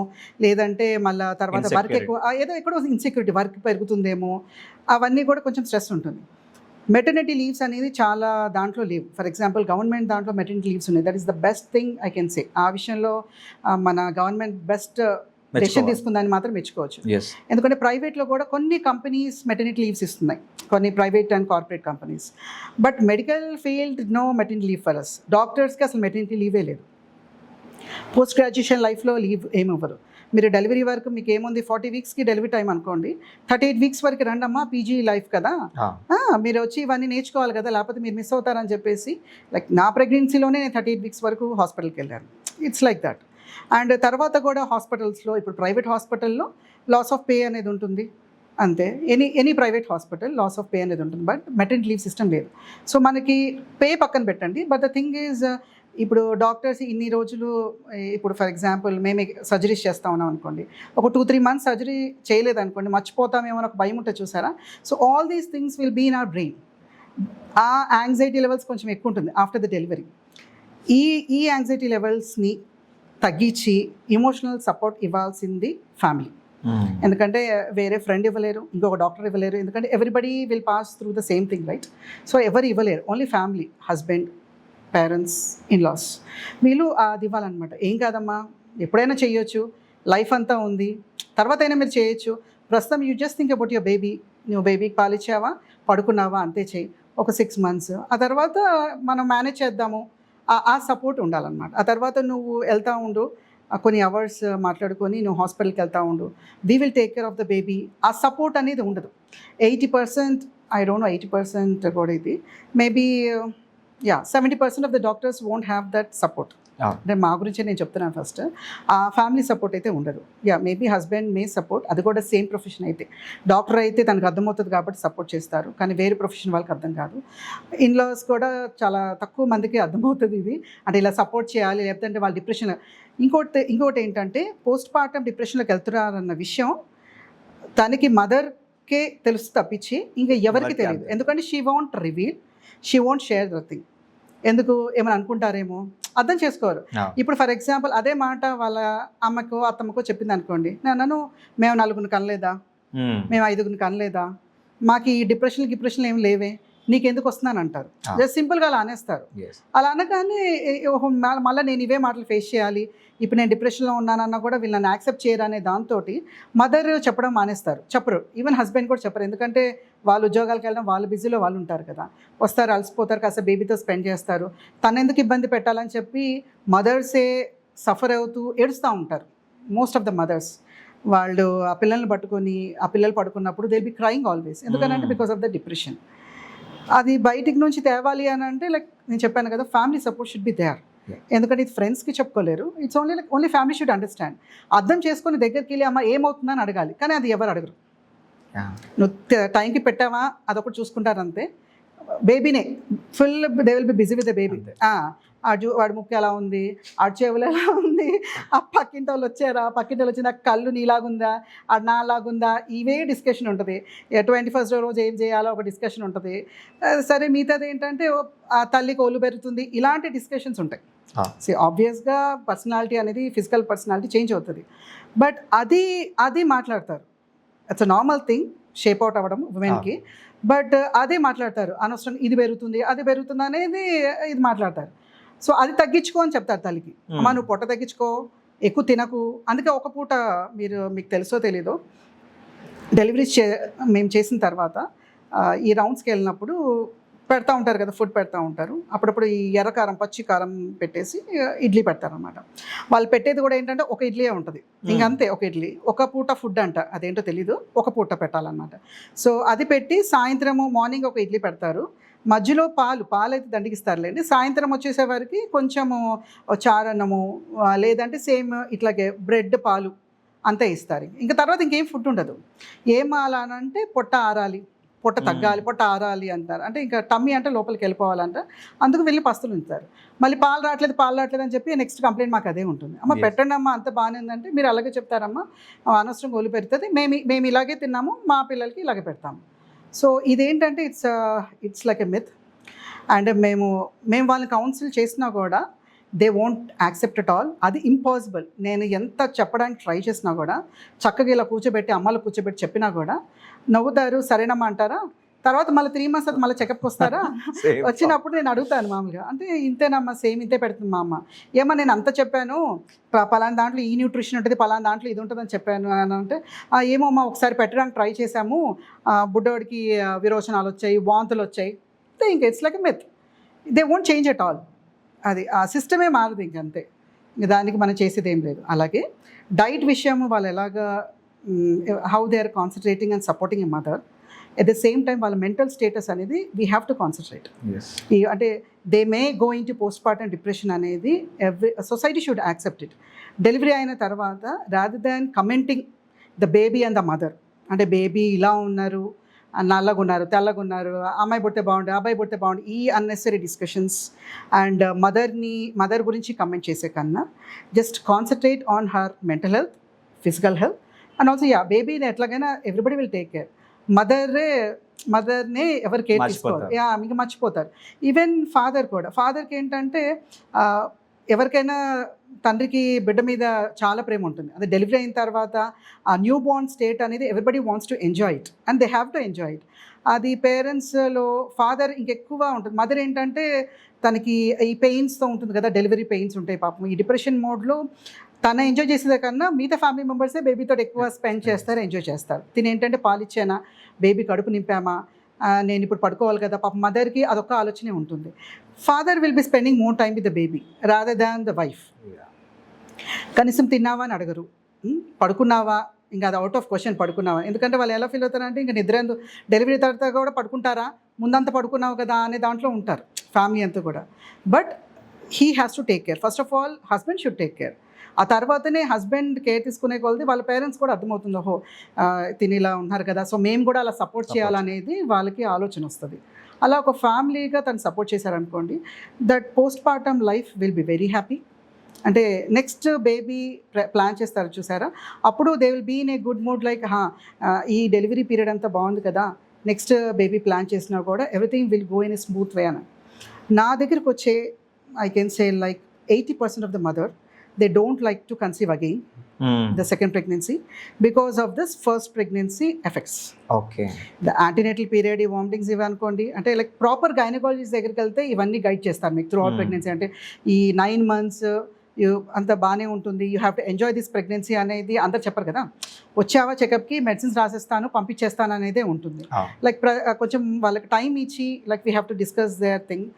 లేదంటే మళ్ళీ తర్వాత వర్క్ ఎక్కువ, ఏదో ఎక్కడో ఇన్సెక్యూరిటీ, వర్క్ పెరుగుతుందేమో, అవన్నీ కూడా కొంచెం స్ట్రెస్ ఉంటుంది. మెటర్నిటీ లీవ్స్ అనేది చాలా దాంట్లో లేవు. ఫర్ ఎగ్జాంపుల్ గవర్నమెంట్ దాంట్లో మెటర్నిటీ లీవ్స్ ఉన్నాయి. That is the best thing I can సే. ఆ విషయంలో మన గవర్నమెంట్ బెస్ట్ డెసిషన్ తీసుకుందాన్ని మాత్రం మెచ్చుకోవచ్చు. ఎందుకంటే ప్రైవేట్లో కూడా కొన్ని కంపెనీస్ మెటర్నిటీ లీవ్స్ ఇస్తున్నాయి, కొన్ని private and corporate companies. But medical field no maternity leave for us. డాక్టర్స్కి అసలు మెటర్నిటీ లీవే లేదు. పోస్ట్ గ్రాడ్యుయేషన్ లైఫ్లో లీవ్ ఏమి ఇవ్వరు. మీరు డెలివరీ వరకు మీకు ఏముంది, 40 వీక్స్కి డెలివరీ టైం అనుకోండి, 38 వీక్స్ వరకు రండమ్మా, పీజీ లైఫ్ కదా, మీరు వచ్చి ఇవన్నీ నేర్చుకోవాలి కదా, లేకపోతే మీరు మిస్ అవుతారని చెప్పేసి. లైక్ నా ప్రెగ్నెన్సీలోనే నేను 38 వీక్స్ వరకు హాస్పిటల్కి వెళ్ళాను. It's like that. అండ్ తర్వాత కూడా హాస్పిటల్స్లో, ఇప్పుడు ప్రైవేట్ హాస్పిటల్లో లాస్ ఆఫ్ పే అనేది ఉంటుంది అంతే. Any private hospital loss of pay అనేది ఉంటుంది, బట్ మెటర్నిటీ లీవ్ సిస్టమ్ లేదు. సో మనకి పే పక్కన పెట్టండి, బట్ ద థింగ్ ఈజ్ ఇప్పుడు డాక్టర్స్ ఇన్ని రోజులు, ఇప్పుడు ఫర్ ఎగ్జాంపుల్ మేము సర్జరీస్ చేస్తూ ఉన్నాం అనుకోండి, ఒక 2-3 మంత్స్ సర్జరీ చేయలేదనుకోండి, మర్చిపోతామేమో ఒక భయం ఉంటే చూసారా. So all these things will be in our brain. ఆ యాంగ్జైటీ లెవెల్స్ కొంచెం ఎక్కువ ఉంటుంది ఆఫ్టర్ ద డెలివరీ. ఈ యాంగ్జైటీ లెవెల్స్ని తగ్గించి ఎమోషనల్ సపోర్ట్ ఇవ్వాల్సింది ఫ్యామిలీ. ఎందుకంటే వేరే ఫ్రెండ్ ఇవ్వలేరు, ఇంకొక డాక్టర్ ఇవ్వలేరు, ఎందుకంటే everybody will pass through the same thing, right? So ఎవరు ఇవ్వలేరు, only family, husband, parents, in-laws, వీళ్ళు అది ఇవ్వాలన్నమాట. ఏం కాదమ్మా, ఎప్పుడైనా చేయొచ్చు, లైఫ్ అంతా ఉంది, తర్వాత అయినా మీరు చేయొచ్చు. ప్రస్తుతం you just think about your baby. నువ్వు బేబీకి పాలిచ్చావా, పడుకున్నావా, అంతే చేయి. ఒక 6 మంత్స్, ఆ తర్వాత మనం మేనేజ్ చేద్దాము. ఆ సపోర్ట్ ఉండాలన్నమాట. ఆ తర్వాత నువ్వు వెళ్తూ ఉండు, కొన్ని అవర్స్ మాట్లాడుకొని నువ్వు హాస్పిటల్కి వెళ్తూ ఉండు, we will take care of the baby. ఆ సపోర్ట్ అనేది ఉండదు. 80%, ఐ డోంట్ నో 80% కూడా ఇది, maybe 70% of the doctors won't have that support. అంటే మా గురించే నేను చెప్తున్నాను ఫస్ట్. ఆ ఫ్యామిలీ సపోర్ట్ అయితే ఉండదు. మేబీ హస్బెండ్ మే సపోర్ట్, అది కూడా సేమ్ ప్రొఫెషన్ అయితే. డాక్టర్ అయితే తనకు అర్థమవుతుంది కాబట్టి సపోర్ట్ చేస్తారు, కానీ వేరే ప్రొఫెషన్ వాళ్ళకి అర్థం కాదు. ఇన్లాస్ కూడా చాలా తక్కువ మందికి అర్థమవుతుంది ఇది, అంటే ఇలా సపోర్ట్ చేయాలి, లేకపోతే వాళ్ళ డిప్రెషన్. ఇంకోటి ఏంటంటే పోస్ట్ పార్టమ్ డిప్రెషన్లోకి వెళ్తున్నారన్న విషయం తనకి మదర్కే తెలుసు తప్పించి ఇంకా ఎవరికి తెలియదు. ఎందుకంటే she won't reveal, she won't share the thing. ఎందుకు, ఏమైనా అనుకుంటారేమో, అర్థం చేసుకోరు. ఇప్పుడు ఫర్ ఎగ్జాంపుల్ అదే మాట వాళ్ళ అమ్మకో అత్తమ్మకో చెప్పింది అనుకోండి, నన్ను మేము 4 కనలేదా, మేము 5 కనలేదా, మాకు ఈ డిప్రెషన్ ఏమి లేవే, నీకెందుకు వస్తున్నాను అంటారు. జస్ట్ సింపుల్గా అలా అనేస్తారు. అలా అనగానే మళ్ళీ నేను ఇవే మాటలు ఫేస్ చేయాలి, ఇప్పుడు నేను డిప్రెషన్లో ఉన్నానన్నా కూడా వీళ్ళు నన్ను యాక్సెప్ట్ చేయరు అనే దాంతో మదర్ చెప్పడం మానేస్తారు. చెప్పరు, ఈవెన్ హస్బెండ్ కూడా చెప్పరు. ఎందుకంటే వాళ్ళు ఉద్యోగాలకు వెళ్ళడం, వాళ్ళు బిజీలో వాళ్ళు ఉంటారు కదా, వస్తారు, అలసిపోతారు, కాస్త బేబీతో స్పెండ్ చేస్తారు, తను ఎందుకు ఇబ్బంది పెట్టాలని చెప్పి మదర్సే సఫర్ అవుతూ ఏడుస్తూ ఉంటారు. మోస్ట్ ఆఫ్ ద మదర్స్ వాళ్ళు ఆ పిల్లల్ని పట్టుకొని, ఆ పిల్లలు పడుకున్నప్పుడు they will B crying always. ఎందుకంటే బికాస్ ఆఫ్ ద డిప్రెషన్. అది బయటికి నుంచి తేవాలి అని అంటే, లైక్ నేను చెప్పాను కదా, family support should be there. ఎందుకంటే ఇది ఫ్రెండ్స్కి చెప్పుకోలేరు, it's only family should understand. అర్థం చేసుకొని దగ్గరికి వెళ్ళి అమ్మ ఏమవుతుందని అడగాలి, కానీ అది ఎవరు అడగరు. నువ్వు టైంకి పెట్టావా అదొకటి చూసుకుంటారు అంతే. బేబీనే full they will be busy with the baby. వాడి ముక్కు ఎలా ఉంది, ఆడు చెవులు ఎలా ఉంది, ఆ పక్కింటి వాళ్ళు వచ్చారా, పక్కింటి వాళ్ళు వచ్చిందా, కళ్ళు నీలాగుందా, ఆడు నాలాగుందా, ఇవే డిస్కషన్ ఉంటుంది. 21st రోజు ఏం చేయాలో ఒక డిస్కషన్ ఉంటుంది. సరే మిగతాది ఏంటంటే ఆ తల్లికి ఒళ్ళు పెరుగుతుంది, ఇలాంటి డిస్కషన్స్ ఉంటాయి. సో ఆబ్వియస్గా పర్సనాలిటీ అనేది, ఫిజికల్ పర్సనాలిటీ చేంజ్ అవుతుంది, బట్ అది మాట్లాడతారు. It's a normal thing shape out అవ్వడం ఉమెన్కి, బట్ అదే మాట్లాడతారు. అనవసరం ఇది పెరుగుతుంది, అది పెరుగుతుంది అనేది ఇది మాట్లాడతారు. సో అది తగ్గించుకో అని చెప్తారు తల్లికి. అమ్మా నువ్వు పొట్ట తగ్గించుకో, ఎక్కువ తినకు. అందుకే ఒక పూట మీకు తెలుసో తెలీదో, డెలివరీస్ మేము చేసిన తర్వాత ఈ రౌండ్స్కి వెళ్ళినప్పుడు పెడతా ఉంటారు కదా, ఫుడ్ పెడతా ఉంటారు. అప్పుడప్పుడు ఈ ఎర్రకారం, పచ్చి కారం పెట్టేసి ఇడ్లీ పెడతారనమాట. వాళ్ళు పెట్టేది కూడా ఏంటంటే ఒక ఇడ్లీయే ఉంటుంది, ఇంకంతే ఒక ఇడ్లీ, ఒక పూట ఫుడ్ అంట, అదేంటో తెలీదు, ఒక పూట పెట్టాలన్నమాట. సో అది పెట్టి సాయంత్రము, మార్నింగ్ ఒక ఇడ్లీ పెడతారు, మధ్యలో పాలు అయితే దండిగిస్తారులేండి. సాయంత్రం వచ్చేసేవారికి కొంచెము చారన్నము లేదంటే సేమ్ ఇట్లాగే బ్రెడ్ పాలు అంతే ఇస్తారు. ఇంకా తర్వాత ఇంకేం ఫుడ్ ఉండదు. ఏం అలా అంటే పొట్ట ఆరాలి, పొట్ట తగ్గాలి, పొట్ట ఆరాలి అంటారు. అంటే ఇంకా టమ్మీ అంటే లోపలికి వెళ్ళిపోవాలంట. అందుకు వెళ్ళి పస్తులు ఉంచుతారు. మళ్ళీ పాలు రావట్లేదు అని చెప్పి నెక్స్ట్ కంప్లైంట్ మాకు అదే ఉంటుంది. అమ్మ పెట్టండి అమ్మ, అంత బాగానే ఉందంటే మీరు అలాగే చెప్తారమ్మా, అనవసరంగా ఒళ్ళు పెడుతుంది, మేము ఇలాగే తిన్నాము, మా పిల్లలకి ఇలాగే పెడతాము. సో ఇదేంటంటే it's like a myth. And మేము వాళ్ళని కౌన్సిల్ చేసినా కూడా they won't accept at all. అది ఇంపాసిబుల్. నేను ఎంత చెప్పడానికి ట్రై చేసినా కూడా, చక్కగా ఇలా కూర్చోబెట్టి అమ్మలు కూర్చోబెట్టి చెప్పినా కూడా నవ్వుతారు, సరేనమ్మా అంటారా. తర్వాత మళ్ళీ 3 months అది మళ్ళీ చెకప్కి వస్తారా. వచ్చినప్పుడు నేను అడుగుతాను మామూలుగా, అంటే ఇంతేనమ్మా, సేమ్ ఇంతే పెడుతుంది మా అమ్మ. ఏమో నేను అంత చెప్పాను, పలానా దాంట్లో ఈ న్యూట్రిషన్ ఉంటుంది, పలానా దాంట్లో ఇది ఉంటుందని చెప్పాను అని అంటే, ఏమో అమ్మా ఒకసారి పెట్టడానికి ట్రై చేశాము, బుడ్డోడికి విరోచనాలు వచ్చాయి, వాంతులు వచ్చాయి. ఇంక it's like a myth. They won't change at all. అది ఆ సిస్టమే మారదు ఇంకంతే. ఇంక దానికి మనం చేసేది ఏం లేదు. అలాగే డైట్ విషయం వాళ్ళు ఎలాగా, how they are concentrating and supporting a mother, at the same time వాళ్ళ మెంటల్ స్టేటస్ అనేది వీ హ్యావ్ టు కాన్సన్ట్రేట్. అంటే they may go into postpartum depression అనేది society should accept it. Delivery అయిన తర్వాత rather than commenting the baby and the mother, అంటే baby ఇలా ఉన్నారు, నల్లగా ఉన్నారు, తెల్లగా ఉన్నారు, అమ్మాయి పుడితే బాగుండు, అబ్బాయి పుడితే బాగుండు, ఈ అన్నెసరీ డిస్కషన్స్ అండ్ మదర్ గురించి కమెంట్ చేసే కన్నా just concentrate on her mental health, physical health and also బేబీని ఎట్లాగైనా ఎవ్రీబడి విల్ టేక్ కేర్. మదర్నే ఎవరు కేర్ తీసుకోవాలి, మీకు మర్చిపోతారు. ఈవెన్ ఫాదర్కి ఏంటంటే ఎవరికైనా తండ్రికి బిడ్డ మీద చాలా ప్రేమ ఉంటుంది. అది డెలివరీ అయిన తర్వాత ఆ న్యూ బోర్న్ స్టేట్ అనేది everybody wants to enjoy it and they have to enjoy it. అది పేరెంట్స్లో ఫాదర్ ఇంకెక్కువ ఉంటుంది. మదర్ ఏంటంటే తనకి ఈ పెయిన్స్తో ఉంటుంది కదా, డెలివరీ పెయిన్స్ ఉంటాయి పాపం. ఈ డిప్రెషన్ మోడ్లో తను ఎంజాయ్ చేసేదే కన్నా మిగతా ఫ్యామిలీ మెంబర్సే బేబీతో ఎక్కువ స్పెండ్ చేస్తారు, ఎంజాయ్ చేస్తారు. తిని ఏంటంటే పాలిచ్చానా, బేబీ కడుపు నింపామా, నేను ఇప్పుడు పడుకోవాలి కదా, పాప మదర్కి అదొక ఆలోచనే ఉంటుంది. Father will be spending more time with the baby rather than the wife. కనీసం తిన్నావా అని అడగరు, పడుకున్నావా, ఇంకా అది అవుట్ ఆఫ్ క్వశ్చన్ పడుకున్నావా. ఎందుకంటే వాళ్ళు ఎలా ఫీల్ అవుతారంటే ఇంకా నిద్ర డెలివరీ తర్వాత కూడా పడుకుంటారా, ముందంతా పడుకున్నావు కదా అనే దాంట్లో ఉంటారు ఫ్యామిలీ అంతా కూడా. But he has to take care. First of all husband should take care. ఆ తర్వాతనే హస్బెండ్ కేర్ తీసుకునే కొలది వాళ్ళ పేరెంట్స్ కూడా అర్థమవుతుంది, ఓహో తిని ఇలా ఉన్నారు కదా, సో మేము కూడా అలా సపోర్ట్ చేయాలనేది వాళ్ళకి ఆలోచన వస్తుంది. అలా ఒక ఫ్యామిలీగా తను సపోర్ట్ చేశారనుకోండి, that postpartum life will be very happy. అంటే నెక్స్ట్ బేబీ ప్లాన్ చేస్తారు చూసారా, అప్పుడు they will be in a good mood. Like ఈ డెలివరీ పీరియడ్ అంతా బాగుంది కదా, నెక్స్ట్ బేబీ ప్లాన్ చేసినా కూడా everything will go in a smooth way అని. నా దగ్గరికి వచ్చే I can say like 80% of the mother, they don't like to conceive again, the second pregnancy, because of this first pregnancy effects. Okay. The antenatal period, ఈ vomitings ఇవి అనుకోండి, అంటే like proper gynaecologist దగ్గరికి వెళ్తే ఇవన్నీ గైడ్ చేస్తారు మీకు through out pregnancy. అంటే ఈ 9 months అంత బాగానే ఉంటుంది, you have to enjoy this pregnancy అనేది అందరు చెప్పరు కదా. వచ్చావా చెకప్కి, మెడిసిన్స్ రాసేస్తాను పంపించేస్తాను అనేదే ఉంటుంది. లైక్ కొంచెం వాళ్ళకి టైం ఇచ్చి like we have to discuss their thing.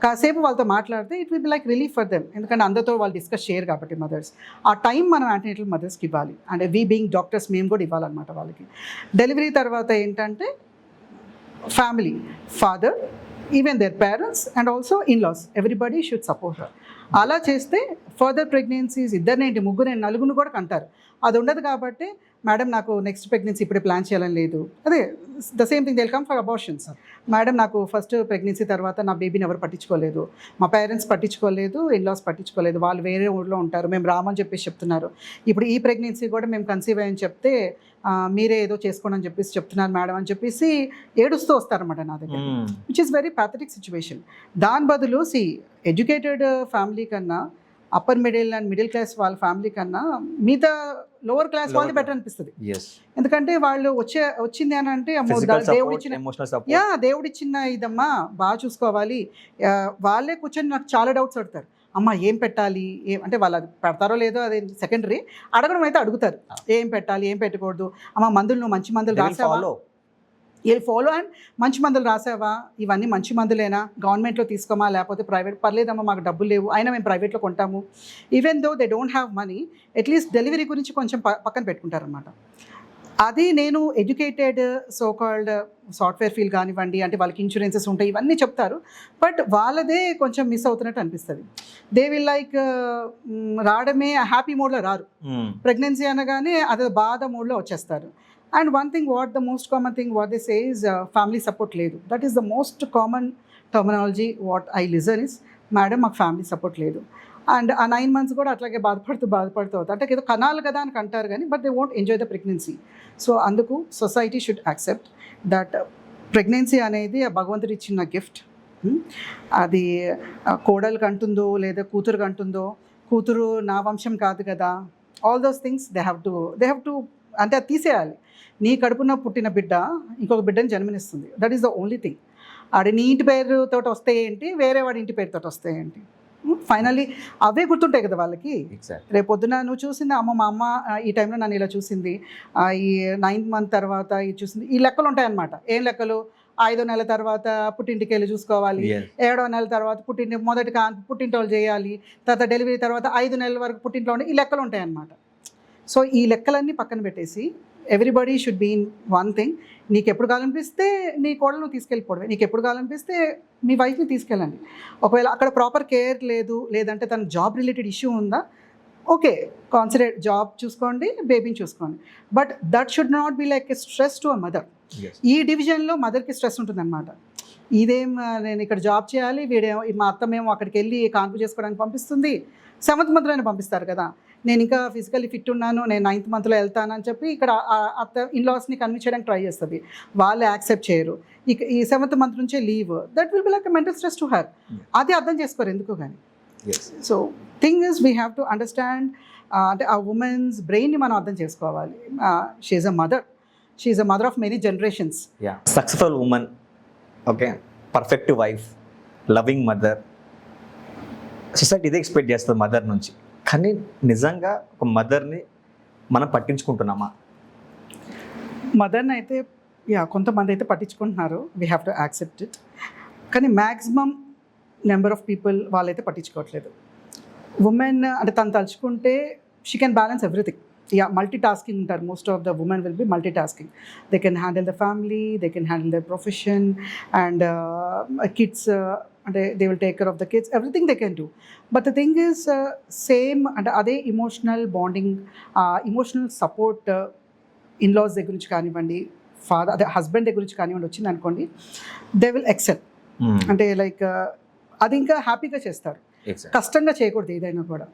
కాసేపు వాళ్ళతో మాట్లాడితే it will be like relief for them. ఎందుకంటే అందరితో వాళ్ళు డిస్కస్ చేయరు కాబట్టి మదర్స్. ఆ టైం మనం యాంటీనేటల్ మదర్స్కి ఇవ్వాలి. అంటే వీ బీయింగ్ డాక్టర్స్ మేము కూడా ఇవ్వాలన్నమాట వాళ్ళకి. డెలివరీ తర్వాత ఏంటంటే family, father, even their parents and also in-laws, everybody should support her. అలా చేస్తే ఫర్దర్ ప్రెగ్నెన్సీస్ ఇద్దరినేంటి, ముగ్గురు, నలుగురు కూడా కంటారు. అది ఉండదు కాబట్టి మేడం నాకు నెక్స్ట్ ప్రెగ్నెన్సీ ఇప్పుడే ప్లాన్ చేయాలని లేదు. అదే the same thing they will come for abortions. Madam నాకు ఫస్ట్ ప్రెగ్నెన్సీ తర్వాత నా బేబీని ఎవరు పట్టించుకోలేదు, మా పేరెంట్స్ పట్టించుకోలేదు, ఇన్లాస్ పట్టించుకోలేదు, వాళ్ళు వేరే ఊళ్ళో ఉంటారు, మేము రామని చెప్పేసి చెప్తున్నారు. ఇప్పుడు ఈ ప్రెగ్నెన్సీ కూడా మేము కన్సీవ్ అయ్యని చెప్తే మీరే ఏదో చేసుకోండి అని చెప్పేసి చెప్తున్నారు మేడం అని చెప్పేసి ఏడుస్తూ వస్తారన్నమాట నా దగ్గర, which is very pathetic situation. దాని బదులు ఎడ్యుకేటెడ్ ఫ్యామిలీ కన్నా, upper middle and middle class వాళ్ళ ఫ్యామిలీ కన్నా మిగతా లోవర్ క్లాస్ వాళ్ళది బెటర్ అనిపిస్తుంది. ఎందుకంటే వాళ్ళు వచ్చింది అని అంటే దేవుడు ఇచ్చిన ఇదమ్మా బాగా చూసుకోవాలి. వాళ్ళే కూర్చొని నాకు చాలా డౌట్స్ అడుగుతారు, అమ్మ ఏం పెట్టాలి, అంటే వాళ్ళు అది పెడతారో లేదో అది సెకండరీ, అడగడం అయితే అడుగుతారు ఏం పెట్టాలి ఏం పెట్టకూడదు, అమ్మ మందులు నువ్వు మంచి మందులు రాసావా, వీళ్ళు ఫాలో అండ్ మంచి మందులు రాసావా, ఇవన్నీ మంచి మందులేనా, గవర్నమెంట్లో తీసుకోమా లేకపోతే ప్రైవేట్, పర్లేదమ్మా మాకు డబ్బులు లేవు అయినా మేము ప్రైవేట్లో కొంటాము. Even though they don't have money, at least delivery గురించి కొంచెం పక్కన పెట్టుకుంటారనమాట. అది నేను educated so called software field కానివ్వండి, అంటే వాళ్ళకి ఇన్సూరెన్సెస్ ఉంటాయి, ఇవన్నీ చెప్తారు. బట్ వాళ్ళదే కొంచెం మిస్ అవుతున్నట్టు అనిపిస్తుంది. దే విల్ లైక్ రావడమే హ్యాపీ మోడ్లో రారు. ప్రెగ్నెన్సీ అనగానే అది బాధ మోడ్లో వచ్చేస్తారు. And one thing the most common thing what they say is family support లేదు. That is the most common terminology what I listen is, madam మాకు ఫ్యామిలీ సపోర్ట్ లేదు. అండ్ ఆ 9 months కూడా అట్లాగే బాధపడుతూ అవుతారు. అంటే ఏదో కనాలి కదా అని అంటారు కానీ but they won't enjoy the pregnancy. So అందుకు society should accept that pregnancy అనేది ఆ భగవంతుడు ఇచ్చిన గిఫ్ట్. అది కోడలికి అంటుందో లేదా కూతురుకి అంటుందో, కూతురు నా వంశం కాదు కదా, all those things they have to అంటే అది తీసేయాలి. నీ కడుపున పుట్టిన బిడ్డ ఇంకొక బిడ్డని జన్మనిస్తుంది. That is the only thing. ఆడి నీ ఇంటి పేరుతో వస్తే ఏంటి, వేరే వాడి ఇంటి పేరుతో వస్తే ఏంటి, ఫైనల్లీ అవే గుర్తుంటాయి కదా వాళ్ళకి. రేపు పొద్దున నువ్వు చూసింది మా అమ్మ ఈ టైంలో నన్ను ఇలా చూసింది, ఈ 9th month తర్వాత ఇది చూసింది, ఈ లెక్కలు ఉంటాయన్నమాట. ఏం లెక్కలు? 5వ నెల తర్వాత పుట్టింటికి వెళ్ళి చూసుకోవాలి, 7వ నెల తర్వాత మొదటి పుట్టింటోళ్ళు చేయాలి, తర్వాత డెలివరీ తర్వాత 5 నెలల వరకు పుట్టింట్లో ఉండే ఈ లెక్కలు ఉంటాయన్నమాట. సో ఈ లెక్కలన్నీ పక్కన పెట్టేసి everybody should be in one thing. నీకు ఎప్పుడు కావాలనిపిస్తే నీ కోడలను తీసుకెళ్ళిపోవడమే, నీకు ఎప్పుడు కావాలనిపిస్తే మీ వైఫ్ని తీసుకెళ్ళండి. ఒకవేళ అక్కడ ప్రాపర్ కేర్ లేదు, లేదంటే తన జాబ్ రిలేటెడ్ ఇష్యూ ఉందా, ఓకే కాన్సన్ట్రేట్ జాబ్ చూసుకోండి, బేబీని చూసుకోండి. But that should not be like a stress to a mother. ఈ డివిజన్లో మదర్కి స్ట్రెస్ ఉంటుందన్నమాట. ఇదేం నేను ఇక్కడ జాబ్ చేయాలి, మా అత్తమేమో అక్కడికి వెళ్ళి కాన్పు చేసుకోవడానికి పంపిస్తుంది, 7th monthలోనే పంపిస్తారు కదా, నేను ఇంకా ఫిజికల్లీ ఫిట్ ఉన్నాను, నేను 9th monthలో వెళ్తానని చెప్పి ఇక్కడ అత్త ఇన్లాస్ని కన్విన్స్ చేయడానికి ట్రై చేస్తుంది. వాళ్ళు యాక్సెప్ట్ చేయరు. ఇక ఈ 7th month నుంచే leave, that will be like mental stress to her. అది అర్థం చేసుకోరు ఎందుకు కానీ. So thing is we have to understand, అంటే ఆ ఉమెన్స్ బ్రెయిన్ని మనం అర్థం చేసుకోవాలి. She's a mother of many generations. Successful women, okay, perfect wife, loving mother. Society ఇదే ఎక్స్పెక్ట్ చేస్తుంది మదర్ నుంచి. కానీ నిజంగా ఒక మదర్ని మనం పట్టించుకుంటున్నామా? మదర్ని అయితే కొంతమంది అయితే పట్టించుకుంటున్నారు, we have to accept it. కానీ మ్యాక్సిమం నెంబర్ ఆఫ్ పీపుల్ వాళ్ళైతే పట్టించుకోవట్లేదు. ఉమెన్ అంటే తను తలుచుకుంటే she can balance everything. Multitasking ఉంటారు. Most of the women will be multitasking. They can handle the family, they can handle their profession and kids, అంటే they will take care of the kids, everything they can do. But the thing is same, అంటే అదే emotional bonding, emotional support in-laws దగ్గర నుంచి కానివ్వండి, అదే husband దగ్గర నుంచి కానివ్వండి వచ్చింది అనుకోండి, దే విల్ ఎక్సెల్. అంటే లైక్ అది ఇంకా హ్యాపీగా చేస్తారు. కష్టంగా చేయకూడదు ఏదైనా కూడా.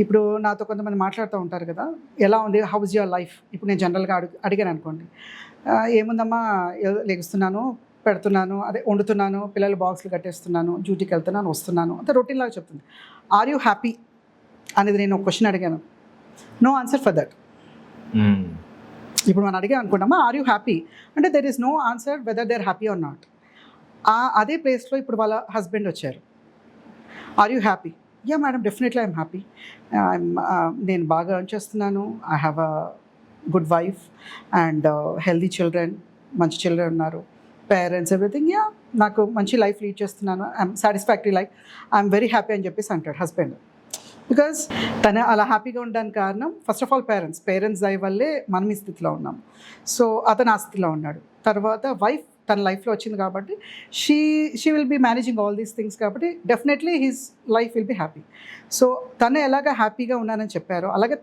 ఇప్పుడు నాతో కొంతమంది మాట్లాడుతూ ఉంటారు కదా, ఎలా ఉంది, హౌ ఇస్ యువర్ లైఫ్. ఇప్పుడు నేను జనరల్గా అడిగాను అనుకోండి, ఏముందమ్మా, లెగుస్తున్నాను, పెడుతున్నాను, అదే వండుతున్నాను, పిల్లలు బాక్స్లు కట్టేస్తున్నాను, డ్యూటీకి వెళ్తున్నాను, వస్తున్నాను, అంతే రొటీన్ లాగా చెప్తుంది. ఆర్ యూ హ్యాపీ అనేది నేను ఒక క్వశ్చన్ అడిగాను. No answer for that. ఇప్పుడు మనం అడిగాను అనుకుంటామా, ఆర్ యూ హ్యాపీ అంటే there is no answer whether they are happy or not. అదే ప్లేస్లో ఇప్పుడు వాళ్ళ హస్బెండ్ వచ్చారు, are you happy? Yeah madam, definitely I'm happy. నేను బాగా ఎర్న్ చేస్తున్నాను, I have a good wife and healthy children, మంచి చిల్డ్రన్ ఉన్నారు, పేరెంట్స్, ఎవ్రీథింగ్. యా, నాకు మంచి లైఫ్ లీడ్ చేస్తున్నాను, I'm satisfactory life, I'm very happy అని చెప్పేసి అంటాడు హస్బెండ్. బికాజ్ తను అలా హ్యాపీగా ఉండడానికి కారణం ఫస్ట్ ఆఫ్ ఆల్ పేరెంట్స్ దయ వల్లే మనం ఈ స్థితిలో ఉన్నాం. సో అతను ఆ స్థితిలో ఉన్నాడు. తర్వాత వైఫ్ తన లైఫ్లో వచ్చింది కాబట్టి she will be managing all these things, కాబట్టి definitely his life will be happy. So తను ఎలాగ హ్యాపీగా ఉన్నానని చెప్పారో అలాగే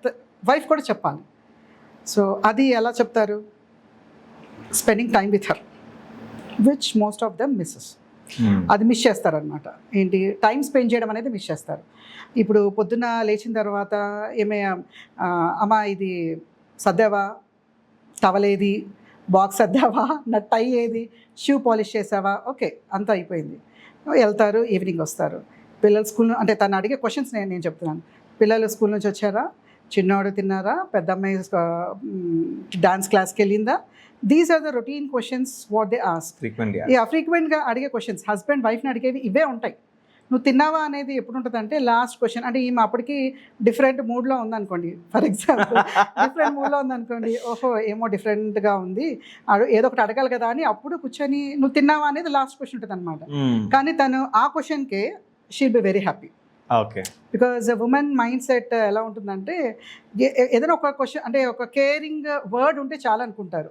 వైఫ్ కూడా చెప్పాలి. సో అది ఎలా చెప్తారు? Spending time with her, which most of them misses. అది మిస్ చేస్తారనమాట. ఏంటి, టైం స్పెండ్ చేయడం అనేది మిస్ చేస్తారు. ఇప్పుడు పొద్దున్న లేచిన తర్వాత అమ్మ ఇది సర్దావా, టవలేది, బాక్స్ సర్దావా, నా టై ఏది, షూ పాలిష్ చేసావా, ఓకే అంతా అయిపోయింది. వెళ్తారు, ఈవినింగ్ వస్తారు. పిల్లలు స్కూల్, అంటే తను అడిగే క్వశ్చన్స్ నేను చెప్తున్నాను. పిల్లలు స్కూల్ నుంచి వచ్చారా, చిన్నవాడు తిన్నారా, పెద్ద అమ్మాయి డాన్స్ క్లాస్కి వెళ్ళిందా, these are the routine questions what they ask. ఫ్రీక్వెంట్గా అడిగే క్వశ్చన్స్ హస్బెండ్ వైఫ్ని అడిగేవి ఇవే ఉంటాయి. నువ్వు తిన్నావా అనేది ఎప్పుడు ఉంటుంది అంటే లాస్ట్ క్వశ్చన్. అంటే ఈమె అప్పటికి డిఫరెంట్ మూడ్లో ఉందనుకోండి, ఫర్ ఎగ్జాంపుల్ డిఫరెంట్ మూడ్లో ఉందనుకోండి, ఓహో ఏమో డిఫరెంట్గా ఉంది, ఏదో ఒకటి అడగాలి కదా అని అప్పుడు కూర్చొని నువ్వు తిన్నావా అనేది లాస్ట్ క్వశ్చన్ ఉంటుంది అనమాట. కానీ తను ఆ క్వశ్చన్కే she'll be very happy. Okay. Because women mindset ఎలా ఉంటుందంటే ఏదైనా ఒక క్వశ్చన్ అంటే ఒక కేరింగ్ వర్డ్ ఉంటే చాలా అనుకుంటారు.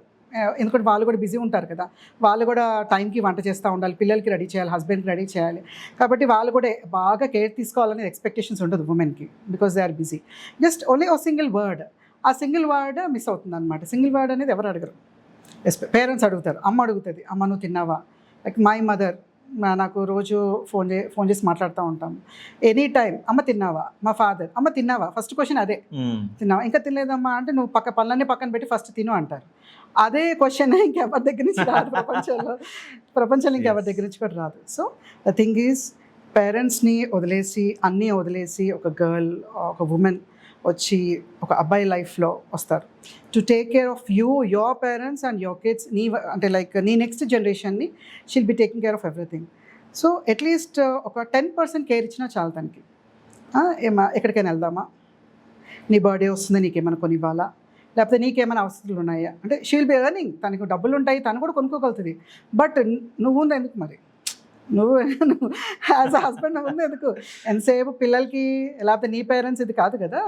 ఎందుకంటే వాళ్ళు కూడా బిజీ ఉంటారు కదా, వాళ్ళు కూడా టైంకి వంట చేస్తూ ఉండాలి, పిల్లలకి రెడీ చేయాలి, హస్బెండ్కి రెడీ చేయాలి, కాబట్టి వాళ్ళు కూడా బాగా కేర్ తీసుకోవాలనే ఎక్స్పెక్టేషన్స్ ఉండదు ఉమెన్కి because they are busy. Just only ఒక సింగిల్ వర్డ్, ఆ సింగిల్ వర్డ్ మిస్ అవుతుంది అనమాట. సింగిల్ వర్డ్ అనేది ఎవరు అడగరు, పేరెంట్స్ అడుగుతారు, అమ్మ అడుగుతుంది, అమ్మ నువ్వు తిన్నావా. లైక్ మై మదర్ నాకు రోజు ఫోన్ చేసి మాట్లాడుతూ ఉంటాం, ఎనీ టైం అమ్మ తిన్నావా. మా ఫాదర్ అమ్మ తిన్నావా, ఫస్ట్ క్వశ్చన్ అదే, తిన్నావా, ఇంకా తినలేదమ్మా అంటే నువ్వు పనులన్నీ పక్కన పెట్టి ఫస్ట్ తిను అంటారు. అదే క్వశ్చన్ ఇంకెవరి దగ్గర నుంచి రాదు ప్రపంచంలో ఇంకెవరి దగ్గర నుంచి కూడా రాదు. సో ద థింగ్ ఈజ్ పేరెంట్స్ని వదిలేసి అన్నీ వదిలేసి ఒక గర్ల్, ఒక ఉమెన్ వచ్చి ఒక అబ్బాయి లైఫ్లో వస్తారు to take care of you, your parents and your kids. అంటే లైక్ నీ నెక్స్ట్ జనరేషన్ని she'll be taking care of everything. So at least ఒక 10% కేర్ ఇచ్చినా చాలు తనకి. ఎక్కడికైనా వెళ్దామా, నీ బర్త్డే వస్తుంది నీకేమైనా కొనివ్వాలా, లేకపోతే నీకేమైనా అవసరాలు ఉన్నాయా అంటే షీల్ బి ఎర్నింగ్, తనకు డబ్బులు ఉంటాయి, తను కూడా కొనుక్కోగలుగుతుంది. బట్ నువ్వు ఉంది ఎందుకు మరి, నువ్వు యాజ్ అ హస్బెండ్ ఉంది ఎందుకు, ఎంతసేపు పిల్లలకి, లేకపోతే నీ పేరెంట్స్ ఇది కాదు కదా.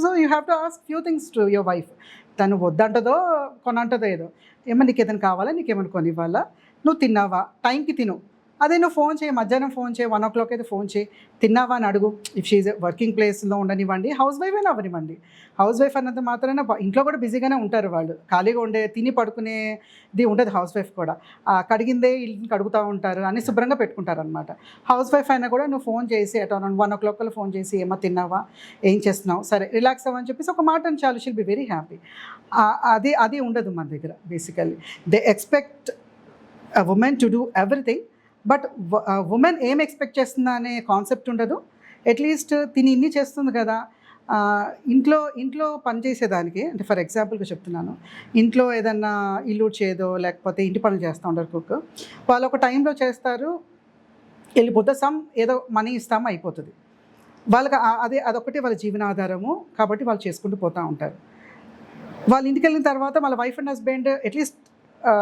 So you have to ask few things to your wife. తను వద్దంటదో కొనంటదో ఏదో, ఏమన్నా నీకు ఏదైనా కావాలా, నీకేమైనా కొనివ్వాలా, నువ్వు తిన్నావా, టైంకి తిను. అదే నువ్వు ఫోన్ చేయి, మధ్యాహ్నం ఫోన్ చేయి, 1 o'clock అయితే ఫోన్ చేయి, తిన్నావా అని అడుగు. ఇఫ్ షీజ్ వర్కింగ్ ప్లేస్లో ఉండనివ్వండి, హౌస్ వైఫ్ అయినా అవ్వనివ్వండి. హౌస్ వైఫ్ అన్నంత మాత్రాన ఇంట్లో కూడా బిజీగానే ఉంటారు వాళ్ళు, ఖాళీగా తిని పడుకునేది ఉండదు హౌస్ వైఫ్ కూడా. కడిగిందే ఇంటిని కడుగుతూ ఉంటారు, అన్ని శుభ్రంగా పెట్టుకుంటారు అనమాట. హౌస్ వైఫ్ అయినా కూడా నువ్వు ఫోన్ చేసి అరౌండ్ 1 o'clock ఫోన్ చేసి ఏమో తిన్నావా, ఏం చేస్తున్నావు, సరే రిలాక్స్ అవ్వని చెప్పేసి ఒక మాట అని చాలు, షీల్ బి వెరీ హ్యాపీ. అది ఉండదు మన దగ్గర. Basically they expect a women to do everything, but women ఏం ఎక్స్పెక్ట్ చేస్తుందా అనే కాన్సెప్ట్ ఉండదు. అట్లీస్ట్ తిని ఇన్ని చేస్తుంది కదా, ఇంట్లో పని చేసేదానికి, అంటే ఫర్ ఎగ్జాంపుల్గా చెప్తున్నాను, ఇంట్లో ఏదన్నా ఇల్లు చేయదో లేకపోతే ఇంటి పనులు చేస్తూ ఉంటారు కుక్, వాళ్ళు ఒక టైంలో చేస్తారు, వెళ్ళిపోతే ఏదో మనీ ఇస్తాము అయిపోతుంది వాళ్ళకి. అదొకటి వాళ్ళ జీవనాధారము, కాబట్టి వాళ్ళు చేసుకుంటూ పోతూ ఉంటారు. వాళ్ళ ఇంటికి వెళ్ళిన తర్వాత వాళ్ళ వైఫ్ అండ్ హస్బెండ్ అట్లీస్ట్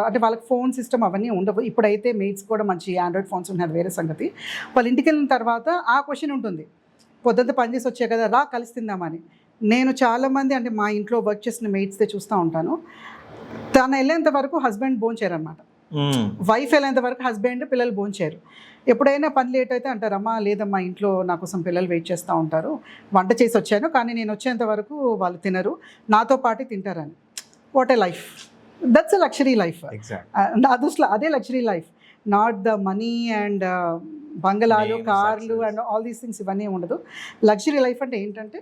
అంటే వాళ్ళకి ఫోన్ సిస్టమ్ అవన్నీ ఉండవు. ఇప్పుడైతే మెయిట్స్ కూడా మంచి ఆండ్రాయిడ్ ఫోన్స్ ఉన్నాయి, వేరే సంగతి. వాళ్ళ ఇంటికి వెళ్ళిన తర్వాత ఆ క్వశ్చన్ ఉంటుంది, పొద్దుంతా పని చేసి వచ్చే కదా రా కలిసి తిందామని. నేను చాలామంది అంటే మా ఇంట్లో వర్క్ చేసిన మెయిట్స్తో చూస్తూ ఉంటాను, తను వెళ్ళేంత వరకు హస్బెండ్ భోంచేయరు అనమాట, వైఫ్ వెళ్ళేంత వరకు హస్బెండ్, పిల్లలు భోంచేయరు. ఎప్పుడైనా పని లేట్ అయితే అంటారు, అమ్మా లేదమ్మా ఇంట్లో నా కోసం పిల్లలు వెయిట్ చేస్తూ ఉంటారు, వంట చేసి వచ్చాను కానీ నేను వచ్చేంత వరకు వాళ్ళు తినరు, నాతో పాటు తింటారని. What a life, that's a luxury life. నా దృష్టిలో అదే luxury life, not the money and బంగళాలు, కార్లు అండ్ ఆల్ దీస్ థింగ్స్, ఇవన్నీ ఉండదు. లగ్జరీ లైఫ్ అంటే ఏంటంటే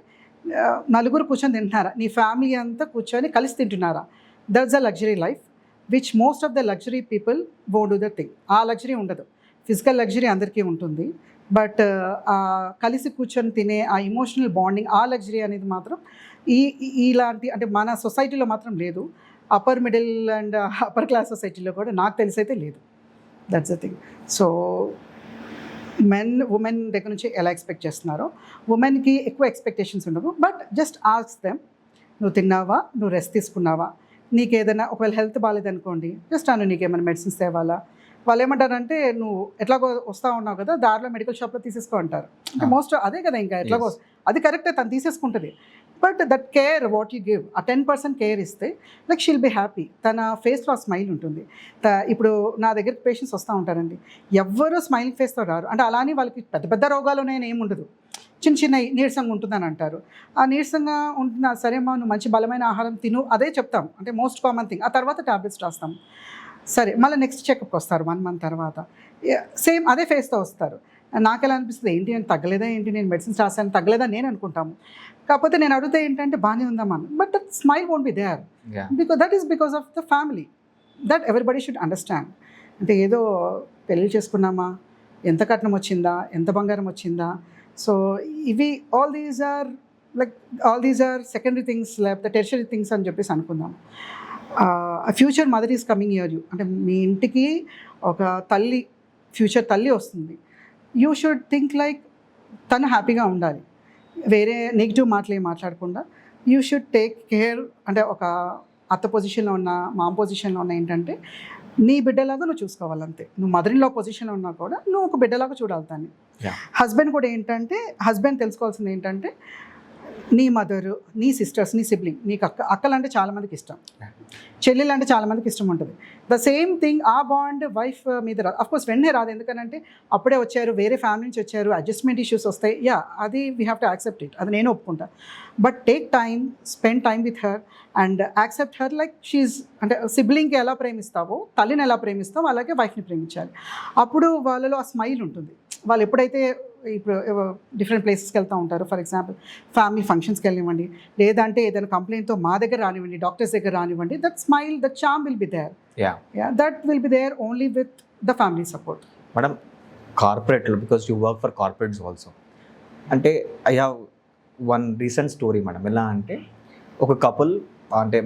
నలుగురు కూర్చొని తింటున్నారా, నీ ఫ్యామిలీ అంతా కూర్చొని కలిసి తింటున్నారా, that's a luxury life which most of the luxury people won't do the thing. ఆ లగ్జరీ ఉండదు. ఫిజికల్ లగ్జరీ అందరికీ ఉంటుంది, బట్ కలిసి కూర్చొని తినే ఆ ఇమోషనల్ బాండింగ్, ఆ లగ్జరీ అనేది మాత్రం ఇలాంటి అంటే మన సొసైటీలో మాత్రం లేదు. Upper middle and upper class సొసైటీలో కూడా నాకు తెలిసైతే లేదు. That's the thing. So women దగ్గర నుంచి ఎలా ఎక్స్పెక్ట్ చేస్తున్నారో, ఉమెన్కి ఎక్కువ ఎక్స్పెక్టేషన్స్ ఉండవు, బట్ జస్ట్ ఆస్క్ దెమ్, నువ్వు తిన్నావా, నువ్వు రెస్ట్ తీసుకున్నావా, నీకు ఏదైనా ఒకవేళ హెల్త్ బాగాలేదనుకోండి, జస్ట్ నీకేమైనా మెడిసిన్స్ తేవాలా. వాళ్ళు ఏమంటారంటే నువ్వు ఎట్లాగో వస్తూ ఉన్నావు కదా, దారిలో మెడికల్ షాప్లో తీసేసుకో అంటారు. అంటే మోస్ట్ అదే కదా, ఇంకా ఎట్లాగో అది కరెక్టే, తను తీసేసుకుంటుంది. But that care what you give, ఆ 10% కేర్ ఇస్తే లైక్ షీల్ బి హ్యాపీ, తన ఫేస్లో ఆ స్మైల్ ఉంటుంది. ఇప్పుడు నా దగ్గరికి పేషెంట్స్ వస్తూ ఉంటారండి, ఎవ్వరూ స్మైలింగ్ ఫేస్తో రారు. అంటే అలానే వాళ్ళకి పెద్ద పెద్ద రోగాలు ఉన్నాయని ఏమి ఉండదు, చిన్న నీరసంగా ఉంటుందని అంటారు. ఆ నీరసంగా ఉంటున్నా సరే అమ్మా నువ్వు మంచి బలమైన ఆహారం తిను, అదే చెప్తాం, అంటే మోస్ట్ కామన్ థింగ్. ఆ తర్వాత ట్యాబ్లెట్స్ రాస్తాం, సరే మళ్ళీ నెక్స్ట్ చెకప్కి వస్తారు 1 month తర్వాత, సేమ్ అదే ఫేస్తో వస్తారు. నాకు ఎలా అనిపిస్తుంది, ఏంటి అని తగ్గలేదా ఏంటి, నేను మెడిసిన్స్ రాశాను తగ్గలేదా నేను అనుకుంటాము. కాకపోతే నేను అడిగితే ఏంటంటే బాగానే ఉందామా, but that smile won't be there, because of the family. That everybody should understand. అంటే ఏదో పెళ్ళి చేసుకున్నామా, ఎంత కట్నం వచ్చిందా, ఎంత బంగారం వచ్చిందా, సో ఇవి all these are secondary things, లేకపోతే టెర్షరీ థింగ్స్ అని చెప్పేసి అనుకుందాం. Future mother is coming here you, అంటే మీ ఇంటికి ఒక తల్లి, ఫ్యూచర్ తల్లి వస్తుంది. యూ షుడ్ థింక్ లైక్ తను హ్యాపీగా ఉండాలి, వేరే నెగిటివ్ మాటలు ఏం మాట్లాడకుండా యూ షుడ్ టేక్ కేర్. అంటే ఒక అత్త పొజిషన్లో ఉన్న, మామ పొజిషన్లో ఉన్న ఏంటంటే నీ బిడ్డలాగా నువ్వు చూసుకోవాలంతే. నువ్వు మదర్ ఇన్ లా పొజిషన్లో ఉన్నా కూడా నువ్వు ఒక బిడ్డలాగా చూడాలి దాన్ని. Yeah. హస్బెండ్ కూడా ఏంటంటే హస్బెండ్ తెలుసుకోవాల్సింది ఏంటంటే నీ మదరు, నీ సిస్టర్స్, నీ సిబ్లింగ్, నీకు అక్కలంటే చాలామందికి ఇష్టం, చెల్లెలు అంటే చాలామందికి ఇష్టం ఉంటుంది. ద సేమ్ థింగ్ ఆ బాండ్ వైఫ్ మీద రాదు. అఫ్కోర్స్ వెంటనే రాదు, ఎందుకంటే అప్పుడే వచ్చారు, వేరే ఫ్యామిలీ నుంచి వచ్చారు, అడ్జస్ట్మెంట్ ఇష్యూస్ వస్తాయి. యా, అది we have to accept it, అది నేను ఒప్పుకుంటా. But take time, spend time with her and accept her like she. అంటే సిబ్లింగ్కి ఎలా ప్రేమిస్తావో, తల్లిని ఎలా ప్రేమిస్తావో అలాగే వైఫ్ని ప్రేమించాలి. అప్పుడు వాళ్ళలో ఆ స్మైల్ ఉంటుంది. వాళ్ళు ఎప్పుడైతే ఇప్పుడు డిఫరెంట్ ప్లేసెస్కి వెళ్తూ ఉంటారు, ఫర్ ఎగ్జాంపుల్ ఫ్యామిలీ ఫంక్షన్స్కి వెళ్ళనివ్వండి, లేదంటే ఏదైనా కంప్లైంట్తో మా దగ్గర రానివ్వండి, డాక్టర్స్ దగ్గర రానివ్వండి, that smile, that charm will be there. That will be there only with the family support. Madam, కార్పొరేట్లో, because you work for corporates also, అంటే I have one recent story madam. ఎలా అంటే ఒక కపుల్, అంటే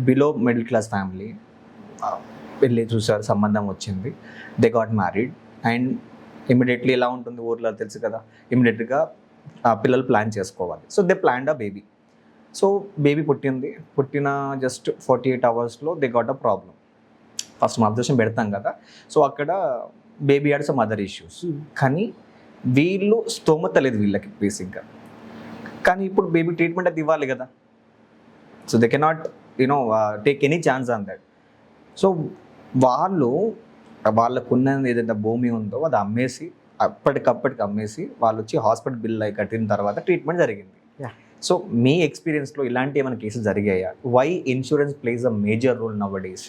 below middle class family, వెళ్ళి చూసారు, సంబంధం వచ్చింది, they got married and immediately ఎలా ఉంటుంది ఊర్లో తెలుసు కదా, ఇమీడియట్గా పిల్లలు ప్లాన్ చేసుకోవాలి. So they planned a baby. So baby పుట్టిన జస్ట్ 48 అవర్స్లో they got a problem. First మనం అబ్జర్వేషన్ పెడతాం కదా, సో అక్కడ baby had some other issues. కానీ వీళ్ళు స్తోమత లేదు వీళ్ళకి బేసిక్గా. కానీ ఇప్పుడు బేబీ ట్రీట్మెంట్ అది ఇవ్వాలి కదా, so they cannot take any chance on that. So వాళ్ళకున్న ఏదైతే భూమి ఉందో అది అమ్మేసి, అప్పటికప్పటికి అమ్మేసి వాళ్ళు వచ్చి హాస్పిటల్ బిల్ అయి కట్టిన తర్వాత ట్రీట్మెంట్ జరిగింది. సో మీ ఎక్స్పీరియన్స్లో ఇలాంటి ఏమైనా కేసెస్ జరిగాయా? Why insurance plays a major role nowadays?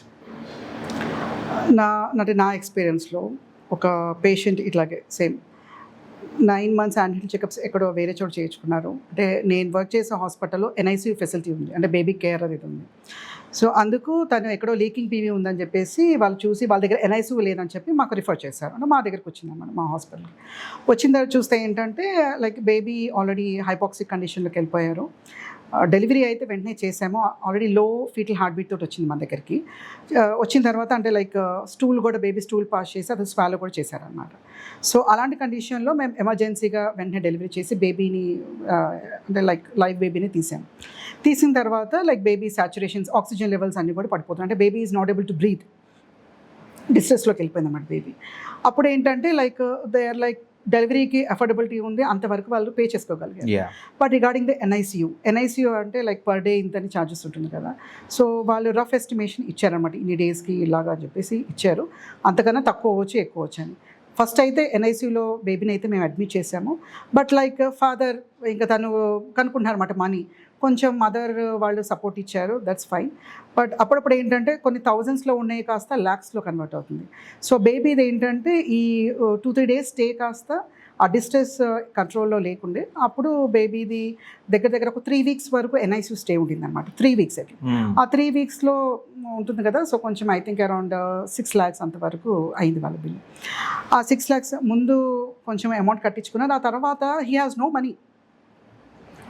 నా ఎక్స్పీరియన్స్లో ఒక పేషెంట్ ఇట్లాగే సేమ్ 9 months యాన్యువల్ చెకప్స్ ఎక్కడో వేరే చోట చేయించుకున్నారు. అంటే నేను వర్క్ చేసే హాస్పిటల్లో NICU ఫెసిలిటీ ఉంది, అంటే బేబీ కేర్ అనేది ఉంది. సో అందుకు తను ఎక్కడో లీకింగ్ పీవీ ఉందని చెప్పేసి వాళ్ళు చూసి వాళ్ళ దగ్గర NICU లేదని చెప్పి మాకు రిఫర్ చేశారు. అంటే మా దగ్గరికి వచ్చిందన్నమాట, మా హాస్పిటల్కి వచ్చిన తర్వాత చూస్తే ఏంటంటే లైక్ బేబీ ఆల్రెడీ హైపాక్సిక్ కండిషన్లోకి వెళ్ళిపోయారు. డెలివరీ అయితే వెంటనే చేసాము, ఆల్రెడీ లో ఫీటల్ హార్ట్ బీట్ తోటి వచ్చింది మన దగ్గరికి. వచ్చిన తర్వాత అంటే లైక్ స్టూల్ కూడా, బేబీ స్టూల్ పాస్ చేసి అది స్వాలో కూడా చేశారనమాట. సో అలాంటి కండిషన్లో మేము ఎమర్జెన్సీగా వెంటనే డెలివరీ చేసి బేబీని అంటే లైక్ లైవ్ బేబీని తీసిన తర్వాత like baby saturations, oxygen levels అన్నీ కూడా పడిపోతున్నాయి. అంటే baby is not able to breathe, డిస్ట్రెస్లోకి వెళ్ళిపోయింది అన్నమాట బేబీ. అప్పుడు ఏంటంటే లైక్ దే ఆర్ లైక్ డెలివరీకి అఫోర్డబిలిటీ ఉంది, అంతవరకు వాళ్ళు పే చేసుకోగలిగారు. బట్ రిగార్డింగ్ ద NICU అంటే లైక్ పర్ డే ఇంతని ఛార్జెస్ ఉంటుంది కదా. సో వాళ్ళు రఫ్ ఎస్టిమేషన్ ఇచ్చారనమాట, ఇన్ని డేస్కి ఇలాగా అని చెప్పేసి ఇచ్చారు. అంతకన్నా తక్కువ అవ్వచ్చు, ఎక్కువ అవ్వచ్చు అని. ఫస్ట్ అయితే NICUలో బేబీని అయితే మేము అడ్మిట్ చేసాము. బట్ లైక్ ఫాదర్ ఇంకా తను కనుక్కుంటున్నారన్నమాట మనీ, కొంచెం మదర్ వాళ్ళు సపోర్ట్ ఇచ్చారు, దట్స్ ఫైన్. బట్ అప్పుడప్పుడు ఏంటంటే కొన్ని థౌజండ్స్లో ఉన్నాయి కాస్త ల్యాక్స్లో కన్వర్ట్ అవుతుంది. సో బేబీది ఏంటంటే ఈ 2-3 days స్టే కాస్త ఆ డిస్ట్రెస్ కంట్రోల్లో లేకుండే, అప్పుడు బేబీది దగ్గర ఒక 3 weeks వరకు NICU స్టే ఉంటుంది అనమాట. 3 weeks అయితే ఆ 3 weeksలో ఉంటుంది కదా. సో కొంచెం ఐ థింక్ అరౌండ్ 6 lakhs అంతవరకు అయింది వాళ్ళ బిల్. ఆ 6 lakhs ముందు కొంచెం అమౌంట్ కట్టించుకున్నారు, ఆ తర్వాత హీ హ్యాస్ నో మనీ.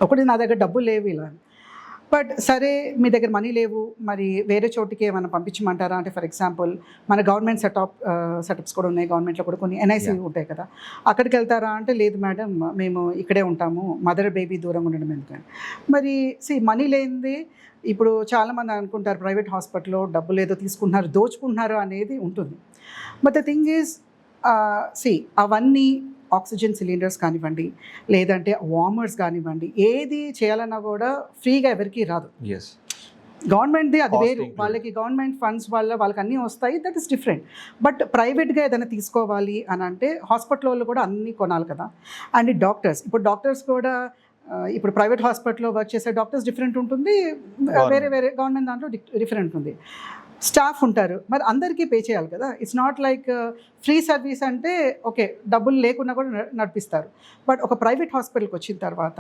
ఒకటి నా దగ్గర డబ్బులు లేవు ఇలా. బట్ సరే మీ దగ్గర మనీ లేవు, మరి వేరే చోటికి ఏమైనా పంపించమంటారా అంటే, ఫర్ ఎగ్జాంపుల్ మన గవర్నమెంట్ సెటప్స్ కూడా ఉన్నాయి, గవర్నమెంట్లో కూడా కొన్ని NICU ఉంటాయి కదా, అక్కడికి వెళ్తారా అంటే లేదు మేడం మేము ఇక్కడే ఉంటాము, మదర్ బేబీ దూరంగా ఉండడం ఎందుకని. మరి మనీ లేనిది ఇప్పుడు చాలామంది అనుకుంటారు ప్రైవేట్ హాస్పిటల్లో డబ్బులు ఏదో తీసుకుంటున్నారు, దోచుకుంటున్నారు అనేది ఉంటుంది. బట్ ద థింగ్ ఈజ్ అవన్నీ ఆక్సిజన్ సిలిండర్స్ కానివ్వండి, లేదంటే వార్మర్స్ కానివ్వండి, ఏది చేయాలన్నా కూడా ఫ్రీగా ఎవరికి రాదు. గవర్నమెంట్ది అది వేరు, వాళ్ళకి గవర్నమెంట్ ఫండ్స్ వాళ్ళకి అన్నీ వస్తాయి, దట్ ఈస్ డిఫరెంట్. బట్ ప్రైవేట్గా ఏదైనా తీసుకోవాలి అని అంటే హాస్పిటల్ వాళ్ళు కూడా అన్నీ కొనాలి కదా. అండ్ ఇప్పుడు డాక్టర్స్ కూడా ఇప్పుడు ప్రైవేట్ హాస్పిటల్లో వర్క్ చేసే డాక్టర్స్ డిఫరెంట్ ఉంటుంది, వేరే గవర్నమెంట్ దాంట్లో డిఫరెంట్ ఉంది. స్టాఫ్ ఉంటారు, మరి అందరికీ పే చేయాలి కదా. It's not like free service అంటే ఓకే డబ్బులు లేకున్నా కూడా నడిపిస్తారు. బట్ ఒక ప్రైవేట్ హాస్పిటల్కి వచ్చిన తర్వాత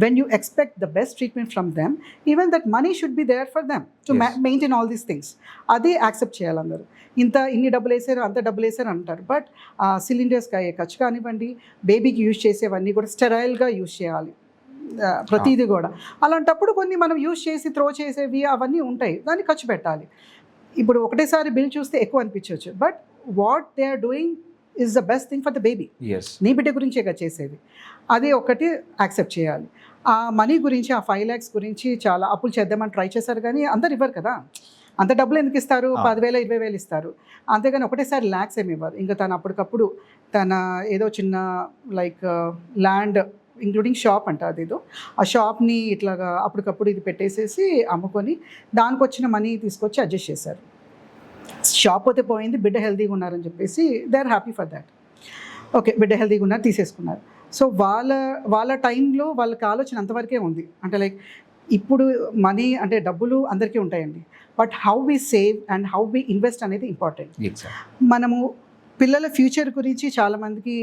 when you expect the best treatment from them, even that money should be there for them to maintain all these things. అది యాక్సెప్ట్ చేయాలి అందరూ. ఇన్ని డబ్బులు వేసారు, అంత డబ్బులు వేసారు అంటారు. బట్ సిలిండర్స్కి అయ్యే ఖర్చు కానివ్వండి, బేబీకి యూజ్ చేసేవన్నీ కూడా స్టెరైల్గా యూజ్ చేయాలి ప్రతిదీ కూడా. అలాంటప్పుడు కొన్ని మనం యూజ్ చేసి త్రో చేసేవి అవన్నీ ఉంటాయి, దాన్ని ఖర్చు పెట్టాలి. ఇప్పుడు ఒకటేసారి బిల్ చూస్తే ఎక్కువ అనిపించవచ్చు, but what they are doing is the best thing for the baby. నీ బిడ్డ గురించే కదా చేసేది, అది ఒకటి యాక్సెప్ట్ చేయాలి. ఆ మనీ గురించి, ఆ 5 lakhs గురించి చాలా అప్పులు చేద్దామని ట్రై చేశారు, కానీ అందరు ఇవ్వరు కదా. అంత డబ్బులు ఎందుకు ఇస్తారు, ఆ. 10,000 20,000 ఇస్తారు, అంతేగాని ఒకటేసారి ల్యాక్స్ ఏమి ఇవ్వరు. ఇంకా తను అప్పటికప్పుడు తన ఏదో చిన్న లైక్ ల్యాండ్ ఇంక్లూడింగ్ షాప్ అంట అదేదో, ఆ షాప్ని ఇట్లాగా అప్పటికప్పుడు ఇది పెట్టేసేసి అమ్ముకొని దానికి వచ్చిన మనీ తీసుకొచ్చి అడ్జస్ట్ చేశారు. షాప్ పోతే పోయింది, బిడ్డ హెల్తీగా ఉన్నారని చెప్పేసి they are happy for that. Okay, బిడ్డ హెల్తీగా ఉన్నారు, తీసేసుకున్నారు. సో వాళ్ళ టైంలో వాళ్ళకి ఆలోచన అంతవరకే ఉంది. అంటే లైక్ ఇప్పుడు మనీ అంటే డబ్బులు అందరికీ ఉంటాయండి, but how we save and how we invest అనేది ఇంపార్టెంట్. మనము పిల్లల ఫ్యూచర్ గురించి చాలామందికి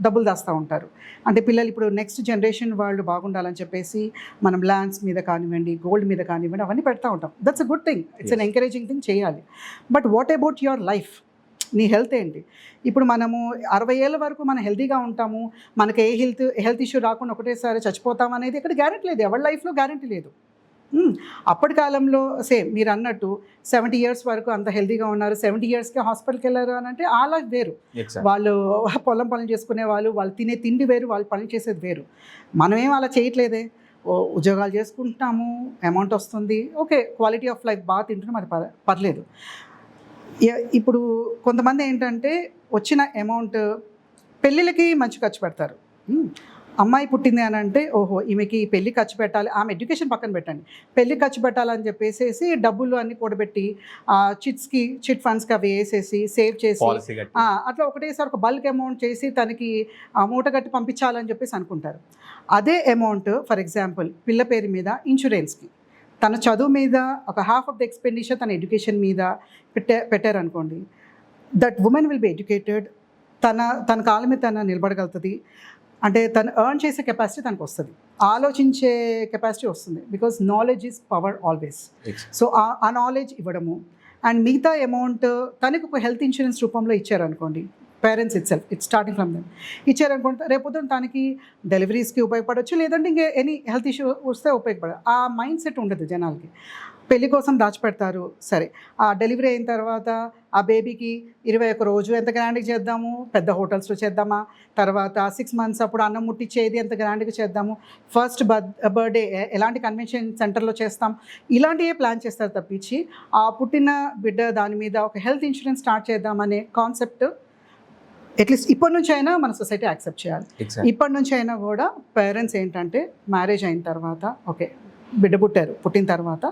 డబ్బులు దాస్తూ ఉంటారు. అంటే పిల్లలు ఇప్పుడు నెక్స్ట్ జనరేషన్ వాళ్ళు బాగుండాలని చెప్పేసి మనం ల్యాండ్స్ మీద కానివ్వండి, గోల్డ్ మీద కానివ్వండి, అవన్నీ పెడతా ఉంటాం. That's a good thing, it's an encouraging thing, చేయాలి. But what about your life? నీ హెల్త్ ఏంటి? ఇప్పుడు మనము 60 ఏళ్ళ వరకు మనం హెల్తీగా ఉంటాము, మనకి ఏ హెల్త్ ఇష్యూ రాకుండా ఒకటేసారి చచ్చిపోతాం అనేది ఇక్కడ గ్యారెంటీ లేదు, ఎవరి లైఫ్లో గ్యారెంటీ లేదు. అప్పటి కాలంలో సేమ్ మీరు అన్నట్టు 70 ఇయర్స్ వరకు అంత హెల్తీగా ఉన్నారు, 70 ఇయర్స్కే హాస్పిటల్కి వెళ్ళారు అని అంటే ఆ లైఫ్ వేరు. వాళ్ళు పొలం పనులు చేసుకునే వాళ్ళు తినే తిండి వేరు, వాళ్ళు పనులు చేసేది వేరు. మనమేం అలా చేయట్లేదే, ఉద్యోగాలు చేసుకుంటున్నాము, అమౌంట్ వస్తుంది, ఓకే, క్వాలిటీ ఆఫ్ లైఫ్ బాగా తింటున్నాం, అది పర్లేదు. ఇప్పుడు కొంతమంది ఏంటంటే వచ్చిన అమౌంట్ పెళ్ళిళ్ళకి మంచి ఖర్చు పెడతారు. అమ్మాయి పుట్టింది అని అంటే ఓహో ఈమెకి పెళ్ళి ఖర్చు పెట్టాలి, ఆమె ఎడ్యుకేషన్ పక్కన పెట్టండి, పెళ్ళి ఖర్చు పెట్టాలని చెప్పేసి డబ్బులు అన్నీ కూడబెట్టి చిట్ ఫండ్స్కి అవి వేసేసి సేవ్ చేసి అట్లా ఒకటేసారి ఒక బల్క్ అమౌంట్ చేసి తనకి మూట కట్టి పంపించాలని చెప్పేసి అనుకుంటారు. అదే అమౌంట్ ఫర్ ఎగ్జాంపుల్ పిల్ల పేరు మీద ఇన్సూరెన్స్కి, తన చదువు మీద ఒక హాఫ్ ఆఫ్ ద ఎక్స్పెండిచర్ తన ఎడ్యుకేషన్ మీద పెట్టారనుకోండి, that women will be educated, తన కాళ్ళ మీద తన నిలబడగలుగుతుంది. అంటే తను ఎర్న్ చేసే కెపాసిటీ తనకు వస్తుంది, ఆలోచించే కెపాసిటీ వస్తుంది. Because knowledge is power always. So ఆ నాలెడ్జ్ ఇవ్వడము అండ్ మిగతా అమౌంట్ తనకు ఒక హెల్త్ ఇన్సూరెన్స్ రూపంలో ఇచ్చారనుకోండి, parents it's starting from them ఇచ్చారనుకుంటే రేపొద్దున తనకి డెలివరీస్కి ఉపయోగపడవచ్చు, లేదంటే ఇంకా ఎనీ హెల్త్ ఇష్యూ వస్తే ఉపయోగపడదు. ఆ మైండ్ సెట్ ఉండదు జనాలకి. పెళ్లి కోసం దాచిపెడతారు, సరే ఆ డెలివరీ అయిన తర్వాత ఆ బేబీకి 21 రోజు ఎంత గ్రాండ్గా చేద్దాము, పెద్ద హోటల్స్లో చేద్దామా, తర్వాత 6 months అప్పుడు అన్నం ముట్టించేది ఎంత గ్రాండ్గా చేద్దాము, ఫస్ట్ బర్త్డే ఎలాంటి కన్వెన్షన్ సెంటర్లో చేస్తాం, ఇలాంటివే ప్లాన్ చేస్తారు తప్పించి ఆ పుట్టిన బిడ్డ దాని మీద ఒక హెల్త్ ఇన్సూరెన్స్ స్టార్ట్ చేద్దామనే కాన్సెప్ట్ అట్లీస్ట్ ఇప్పటి నుంచి అయినా మన సొసైటీ యాక్సెప్ట్ చేయాలి. ఇప్పటి నుంచి అయినా కూడా పేరెంట్స్ ఏంటంటే మ్యారేజ్ అయిన తర్వాత ఓకే బిడ్డ పుట్టిన తర్వాత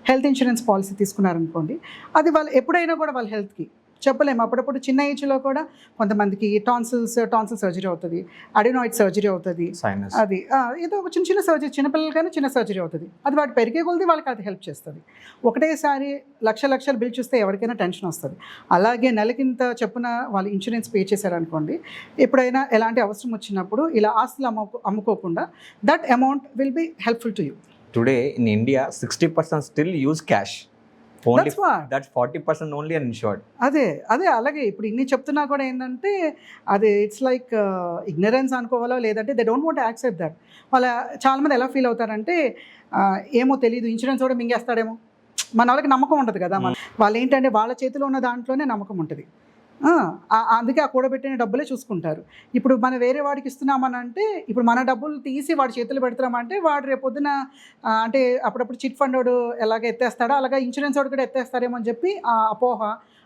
హెల్త్ ఇన్సూరెన్స్ పాలసీ తీసుకున్నారనుకోండి, అది వాళ్ళు ఎప్పుడైనా కూడా వాళ్ళ హెల్త్కి చెప్పలేము. అప్పుడప్పుడు చిన్న ఏజ్లో కూడా కొంతమందికి టాన్సిల్ సర్జరీ అవుతుంది, అడినాయిడ్ సర్జరీ అవుతుంది, అది ఏదో ఒక చిన్న సర్జరీ, చిన్నపిల్లలకైనా చిన్న సర్జరీ అవుతుంది, అది వాటి పెరిగే కొలది వాళ్ళకి అది హెల్ప్ చేస్తుంది. ఒకటేసారి లక్షలు బిల్ చూస్తే ఎవరికైనా టెన్షన్ వస్తుంది. అలాగే నెలకింత చెప్పున వాళ్ళు ఇన్సూరెన్స్ పే చేశారనుకోండి, ఎప్పుడైనా ఎలాంటి అవసరం వచ్చినప్పుడు ఇలా ఆస్తులు అమ్ముకోకుండా that amount will be helpful to you. Today in India 60% still use cash. Only that's 40% only uninsured. అదే అలాగే ఇప్పుడు ఇన్ని చెప్తున్నా కూడా ఏంటంటే అది ఇట్స్ లైక్ ఇగ్నరెన్స్ అనుకోవాలో, లేదంటే they don't want accept that. చాలామంది ఎలా ఫీల్ అవుతారంటే ఏమో తెలియదు, ఇన్సూరెన్స్ కూడా మింగేస్తాడేమో, మన వాళ్ళకి నమ్మకం ఉంటుంది కదా, వాళ్ళు ఏంటంటే వాళ్ళ చేతిలో ఉన్న దాంట్లోనే నమ్మకం ఉంటుంది. అందుకే ఆ కూడబెట్టిన డబ్బులే చూసుకుంటారు. ఇప్పుడు మనం వేరే వాడికి ఇస్తున్నామని అంటే ఇప్పుడు మన డబ్బులు తీసి వాడి చేతులు పెడుతున్నామంటే వాడు రేపొద్దున అంటే అప్పుడప్పుడు చిట్ ఫండ్ వాడు ఎలాగ ఎత్తేస్తాడో అలాగా ఇన్సూరెన్స్ వాడు కూడా ఎత్తేస్తారేమో అని చెప్పి ఆ అపోహ,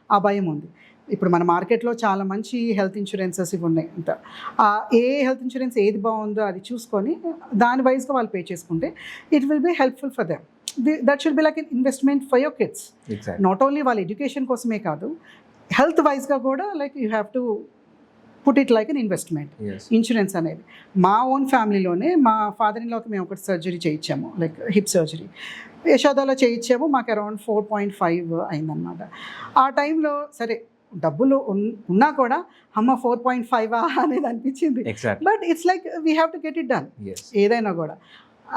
ఆ భయం ఉంది. ఇప్పుడు మన మార్కెట్లో చాలా మంచి హెల్త్ ఇన్సూరెన్సెస్ ఇవి ఉన్నాయి. అంత ఏ హెల్త్ ఇన్సూరెన్స్ ఏది బాగుందో అది చూసుకొని దాని వైజ్గా వాళ్ళు పే చేసుకుంటే it will be helpful for them. That should be like in investment for your kids. Not only వాళ్ళ ఎడ్యుకేషన్ కోసమే కాదు, హెల్త్ వైజ్గా కూడా like you have to put it like an investment insurance అనేది. మా ఓన్ ఫ్యామిలీలోనే మా father in లాకి మేము ఒకటి సర్జరీ చేయించాము, లైక్ హిప్ సర్జరీ యశోదాలో చేయించాము, మాకు అరౌండ్ 4.5 అయిందనమాట. ఆ టైంలో సరే డబ్బులు ఉన్నా కూడా అమ్మ 4.5 అనేది అనిపించింది, but it's like we have to get it done ఏదైనా కూడా.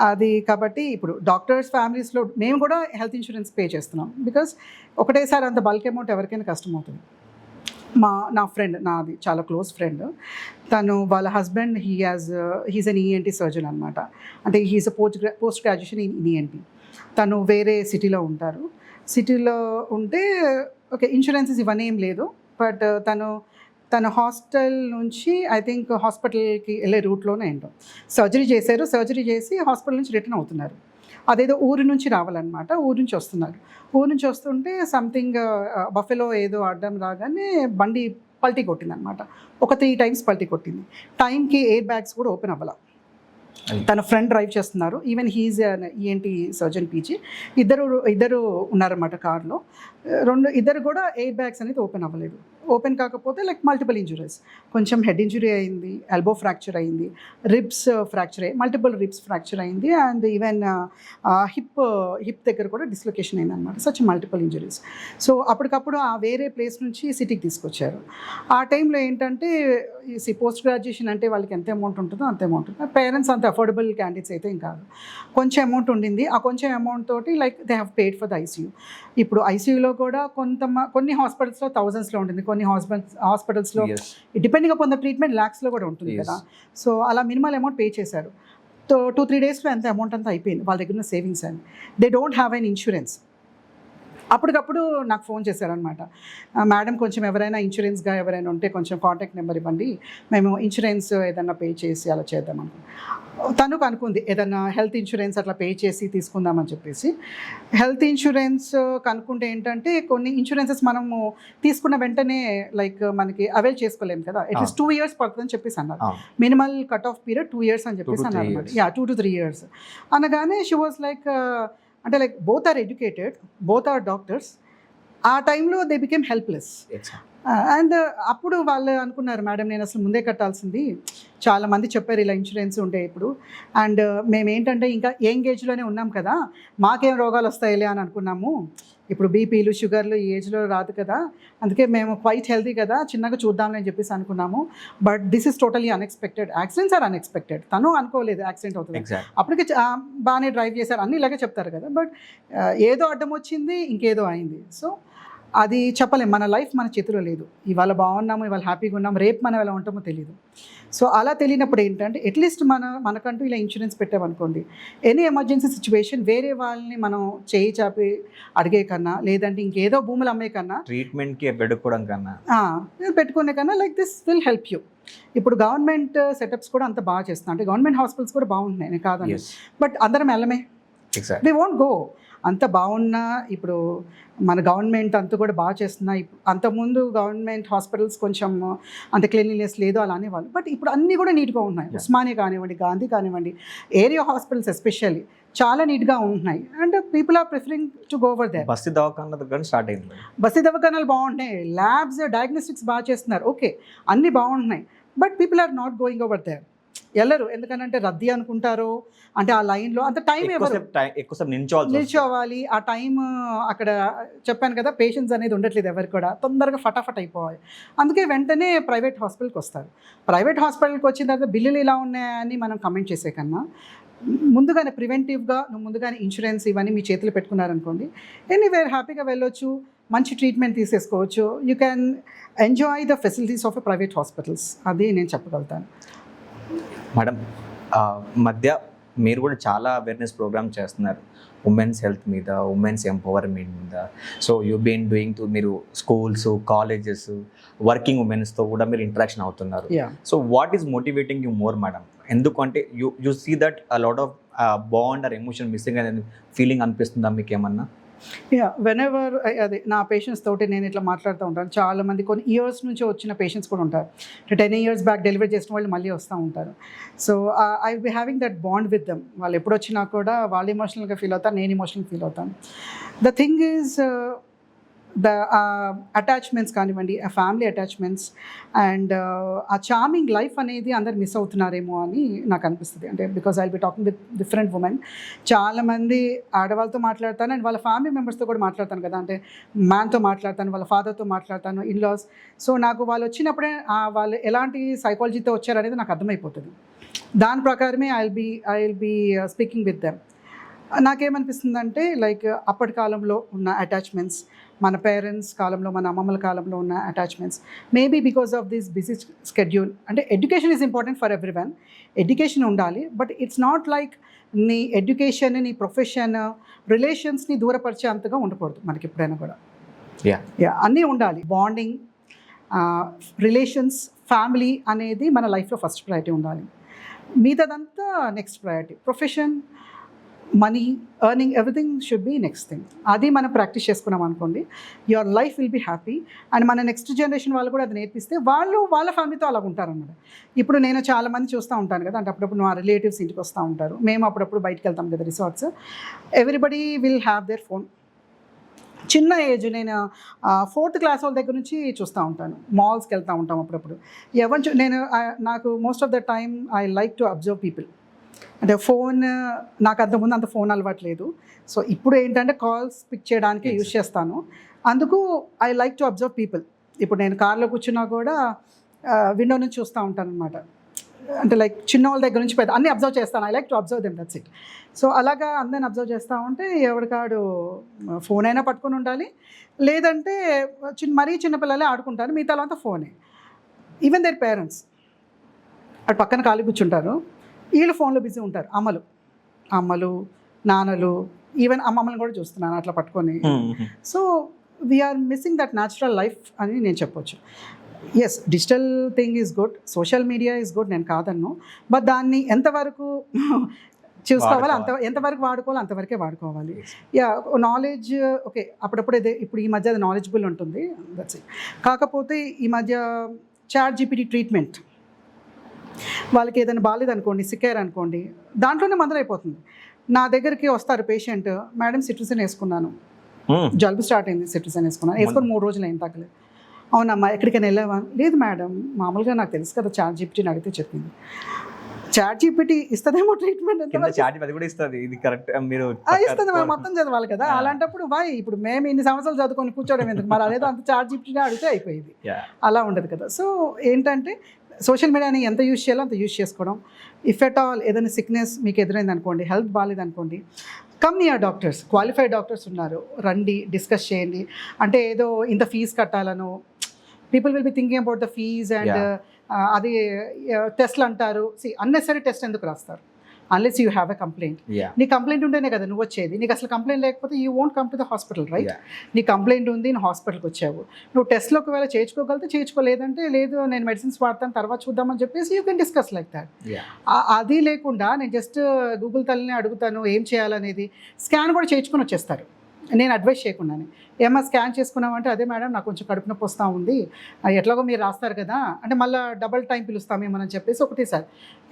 అది కాబట్టి ఇప్పుడు డాక్టర్స్ ఫ్యామిలీస్లో మేము కూడా హెల్త్ ఇన్సూరెన్స్ పే చేస్తున్నాం, బికాస్ ఒకటేసారి అంత బల్క్ అమౌంట్ ఎవరికైనా కష్టమవుతుంది. నా ఫ్రెండ్, నాది చాలా క్లోజ్ ఫ్రెండ్, తను వాళ్ళ husband he's an ENT surgeon అనమాట. అంటే he's post graduation in ENT. తను వేరే సిటీలో ఉంటారు. సిటీలో ఉంటే ఓకే ఇన్సూరెన్సెస్ ఇవన్నీ ఏం లేదు, బట్ తన హాస్టల్ నుంచి ఐ థింక్ హాస్పిటల్కి వెళ్ళే రూట్లోనే ఏంటో సర్జరీ చేశారు. సర్జరీ చేసి హాస్పిటల్ నుంచి రిటర్న్ అవుతున్నారు. అదేదో ఊరి నుంచి రావాలన్నమాట. ఊరి నుంచి వస్తున్నారు. ఊరి నుంచి వస్తుంటే సంథింగ్ బఫెలో ఏదో అడ్డం రాగానే బండి పల్టీ కొట్టిందనమాట. ఒక 3 times పల్టీ కొట్టింది. టైంకి ఎయిర్ బ్యాగ్స్ కూడా ఓపెన్ అవ్వాల. తన ఫ్రెండ్ డ్రైవ్ చేస్తున్నారు. Even he's ENT surgeon PG. ఇద్దరు ఉన్నారన్నమాట కార్లో. ఇద్దరు కూడా ఎయిర్ బ్యాగ్స్ అనేది ఓపెన్ అవ్వలేదు. ఓపెన్ కాకపోతే లైక్ మల్టిపుల్ ఇంజురీస్. కొంచెం హెడ్ ఇంజురీ అయింది, ఎల్బో ఫ్రాక్చర్ అయింది, రిబ్స్ ఫ్రాక్చర్ అయ్యి మల్టిపుల్ రిబ్స్ ఫ్రాక్చర్ అయింది, అండ్ ఈవెన్ హిప్ దగ్గర కూడా డిస్లొకేషన్ అయింది అనమాట. Such multiple injuries. సో అప్పటికప్పుడు ఆ వేరే ప్లేస్ నుంచి సిటీకి తీసుకొచ్చారు. ఆ టైంలో ఏంటంటే పోస్ట్ గ్రాడ్యుయేషన్ అంటే వాళ్ళకి ఎంత అమౌంట్ ఉంటుందో అంత అమౌంట్ ఉంటుంది. పేరెంట్స్ అంత అఫోర్డబుల్ క్యాండిడేట్స్ అయితే ఏం కాదు. కొంచెం అమౌంట్ ఉండింది. ఆ కొంచెం అమౌంట్ తోటి like they have paid for the ICU. ఇప్పుడు ఐసీయూలో కూడా కొన్ని హాస్పిటల్స్లో థౌజండ్స్లో ఉంటుంది, కొన్ని హాస్పిటల్స్లో డిపెండింగ్ అపాన్ ద ట్రీట్మెంట్ ల్యాక్స్లో కూడా ఉంటుంది కదా. సో అలా మినిమల్ అమౌంట్ పే చేశారు. 2-3 daysలో ఎంత అమౌంట్ అంతా అయిపోయింది వాళ్ళ దగ్గర ఉన్న సేవింగ్స్ అని. They don't have an insurance. అప్పటికప్పుడు నాకు ఫోన్ చేశారనమాట. మేడం కొంచెం ఎవరైనా ఇన్సూరెన్స్గా ఎవరైనా ఉంటే కొంచెం కాంటాక్ట్ నెంబర్ ఇవ్వండి, మేము ఇన్సూరెన్స్ ఏదన్నా పే చేసి అలా చేద్దాం అనుకున్నాం. తనుకు అనుకుంది ఏదన్నా హెల్త్ ఇన్సూరెన్స్ అట్లా పే చేసి తీసుకుందామని చెప్పేసి. హెల్త్ ఇన్సూరెన్స్ కనుక్కుంటే ఏంటంటే కొన్ని ఇన్సూరెన్సెస్ మనము తీసుకున్న వెంటనే లైక్ మనకి అవైల్ చేసుకోలేము కదా. అట్లీస్ట్ 2 years పడుతుందని చెప్పేసి అన్నారు. Minimal cut off period 2 years అని చెప్పేసి అన్నారు అనమాట. 2 to 3 years అనగానే షీ వాజ్ లైక్, అంటే like both are educated, both are doctors. ఆ టైంలో దే బికేమ్ హెల్ప్లెస్. అండ్ అప్పుడు వాళ్ళు అనుకున్నారు, మేడం నేను అసలు ముందే కట్టాల్సింది, చాలామంది చెప్పారు ఇలా ఇన్సూరెన్స్ ఉంటే ఇప్పుడు, అండ్ మేము ఏంటంటే ఇంకా యంగ్ ఏజ్లోనే ఉన్నాం కదా, మాకేం రోగాలు వస్తాయిలే అని అనుకున్నాము. ఇప్పుడు బీపీలు షుగర్లు ఈ ఏజ్లో రాదు కదా, అందుకే మేము క్వైట్ హెల్తీ కదా, చిన్నగా చూద్దాంలే అని చెప్పేసి అనుకున్నాము. But this is totally unexpected. Accidents are unexpected. తను అనుకోలేదు యాక్సిడెంట్ అవుతుంది. అప్పటికి బాగానే డ్రైవ్ చేశారు, అన్నీ ఇలాగే చెప్తారు కదా. బట్ ఏదో అడ్డం వచ్చింది, ఇంకేదో అయింది. సో అది చెప్పలేం. మన లైఫ్ మన చేతిలో లేదు. ఇవాళ బాగున్నాము, ఇవాళ హ్యాపీగా ఉన్నాము, రేపు మనం ఎలా ఉంటామో తెలియదు. సో అలా తెలియనప్పుడు ఏంటంటే అట్లీస్ట్ మనకంటూ ఇలా ఇన్సూరెన్స్ పెట్టామనుకోండి, ఎనీ ఎమర్జెన్సీ సిచ్యువేషన్ వేరే వాళ్ళని మనం చేయి చాపి అడిగే కన్నా, లేదంటే ఇంకేదో భూములు అమ్మే కన్నా, ట్రీట్మెంట్కి పెట్టుకోవడం కన్నా పెట్టుకునే కన్నా like this will help you. ఇప్పుడు గవర్నమెంట్ సెటప్స్ కూడా అంత బాగా చేస్తున్నాయి. అంటే గవర్నమెంట్ హాస్పిటల్స్ కూడా బాగుంటున్నాయి, నేను కాదని. బట్ అందరం వెళ్ళమే, వి వోంట్ గో. అంత బాగున్నా ఇప్పుడు మన గవర్నమెంట్ అంతా కూడా బాగా చేస్తున్నాయి. అంతకుముందు గవర్నమెంట్ హాస్పిటల్స్ కొంచెం అంత క్లీన్లీనెస్ లేదు అలా అనేవాళ్ళు. బట్ ఇప్పుడు అన్నీ కూడా నీట్గా ఉంటున్నాయి. ఉస్మానియా కానివ్వండి, గాంధీ కానివ్వండి, ఏరియా హాస్పిటల్స్ ఎస్పెషల్లీ చాలా నీట్గా ఉంటున్నాయి. And people are preferring to go over there. Basti Dawakhana దగ్గర స్టార్ట్ అయింది. బస్తీ దవాఖానాలు బాగుంటున్నాయి, ల్యాబ్స్, డయాగ్నోస్టిక్స్ బాగా చేస్తున్నారు, ఓకే అన్నీ బాగుంటున్నాయి. But people are not going over there. వెళ్ళరు. ఎందుకంటే రద్దీ అనుకుంటారు. అంటే ఆ లైన్లో అంత టైం ఎక్కువసేపు నిల్చోవాలి. ఆ టైం అక్కడ చెప్పాను కదా, పేషెన్స్ అనేది ఉండట్లేదు ఎవరు కూడా, తొందరగా ఫటాఫట్ అయిపోవాలి. అందుకే వెంటనే ప్రైవేట్ హాస్పిటల్కి వస్తారు. ప్రైవేట్ హాస్పిటల్కి వచ్చిన తర్వాత బిల్లులు ఇలా ఉన్నాయని మనం కమెంట్ చేసే కన్నా ముందుగానే ప్రివెంటివ్గా ముందుగానే ఇన్సూరెన్స్ ఇవన్నీ మీ చేతులు పెట్టుకున్నారనుకోండి, ఎనీవేర్ హ్యాపీగా వెళ్ళొచ్చు, మంచి ట్రీట్మెంట్ తీసేసుకోవచ్చు. You can enjoy the facilities of a private hospitals. అది నేను చెప్పగలుగుతాను. మేడం, మధ్య మీరు కూడా చాలా అవేర్నెస్ ప్రోగ్రామ్ చేస్తున్నారు ఉమెన్స్ హెల్త్ మీద, ఉమెన్స్ ఎంపవర్మెంట్ మీద. సో యూ బీన్ డూయింగ్ మీరు స్కూల్స్, కాలేజెస్, వర్కింగ్ ఉమెన్స్తో కూడా మీరు ఇంటరాక్షన్ అవుతున్నారు. So what is motivating you more madam? ఎందుకంటే you see that a lot of bond or emotion missing అనేది ఫీలింగ్ అనిపిస్తుందా మీకు ఏమన్నా? వెనెవర్ అదే నా పేషెంట్స్ తోటి నేను ఇట్లా మాట్లాడుతూ ఉంటాను. చాలామంది కొన్ని ఇయర్స్ నుంచి వచ్చిన పేషెంట్స్ కూడా ఉంటారు. 10 years బ్యాక్ డెలివరీ చేసిన వాళ్ళు మళ్ళీ వస్తూ ఉంటారు. So I will be having that bond with them. వాళ్ళు ఎప్పుడు వచ్చినా కూడా వాళ్ళు ఎమోషనల్గా ఫీల్ అవుతారు, నేను ఎమోషనల్ ఫీల్ అవుతాను. The thing is the attachments కానివ్వండి, ఆ ఫ్యామిలీ అటాచ్మెంట్స్ అండ్ ఆ చార్మింగ్ లైఫ్ అనేది అందరు మిస్ అవుతున్నారేమో అని నాకు అనిపిస్తుంది. అంటే because I will be talking with different women. చాలామంది ఆడవాళ్ళతో మాట్లాడతాను అండ్ వాళ్ళ ఫ్యామిలీ మెంబర్స్తో కూడా మాట్లాడతాను కదా. అంటే మ్యాన్తో మాట్లాడతాను, వాళ్ళ ఫాదర్తో మాట్లాడతాను, ఇన్లాస్. సో నాకు వాళ్ళు వచ్చినప్పుడే వాళ్ళు ఎలాంటి సైకాలజీతో వచ్చారనేది నాకు అర్థమైపోతుంది. దాని ప్రకారమే I will be speaking with them. నాకేమనిపిస్తుందంటే లైక్ అప్పటి కాలంలో ఉన్న అటాచ్మెంట్స్, మన పేరెంట్స్ కాలంలో, మన అమ్మమ్మల కాలంలో ఉన్న attachments, maybe because of this busy schedule. అంటే education is important for everyone, education ఉండాలి. బట్ ఇట్స్ నాట్ లైక్ నీ ఎడ్యుకేషన్, నీ ప్రొఫెషన్, రిలేషన్స్ని దూరపరిచే అంతగా ఉండకూడదు మనకి ఎప్పుడైనా కూడా. అన్నీ ఉండాలి. బాండింగ్, రిలేషన్స్, ఫ్యామిలీ అనేది మన లైఫ్లో ఫస్ట్ ప్రయారిటీ ఉండాలి. మిగతాదంతా next priority. Profession money earning everything should be next thing. అది మనం ప్రాక్టీస్ చేసుకున్నాం అనుకోండి, your life will be happy. And మన నెక్స్ట్ జనరేషన్ వాళ్ళు కూడా అది నేర్పిస్తే వాళ్ళు వాళ్ళ ఫ్యామిలీతో అలా ఉంటారన్నమాట. ఇప్పుడు నేను చాలామంది చూస్తూ ఉంటాను కదా, అంటే అప్పుడప్పుడు మా రిలేటివ్స్ ఇంటికి వస్తూ ఉంటారు, మేము అప్పుడప్పుడు బయటకు వెళ్తాం కదా resorts, everybody will have their phone. చిన్న ఏజ్, నేను 4th క్లాస్ వాళ్ళ దగ్గర నుంచి చూస్తూ ఉంటాను, మాల్స్కి వెళ్తూ ఉంటాం అప్పుడప్పుడు. నేను నాకు most of the time I like to observe people. అంటే ఫోన్, నాకు అంతకుముందు అంత ఫోన్ అలవాటు లేదు, సో ఇప్పుడు ఏంటంటే కాల్స్ పిక్ చేయడానికి యూజ్ చేస్తాను. అందుకు I like to observe people. ఇప్పుడు నేను కార్లో కూర్చున్నా కూడా విండో నుంచి చూస్తూ ఉంటాను అనమాట. అంటే లైక్ చిన్న వాళ్ళ దగ్గర నుంచి పెద్ద అన్నీ అబ్జర్వ్ చేస్తాను. I like to observe them, that's it. So అలాగా అందరిని అబ్జర్వ్ చేస్తూ ఉంటే ఎవరికాడు ఫోన్ అయినా పట్టుకొని ఉండాలి, లేదంటే మరీ చిన్నపిల్లలే ఆడుకుంటారు, మిగతా అంతా ఫోనే. ఈవెన్ దేర్ పేరెంట్స్ అటు పక్కన ఖాళీ కూర్చుంటారు, వీళ్ళు ఫోన్లో బిజీ ఉంటారు. అమ్మలు నాన్నలు, ఈవెన్ అమ్మమ్మని కూడా చూస్తున్నాను అట్లా పట్టుకొని. So we're missing that natural life అని నేను చెప్పొచ్చు. Yes, digital thing is good, social media is good, నేను కాదన్ను. బట్ దాన్ని ఎంతవరకు చూసుకోవాలి, ఎంతవరకు వాడుకోవాలి అంతవరకే వాడుకోవాలి. యా, నాలెడ్జ్ ఓకే, అప్పుడప్పుడు ఇప్పుడు ఈ మధ్య అది నాలెడ్జబుల్ ఉంటుంది, దట్స్ ఇట్. కాకపోతే ఈ మధ్య చాట్ జీపీటీ ట్రీట్మెంట్, వాళ్ళకి ఏదైనా బాగాలేదనుకోండి, సిక్కారు అనుకోండి, దాంట్లోనే మందులైపోతుంది. నా దగ్గరికి వస్తారు పేషెంట్, మేడం సిట్రిజిన్ వేసుకున్నాను, జలుబు స్టార్ట్ అయింది, సిట్రిజిన్ వేసుకున్నాను, వేసుకొని 3 రోజులు అయిన తగ్గలేదు. అవునమ్మా ఎక్కడికైనా వెళ్ళావా? లేదు మేడం, మామూలుగా నాకు తెలుసు కదా, చాట్ జీపీటీని అడిగితే చెప్పింది. చాట్ జీపీటీ ఇస్తుందేమో ట్రీట్మెంట్, ఇస్తుంది, మనం మొత్తం చదవాలి కదా. అలాంటప్పుడు ఇప్పుడు మేము ఇన్ని సంవత్సరాలు చదువుకొని కూర్చోవడం ఎందుకు, మరి అదేదో అంత చాట్ జీపీటీని అడిగితే అయిపోయింది. అలా ఉండదు కదా. సో ఏంటంటే సోషల్ మీడియాని ఎంత యూజ్ చేయాలో అంత యూజ్ చేసుకోవడం. ఇఫ్ ఎట్ ఆల్ ఏదైనా సిక్నెస్ మీకు ఎదురైంది అనుకోండి, హెల్త్ బాగాలేదనుకోండి, come near doctors, qualified doctors ఉన్నారు, రండి, డిస్కస్ చేయండి. అంటే ఏదో ఇంత ఫీజు కట్టాలను, people will be thinking about the fees and అది టెస్ట్లు అంటారు. అన్నెసరీ టెస్ట్ ఎందుకు రాస్తారు? Unless you have a complaint. నీ కంప్లైంట్ ఉంటేనే కదా నువ్వు వచ్చేది. నీకు అసలు కంప్లైంట్ లేకపోతే you won't come to the hospital, right? నీ కంప్లైంట్ ఉంది, నువ్వు హాస్పిటల్కి వచ్చావు, నువ్వు టెస్ట్లో ఒకవేళ చేయించుకోగలిగితే చేయించుకోలేదంటే లేదు, నేను మెడిసిన్స్ వాడతాను, తర్వాత చూద్దామని చెప్పేసి you can discuss like that. అది లేకుండా నేను జస్ట్ గూగుల్ తల్లిని అడుగుతాను ఏం చేయాలనేది, స్కాన్ కూడా చేయించుకొని వచ్చేస్తారు నేను అడ్వైస్ చేయకుండానే. ఏమన్నా స్కాన్ చేసుకున్నామంటే అదే మేడం నాకు కొంచెం కడుపు నొప్పి వస్తూ ఉంది, ఎట్లాగో మీరు రాస్తారు కదా అంటే మళ్ళీ డబల్ టైం పిలుస్తామేమని చెప్పేసి ఒకటేసారి.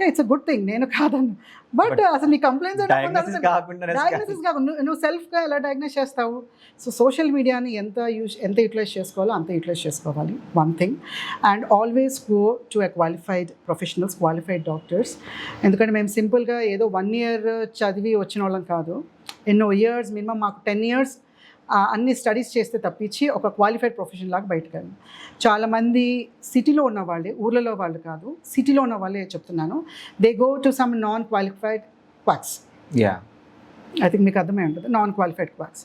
ఇట్స్ అ గుడ్ థింగ్, నేను కాదను. బట్ అసలు నీ కంప్లైంట్స్ డయాగ్నోసిస్ కాకుండా నువ్వు సెల్ఫ్గా ఎలా డయాగ్నోస్ చేస్తావు? సో సోషల్ మీడియాని ఎంత యూటిలైజ్ చేసుకోవాలో అంత యూటిలైజ్ చేసుకోవాలి, one thing. And always go to a qualified professionals, qualified doctors. ఎందుకంటే మేము సింపుల్గా ఏదో 1 year చదివి వచ్చిన వాళ్ళం కాదు, ఎన్నో ఇయర్స్, మినిమం మాకు 10 years అన్ని స్టడీస్ చేస్తే తప్పించి ఒక క్వాలిఫైడ్ ప్రొఫెషన్ లాగా బయటకు వెళ్ళాను. చాలామంది సిటీలో ఉన్న వాళ్ళే, ఊర్లలో వాళ్ళు కాదు, సిటీలో ఉన్న వాళ్ళే చెప్తున్నాను, they go to some non qualified quacks. I think మీకు అర్థమై ఉంటుంది, నాన్ క్వాలిఫైడ్ క్వాక్స్.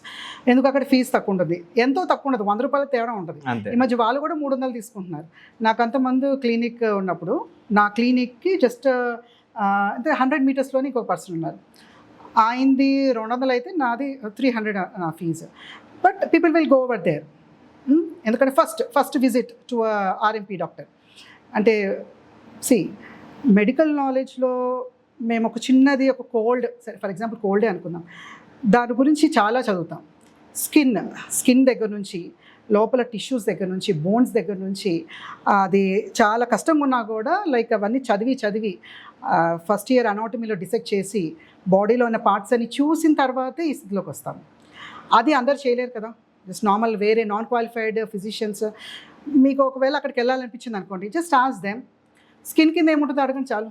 ఎందుకు? అక్కడ ఫీజు తక్కువ ఉంటుంది, ఎంతో తక్కువ ఉండదు, 100 రూపాయల తేడా ఉంటుంది. ఈ మధ్య వాళ్ళు కూడా 300 తీసుకుంటున్నారు. నాకు అంతమంది క్లినిక్ ఉన్నప్పుడు నా క్లినిక్కి జస్ట్ అంటే 100 మీటర్స్లోనే ఇంకొక పర్సన్ ఉన్నారు, ఆయనది 200 అయితే నాది 300 నా fees. But people will go over there, ఎందుకంటే first visit to RMP doctor. అంటే మెడికల్ నాలెడ్జ్లో మేము ఒక చిన్నది, ఒక కోల్డ్, సరే ఫర్ ఎగ్జాంపుల్ కోల్డే అనుకుందాం, దాని గురించి చాలా చదువుతాం. స్కిన్ దగ్గర నుంచి, లోపల టిష్యూస్ దగ్గర నుంచి, బోన్స్ దగ్గర నుంచి, అది చాలా కష్టంగా ఉన్నా కూడా లైక్ అవన్నీ చదివి ఫస్ట్ ఇయర్ అనాటమీలో డిసెక్ట్ చేసి బాడీలో ఉన్న పార్ట్స్ అన్ని చూసిన తర్వాతే ఈ స్థితిలోకి వస్తాం. అది అందరు చేయలేరు కదా, జస్ట్ నార్మల్ వేరే నాన్ క్వాలిఫైడ్ ఫిజిషియన్స్. మీకు ఒకవేళ అక్కడికి వెళ్ళాలనిపించింది అనుకోండి, జస్ట్ ఆస్క్ దెమ్ స్కిన్ కింద ఏముంటుందో అడగండి చాలు.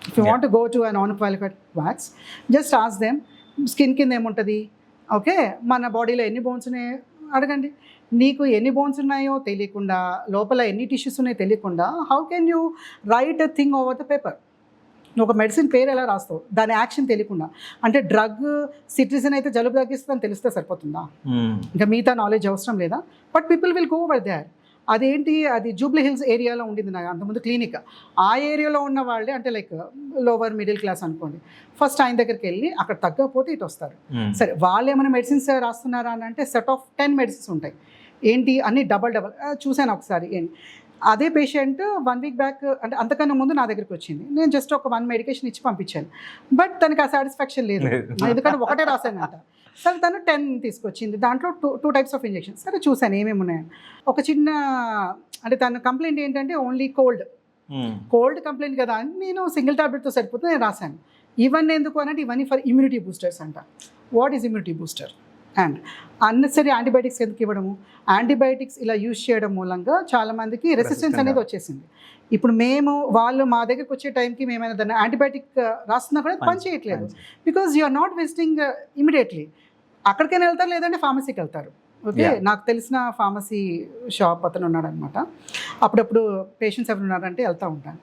If you want to go to a non qualified wax, just ask them skin కింద ఏముంటుంది, ఓకే, మన బాడీలో ఎన్ని బోన్స్ ఉన్నాయో అడగండి. నీకు ఎన్ని బోన్స్ ఉన్నాయో తెలియకుండా, లోపల ఎన్ని టిష్యూస్ ఉన్నాయో తెలియకుండా, how can you right a thing over the paper? నువ్వు ఒక మెడిసిన్ పేరు ఎలా రాస్తావు దాని యాక్షన్ తెలియకుండా? అంటే డ్రగ్ సిట్రిజిన్ అయితే జలుబు తగ్గిస్తుందని తెలిస్తే సరిపోతుందా? ఇంకా మిగతా నాలెడ్జ్ అవసరం లేదా? But people will go over there. అదేంటి, అది జూబ్లీ హిల్స్ ఏరియాలో ఉండింది నాకు అంతకుముందు క్లినిక్. ఆ ఏరియాలో ఉన్న వాళ్ళే, అంటే లైక్ లోవర్ మిడిల్ క్లాస్ అనుకోండి, ఫస్ట్ ఆయన దగ్గరికి వెళ్ళి అక్కడ తగ్గకపోతే ఇటు వస్తారు. సరే వాళ్ళు ఏమైనా మెడిసిన్స్ రాస్తున్నారా అని అంటే సెట్ ఆఫ్ 10 మెడిసిన్స్ ఉంటాయి. ఏంటి అన్ని డబల్ చూశాను ఒకసారి. ఏంటి అదే పేషెంట్ 1 వీక్ బ్యాక్ అంటే అంతకన్నా ముందు నా దగ్గరికి వచ్చింది. నేను జస్ట్ ఒక 1 మెడికేషన్ ఇచ్చి పంపించాను. బట్ తనకి ఆ సాటిస్ఫాక్షన్ లేదు, ఎందుకంటే ఒకటే రాశానంట. సరే తను 10 తీసుకొచ్చింది, దాంట్లో టూ టైప్స్ ఆఫ్ ఇంజెక్షన్. సరే చూశాను ఏమేమి ఉన్నాయని. ఒక చిన్న అంటే తన కంప్లైంట్ ఏంటంటే ఓన్లీ కోల్డ్ కంప్లైంట్ కదా అని నేను సింగిల్ టాబ్లెట్తో సరిపోతుంది నేను రాశాను. ఇవన్నీ ఎందుకు అనంటే ఇవన్నీ ఫర్ ఇమ్యూనిటీ బూస్టర్స్ అంట. What is immunity booster? And unnecessary antibiotics ఎందుకు ఇవ్వడము? యాంటీబయాటిక్స్ ఇలా యూజ్ చేయడం మూలంగా చాలామందికి రెసిస్టెన్స్ అనేది వచ్చేసింది. ఇప్పుడు వాళ్ళు మా దగ్గరికి వచ్చే టైంకి మేమైనా దాన్ని యాంటీబయాటిక్ రాస్తున్నా కూడా పని చేయట్లేదు. Because you are not visiting immediately. అక్కడికైనా వెళ్తారు, లేదంటే ఫార్మసీకి వెళ్తారు. ఓకే, నాకు తెలిసిన ఫార్మసీ షాప్ అతను ఉన్నాడనమాట. అప్పుడప్పుడు పేషెంట్స్ ఎవరు ఉన్నారంటే వెళ్తూ ఉంటాను.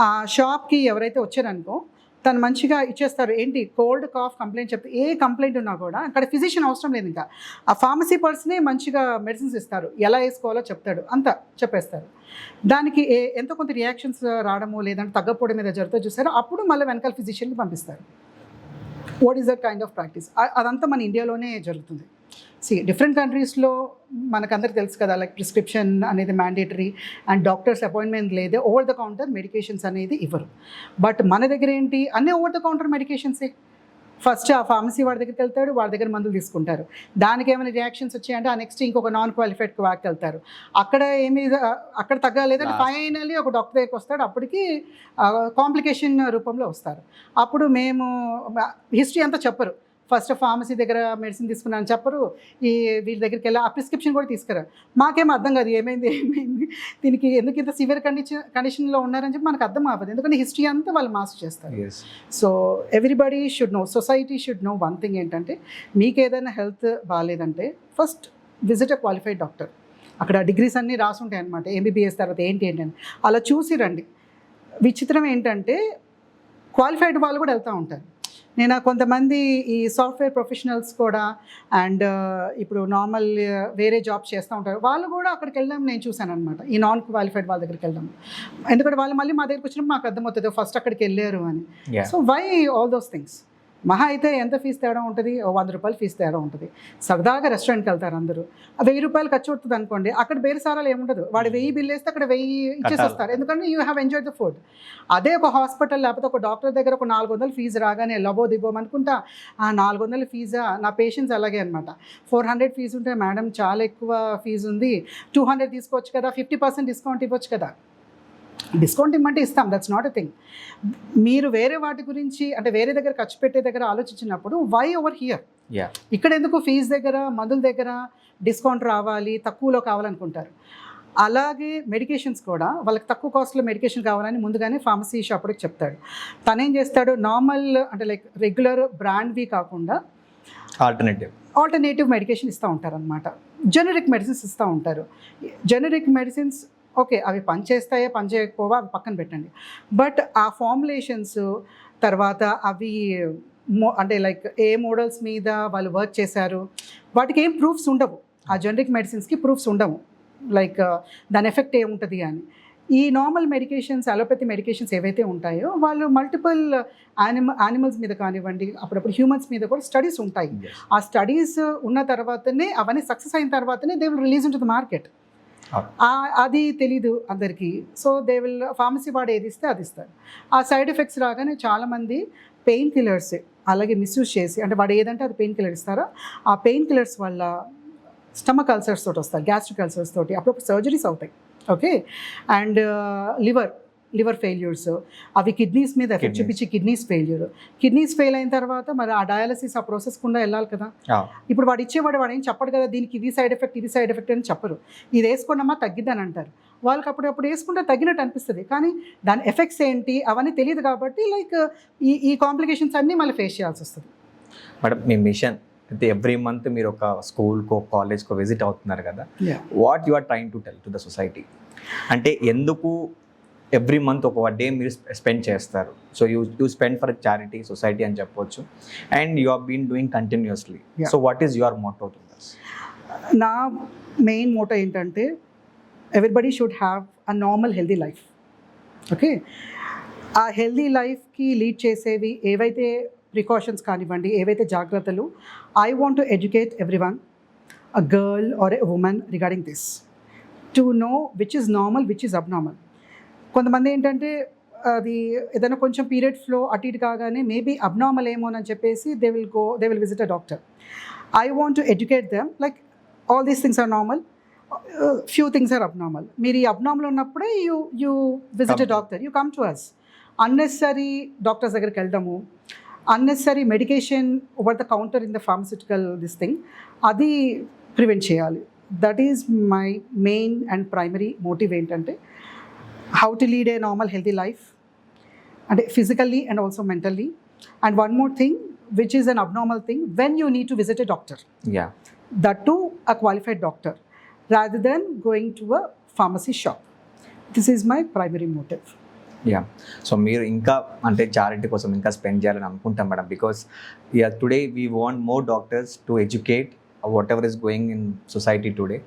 ఆ షాప్కి ఎవరైతే వచ్చారనుకో తను మంచిగా ఇచ్చేస్తారు. ఏంటి కోల్డ్ కాఫ్ కంప్లైంట్ చెప్తే ఏ కంప్లైంట్ ఉన్నా కూడా అక్కడ ఫిజిషియన్ అవసరం లేదు, ఇంకా ఆ ఫార్మసీ పర్సనే మంచిగా మెడిసిన్స్ ఇస్తారు, ఎలా వేసుకోవాలో చెప్తాడు, అంతా చెప్పేస్తారు. దానికి ఎంతో కొంత రియాక్షన్స్ రావడము లేదంటే తగ్గపోవడం మీద జరుగుతూ చూస్తారు. అప్పుడు మళ్ళీ వెనకాల ఫిజిషియన్కి పంపిస్తారు. What is that kind of practice? అదంతా మన ఇండియాలోనే జరుగుతుంది. డిఫరెంట్ కంట్రీస్లో మనకందరికి తెలుసు కదా, లైక్ ప్రిస్క్రిప్షన్ అనేది మ్యాండేటరీ అండ్ డాక్టర్స్ అపాయింట్మెంట్ లేదే ఓవర్ ద కౌంటర్ మెడికేషన్స్ అనేది ఇవ్వరు. బట్ మన దగ్గర ఏంటి అన్నీ ఓవర్ ద కౌంటర్ మెడికేషన్సే. ఫస్ట్ ఆ ఫార్మసీ వాడి దగ్గరికి వెళ్తాడు, వాడి దగ్గర మందులు తీసుకుంటారు. దానికి ఏమైనా రియాక్షన్స్ వచ్చాయంటే ఆ నెక్స్ట్ ఇంకొక నాన్ క్వాలిఫైడ్ వాడికి వెళ్తారు. అక్కడ తగ్గలేదంటే ఫైనల్లీ ఒక డాక్టర్ దగ్గరికి వస్తాడు. అప్పటికి కాంప్లికేషన్ రూపంలో వస్తారు. అప్పుడు మేము హిస్టరీ అంతా చెప్పరు. ఫస్ట్ ఫార్మసీ దగ్గర మెడిసిన్ తీసుకున్నాను చెప్పరు, వీళ్ళ దగ్గరికి వెళ్ళి ఆ ప్రిస్క్రిప్షన్ కూడా తీసుకురా. మాకేం అర్థం కాదు ఏమైంది దీనికి ఎందుకు ఇంత సివియర్ కండిషన్లో ఉన్నారని చెప్పి మనకు అర్థం అవ్వదు, ఎందుకంటే హిస్టరీ అంతా వాళ్ళు మాస్టర్ చేస్తారు. So everybody should know, society should know one thing ఏంటంటే మీకు ఏదైనా హెల్త్ బాగాలేదంటే first visit a qualified doctor. అక్కడ డిగ్రీస్ అన్నీ రాసుంటాయి అనమాట, ఎంబీబీఎస్ తర్వాత ఏంటి అని అలా చూసి రండి. విచిత్రం ఏంటంటే క్వాలిఫైడ్ వాళ్ళు కూడా వెళ్తూ ఉంటారు. నేను కొంతమంది ఈ సాఫ్ట్వేర్ ప్రొఫెషనల్స్ కూడా అండ్ ఇప్పుడు నార్మల్ వేరే జాబ్స్ చేస్తూ ఉంటారు, వాళ్ళు కూడా అక్కడికి వెళ్ళడం నేను చూశాను అనమాట. ఈ నాన్ క్వాలిఫైడ్ వాళ్ళ దగ్గరికి వెళ్ళడం, ఎందుకంటే వాళ్ళు మళ్ళీ మా దగ్గరికి వచ్చినప్పుడు మాకు అర్థమవుతుంది ఫస్ట్ అక్కడికి వెళ్ళారు అని. So why all those things? మహా అయితే ఎంత ఫీజు తేడా ఉంటుంది? 100 రూపాయలు ఫీజు తేడా ఉంటుంది. సరదాగా రెస్టారెంట్కి వెళ్తారు అందరూ, 1000 రూపాయలు ఖర్చు అవుతుంది అనుకోండి, అక్కడ బేరసారాలు ఏముండదు. వాడు 1000 బిల్ వేస్తే అక్కడ 1000 ఇచ్చేసి వస్తారు, ఎందుకంటే you have enjoyed the food. అదే ఒక హాస్పిటల్ లేకపోతే ఒక డాక్టర్ దగ్గర ఒక 400 ఫీజు రాగానే లబో దిబోం అనుకుంటా, 400 ఫీజా? నా పేషెంట్స్ అలాగే అనమాట. 400 ఫీజు ఉంటే మేడం చాలా ఎక్కువ ఫీజు ఉంది, 200 తీసుకోవచ్చు కదా, 50% డిస్కౌంట్ ఇవ్వచ్చు కదా. డిస్కౌంట్ ఇమ్మంటే ఇస్తాం, దట్స్ నాట్ ఎ థింగ్. మీరు వేరే వాటి గురించి అంటే వేరే దగ్గర ఖర్చు పెట్టే దగ్గర ఆలోచించినప్పుడు వై ఓవర్ హియర్? ఇక్కడ ఎందుకు ఫీజు దగ్గర మందుల దగ్గర డిస్కౌంట్ రావాలి, తక్కువలో కావాలనుకుంటారు. అలాగే మెడికేషన్స్ కూడా వాళ్ళకి తక్కువ కాస్ట్లో మెడికేషన్ కావాలని ముందుగానే ఫార్మసీ షాప్కి చెప్తాడు. తనేం చేస్తాడు, నార్మల్ అంటే లైక్ రెగ్యులర్ బ్రాండ్వి కాకుండా ఆల్టర్నేటివ్ మెడికేషన్ ఇస్తూ ఉంటారు అనమాట. జెనరిక్ మెడిసిన్స్ ఇస్తూ ఉంటారు. జెనరిక్ మెడిసిన్స్ ఓకే, అవి పనిచేస్తాయా పని చేయకపోవా అవి పక్కన పెట్టండి. బట్ ఆ ఫార్ములేషన్స్ తర్వాత అవి అంటే లైక్ ఏ మోడల్స్ మీద వాళ్ళు వర్క్ చేశారు వాటికి ఏం ప్రూఫ్స్ ఉండవు. ఆ జనరిక్ మెడిసిన్స్కి ప్రూఫ్స్ ఉండవు, లైక్ దాని ఎఫెక్ట్ ఏముంటుంది అని. ఈ నార్మల్ మెడికేషన్స్, అలోపతి మెడికేషన్స్ ఏవైతే ఉంటాయో వాళ్ళు మల్టిపుల్ యానిమల్స్ మీద కానివ్వండి, అప్పుడప్పుడు హ్యూమన్స్ మీద కూడా స్టడీస్ ఉంటాయి. ఆ స్టడీస్ ఉన్న తర్వాతనే అవన్నీ సక్సెస్ అయిన తర్వాతనే they will release in to the market. అది తెలీదు అందరికీ. సో దే విల్ ఫార్మసీ వాడు ఏది ఇస్తే అది ఇస్తారు. ఆ సైడ్ ఎఫెక్ట్స్ రాగానే చాలామంది పెయిన్ కిల్లర్స్ అలాగే మిస్యూజ్ చేసి, అంటే వాడు ఏదంటే అది పెయిన్ కిల్లర్ ఇస్తారో ఆ పెయిన్ కిల్లర్స్ వల్ల స్టమక్ అల్సర్స్ తోటి వస్తారు, గ్యాస్ట్రిక్ అల్సర్స్ తోటి, అప్పుడప్పుడు సర్జరీస్ అవుతాయి. ఓకే, అండ్ లివర్ ఫెయిల్యూర్స్, అవి కిడ్నీస్ మీద ఎఫెక్ట్ చూపించి కిడ్నీస్ ఫెయిల్ అయిన తర్వాత మరి ఆ డయాలసిస్ ఆ ప్రాసెస్ కుండా వెళ్ళాలి కదా. ఇప్పుడు వాడు ఇచ్చేవాడు వాడు ఏం చెప్పడు కదా, దీనికి ఇది సైడ్ ఎఫెక్ట్ అని చెప్పరు. ఇది వేసుకున్నామా తగ్గిద్దని అంటారు. వాళ్ళకి అప్పుడప్పుడు వేసుకుంటే తగ్గినట్టు అనిపిస్తుంది, కానీ దాని ఎఫెక్ట్స్ ఏంటి అవన్నీ తెలియదు. కాబట్టి లైక్ ఈ కాంప్లికేషన్స్ అన్నీ మళ్ళీ ఫేస్ చేయాల్సి వస్తుంది. మేడం, మీ మిషన్ అయితే ఎవ్రీ మంత్ మీరు ఒక స్కూల్కో కాలేజ్కో విజిట్ అవుతున్నారు కదా, what you are trying to tell to the society? అంటే ఎందుకు ఎవ్రీ మంత్ ఒక డే మీరు స్పెండ్ చేస్తారు? So you spend for charity, society అని చెప్పొచ్చు, and you have been doing continuously. So what is your motto to this? నా main motto ఏంటంటే everybody should have a normal healthy life. Okay, ఆ healthy లైఫ్కి lead చేసేవి ఏవైతే precautions కానివ్వండి, ఏవైతే జాగ్రత్తలు, I want to educate everyone. a girl or a woman regarding this, to know which is normal, which is abnormal. కొంతమంది ఏంటంటే అది ఏదైనా కొంచెం పీరియడ్ ఫ్లో అటు ఇటు కాగానే మేబీ అబ్నార్మల్ ఏమోనని చెప్పేసి they will visit a doctor. I want to educate them like all these things are normal, few things are abnormal. మీరు ఈ అబ్నార్మల్ ఉన్నప్పుడే you visit a doctor, you come to us. Unnecessary doctors దగ్గరికి వెళ్ళడము, unnecessary medication over the counter in the pharmaceutical this thing, అది prevent చేయాలి. That is my main and primary motive ఏంటంటే how to lead a normal healthy life, and physically and also mentally. And one more thing, which is an abnormal thing, when you need to visit a doctor, Yeah. that too a qualified doctor, rather than going to a pharmacy shop. This is my primary motive. Yeah, so మీరు ఇంకా అంటే charity కోసం ఇంకా spend చేయాలని అనుకుంటాం madam, because today we want more doctors to educate what ever is going in society today,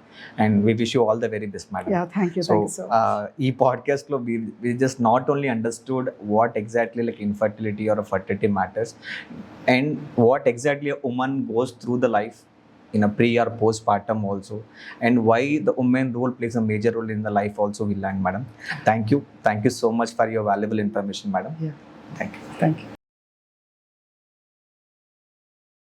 and we wish you all the very best madam. Yeah, thank you so so much. ఈ పాడ్కాస్ట్లో we just not only understood what exactly like infertility or fertility matters, and what exactly a woman goes through the life in a pre or postpartum also, and why the woman role plays a major role in the life also we learned, madam. Thank you so much for your valuable information, madam. Yeah. Thank you. Thank you.